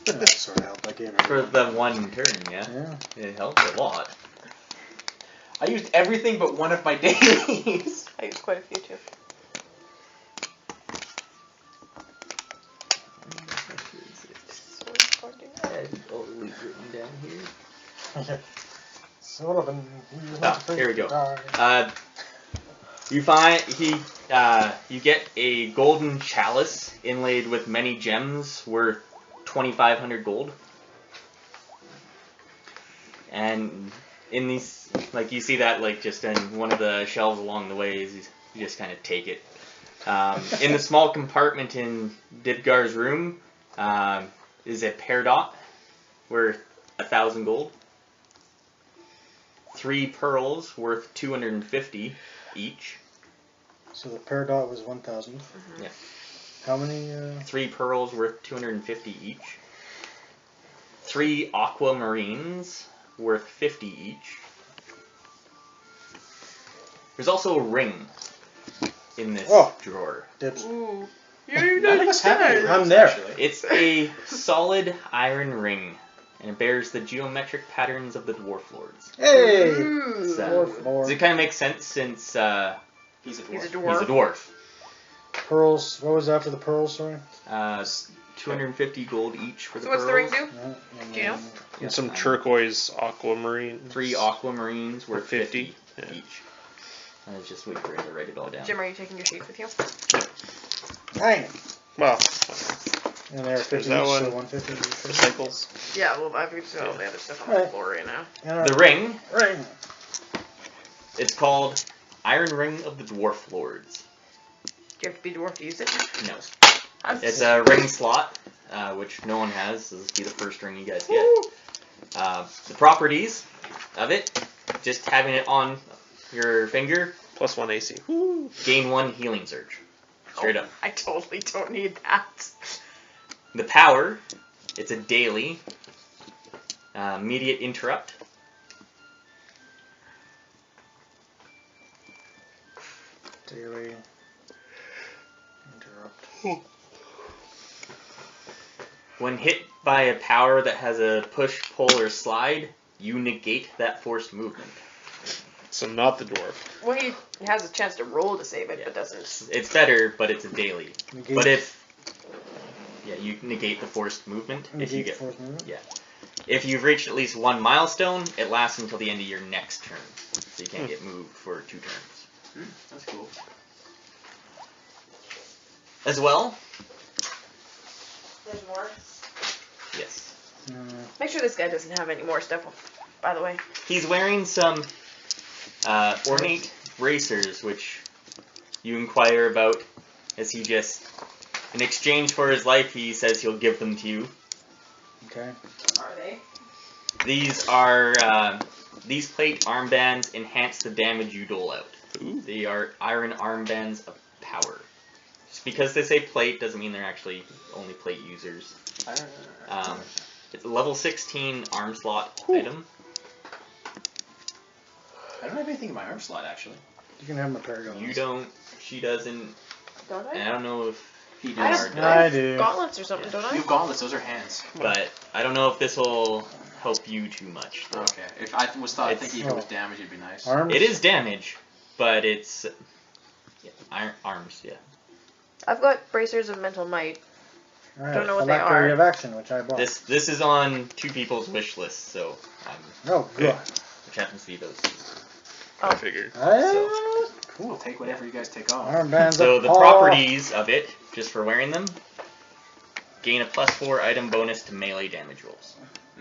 That sort of helped. I gave it. For the one turn, yeah. Yeah. It helped a lot. I used everything but one of my dailies. I used quite a few too. I had all the loot written down here. Sort of. Here we go. You find you get a golden chalice inlaid with many gems worth 2,500 gold. And in these, like you see that like just in one of the shelves along the way, you just kind of take it. In the small compartment in Didgar's room is a peridot worth 1,000 gold. 3 pearls worth 250 each. So the peridot was 1,000. Yeah. How many? 3 pearls worth 250 each. 3 aquamarines worth 50 each. There's also a ring in this drawer. Dibs. Ooh. None of us have any I'm rings, there. actually. It's a solid iron ring, and it bears the geometric patterns of the Dwarf Lords. Hey! Ooh. So, Dwarf Lord. does it kind of make sense since He's a dwarf. He's a he's dwarf. a dwarf? Pearls. What was after the pearls, sorry? 250 gold each for the So what's the pearls. ring do? And Do you know? And some turquoise aquamarine. 3 aquamarines worth 50 Yeah. each. I was just waiting for him to write it all down. Jim, are you taking your sheets with you? Dang. Well, And they're 50 each, that so one. 150 each. cycles. Yeah, well, I've got all the other stuff on the Right. floor right now. And The ring, ring. it's called Iron Ring of the Dwarf Lords. Do you have to be dwarf to use it? No. I'm It's a ring slot, which no one has. This will be the first ring you guys get. The properties of it, just having it on your finger, +1 AC. Woo. gain 1 healing surge. Straight up. I totally don't need that. The power, it's a daily, immediate interrupt. Daily. Interrupt. When hit by a power that has a push, pull, or slide, you negate that forced movement. So not the dwarf. Well, he has a chance to roll to save it, but doesn't. It's better, but it's a daily. Negate. But you negate the forced movement if you Negate get. force movement. Yeah. If you've reached at least 1 milestone, it lasts until the end of your next turn. So you can't get moved for 2 turns. That's cool. As well, There's more. yes, Make sure this guy doesn't have any more stuff, by the way. he's wearing some ornate bracers, which you inquire about, as he just, in exchange for his life, he says he'll give them to you. Okay. Are they? These are, these plate armbands enhance the damage you dole out. Ooh. They are iron armbands of power. Just because they say plate doesn't mean they're actually only plate users. It's a level 16 arm slot item. I don't have anything in my arm slot, actually. You can have my paragon. You don't, she doesn't, Don't and I? I don't know if He I does. don't- Gunnar I does, do. Gauntlets or something, don't You I? have gauntlets, those are hands. but I don't know if this will help you too much. Though. Okay. If I was It's- thinking if it was damage, it'd be nice. Arms? It is damage, but it's iron arms. Yeah. I've got bracers of mental might. Alright. Don't know what they Phylactery are. of action, which I bought. This is on 2 people's wish list, so Oh, good. which happens to be those. I figured. Cool. We'll take whatever you guys take off. Armbands So of the power. properties of it, just for wearing them, gain a +4 item bonus to melee damage rolls.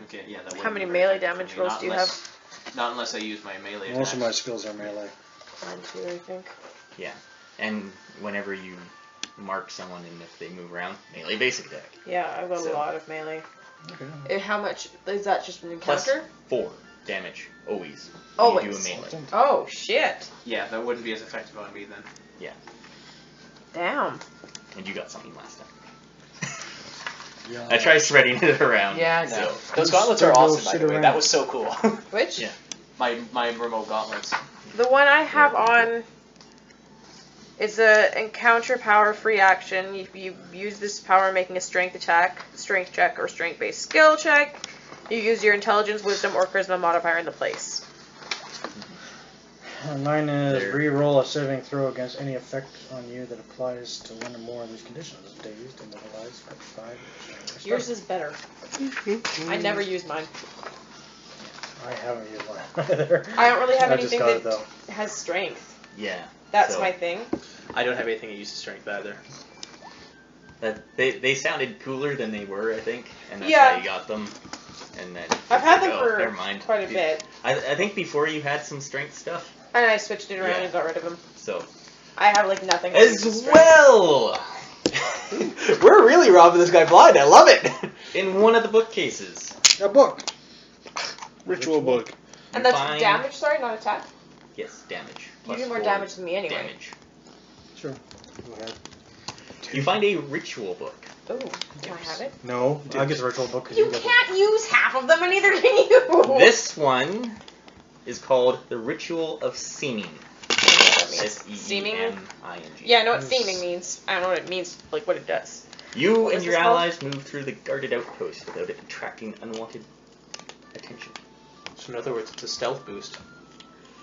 Okay, yeah, that How wouldn't many be very melee effective for damage me, rolls not do you unless- Not unless I use my melee Most of my attacks. skills are melee. Mine too, I think. Yeah, and whenever you mark someone and if they move around, melee basic attack. Yeah, I've got So- a lot of melee. Okay. How much is that? Just an encounter? +4 damage, always. when Always. You do a melee. Oh shit! Yeah, that wouldn't be as effective on me then. Damn. And you got something last time. Yeah. I tried spreading it around. Yeah, I know. So. Those gauntlets are Don't go awesome, by sit the way. around. That was so cool. Which? Yeah. my remote gauntlets. The one I have on is a encounter power free action. If you use this power making a strength check, or strength based skill check, you use your intelligence, wisdom, or charisma modifier in the place. Mine is There. re-roll a saving throw against any effect on you that applies to one or more of these conditions. Dazed, immobilized, petrified. Yours is better. I never use mine. I haven't used one either. I don't really have I just anything got it, that though. has strength. Yeah. That's So- my thing. I don't have anything that uses strength either. That they sounded cooler than they were, I think, and that's Yeah. how you got them. and then I've had them never for mind. quite a bit. I think before you had some strength stuff. And I switched it around Yeah. and got rid of them. So I have like nothing. as well. We're really robbing this guy blind. I love it. In one of the bookcases. A book. Ritual book. And You that's find- damage, sorry, not attack. Yes, damage. You Plus do more 4 damage than me anyway. damage. Sure. Go ahead. You find a ritual book. Oh, can I have it? No, I get the ritual book because You get can't use half of them, and neither can you. This one is called the Ritual of Seeming. Seeming? S-E-E-M-I-N-G. Yeah, I know what seeming means. I don't know what it means, like what it does. You What and is your this called? allies move through the guarded outpost without it attracting unwanted attention. So in other words, it's a stealth boost.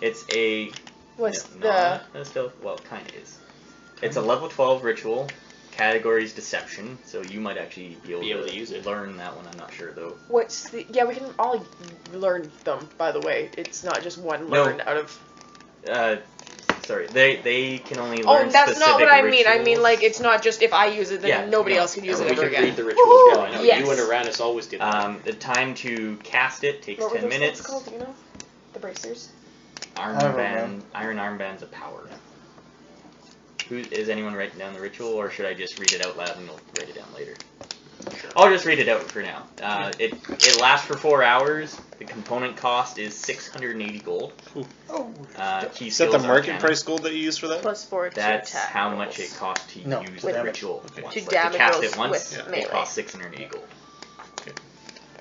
It's a What's no, the... not a stealth. Well, it kind of is. It's a level 12 ritual. Category's deception, so you might actually be able to use it. learn that one. I'm not sure though. What's the... Yeah, we can all learn them, by the way. It's not just one No. learned out of... Sorry, they can only learn Oh, that's not what I mean. I mean, rituals. like, it's not just if I use it, then Yeah, nobody no. else can use We it We ever can again. read the rituals Woohoo! down. I know Yes. you and Arannis always did that. The time to cast it takes What were 10 those minutes. things called, do you know? The bracers? Iron armbands of power. Is anyone writing down the ritual, or should I just read it out loud and you'll write it down later? Sure. I'll just read it out for now. It lasts for 4 hours. The component cost is 680 gold. Oh. Key Is that the skills market Arcana. price gold that you use for that? Plus 4 to That's attack how rolls. much it costs to No, use with the damage. ritual. Okay. Once. To Like, damage cast rolls it once, with it melee. costs 680 gold.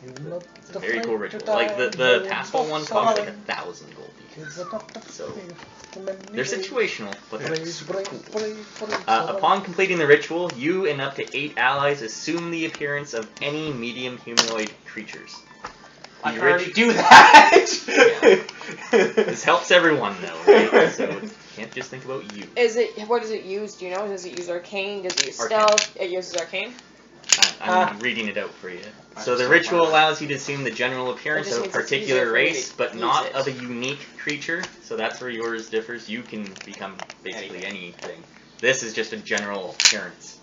It's It's a very cool ritual. Like the pastoral one costs like 1,000 gold each. So they're situational, but they're super cool. Upon completing the ritual, you and up to 8 allies assume the appearance of any medium humanoid creatures. I The can already rit- do that. This helps everyone though, right? So you can't just think about you. Is it... What does it use? Do you know? Does it use arcane? Does it use Arcane. stealth? It uses arcane? I'm reading it out for you. I So the just ritual don't wanna- allows you to assume the general appearance just of a means it's particular easier for me race, to but use not it. of a unique creature. So that's where yours differs. You can become basically anything. This is just a general appearance.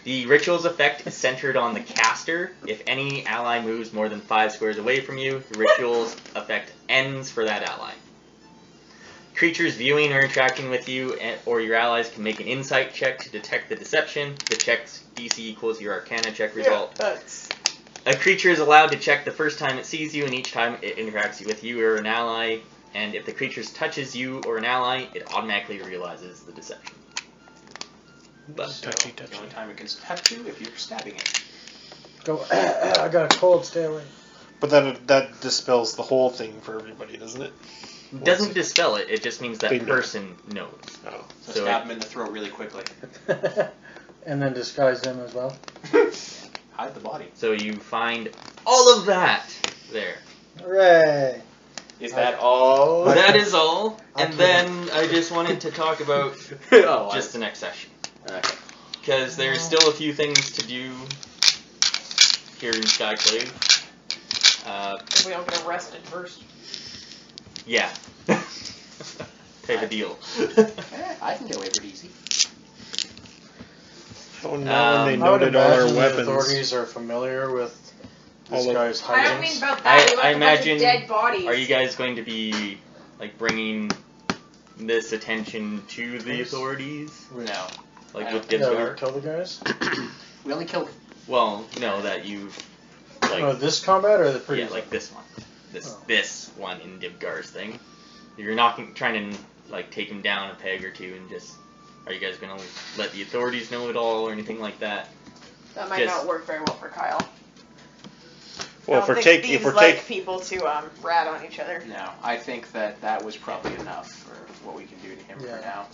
The ritual's effect is centered on the caster. If any ally moves more than 5 squares away from you, the ritual's effect ends for that ally. Creatures viewing or interacting with you or your allies can make an insight check to detect the deception. The check's DC equals your Arcana Check result. That's... A creature is allowed to check the first time it sees you and each time it interacts with you or an ally. And if the creature touches you or an ally, it automatically realizes the deception. But Touchy, The touchy. only time it can touch you if you're stabbing it. Go. I got a cold. Stay away. But that dispels the whole thing for everybody, doesn't it? it doesn't dispel it. It just means that They know. person knows. Oh. So, So stab him in the throat really quickly. And then disguise them as well. Hide the body. So you find all of that there. Hooray! Is that all? That is all. I And then I just wanted to talk about Oh, just the next session. okay. Because there's still a few things to do here in Skyclave. If we don't get arrested first. Yeah. Type of deal. I can get away pretty easy. Oh, now when they I would noted all our imagine the weapons. authorities are familiar with this All of- guy's I don't mean hijinks. about that. We I left a bunch imagine. of dead bodies. Are you guys going to be like bringing this attention to the authorities, No. like I with don't Yeah, we Dibsgar? kill the guys. We only killed. Well, no, that you've like Oh, this combat or the previous? yeah, like this one, Oh. this one in Dibgar's thing. You're not trying to like take him down a peg or two and just. Are you guys gonna let the authorities know it all or anything like that? That might Just- not work very well for Kyle. Well, I if don't we're think taking, if thieves we're like taking, people to rat on each other. No, I think that was probably enough for what we can do to him for now.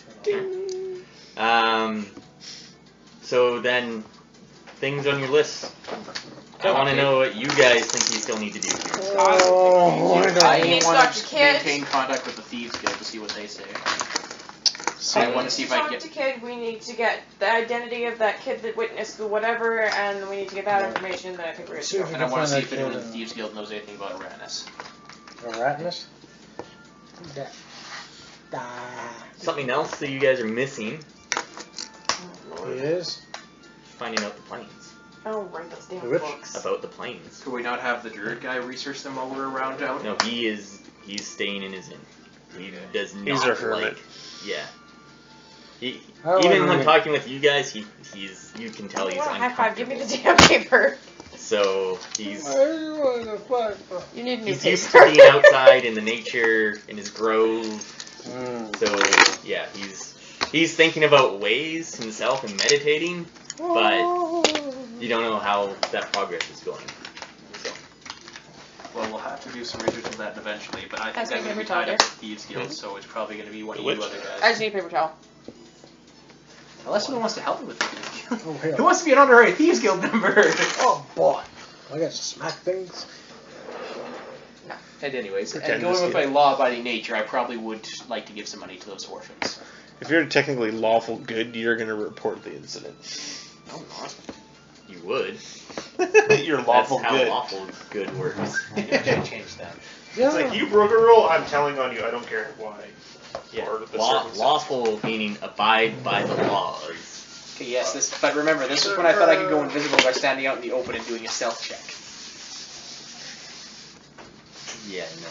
So then, things on your list. I want to know what you guys think you still need to do here. Oh, I don't I know. Means want Dr. to Kid. maintain contact with the Thieves Guild to see what they say. I want to see if I Talk can to get. Kid. We need to get the identity of that kid that witnessed the whatever, and we need to get that information. Then I think we're good to See go. if And I want to see if Find that anyone in kid the Thieves Guild knows anything about Arannis. A ratness? Something else that you guys are missing, He is. finding out the planes. Oh, right, those damn Which? books. About the planes. Could we not have the druid guy research them while we're around out? No, he's staying in his inn. He does not He's a hermit. like. Yeah. He, How even are when we- talking with you guys, he's you can tell he's High uncomfortable. five, give me the damn paper. So he's You need a new he's used paper. to being outside in the nature in his grove. Mm. So yeah, he's thinking about ways himself and meditating, but you don't know how that progress is going. So Well, we'll have to do some research on that eventually, but I think Ask me I'm going to be paper tied towel, up with Thieves Guild, so it's probably going to be one of you Which? other I guys. just need a paper towel. Unless someone wants to help me with the Thieves Guild. Oh, Who hell. wants to be an honorary Thieves Guild member? Oh, boy. I got to smack things. And anyways, and Pretend going to with steal. my law-abiding nature, I probably would like to give some money to those orphans. If you're technically lawful good, you're gonna report the incident. No, not. you would. You're lawful That's how good. lawful good works. Maybe I should change that. Yeah. It's like you broke a rule. I'm telling on you. I don't care why. Yeah, Or the circumstances. lawful meaning abide by the laws. Okay, yes, this. But remember, this is when I thought I could go invisible by standing out in the open and doing a stealth check. Yeah, no.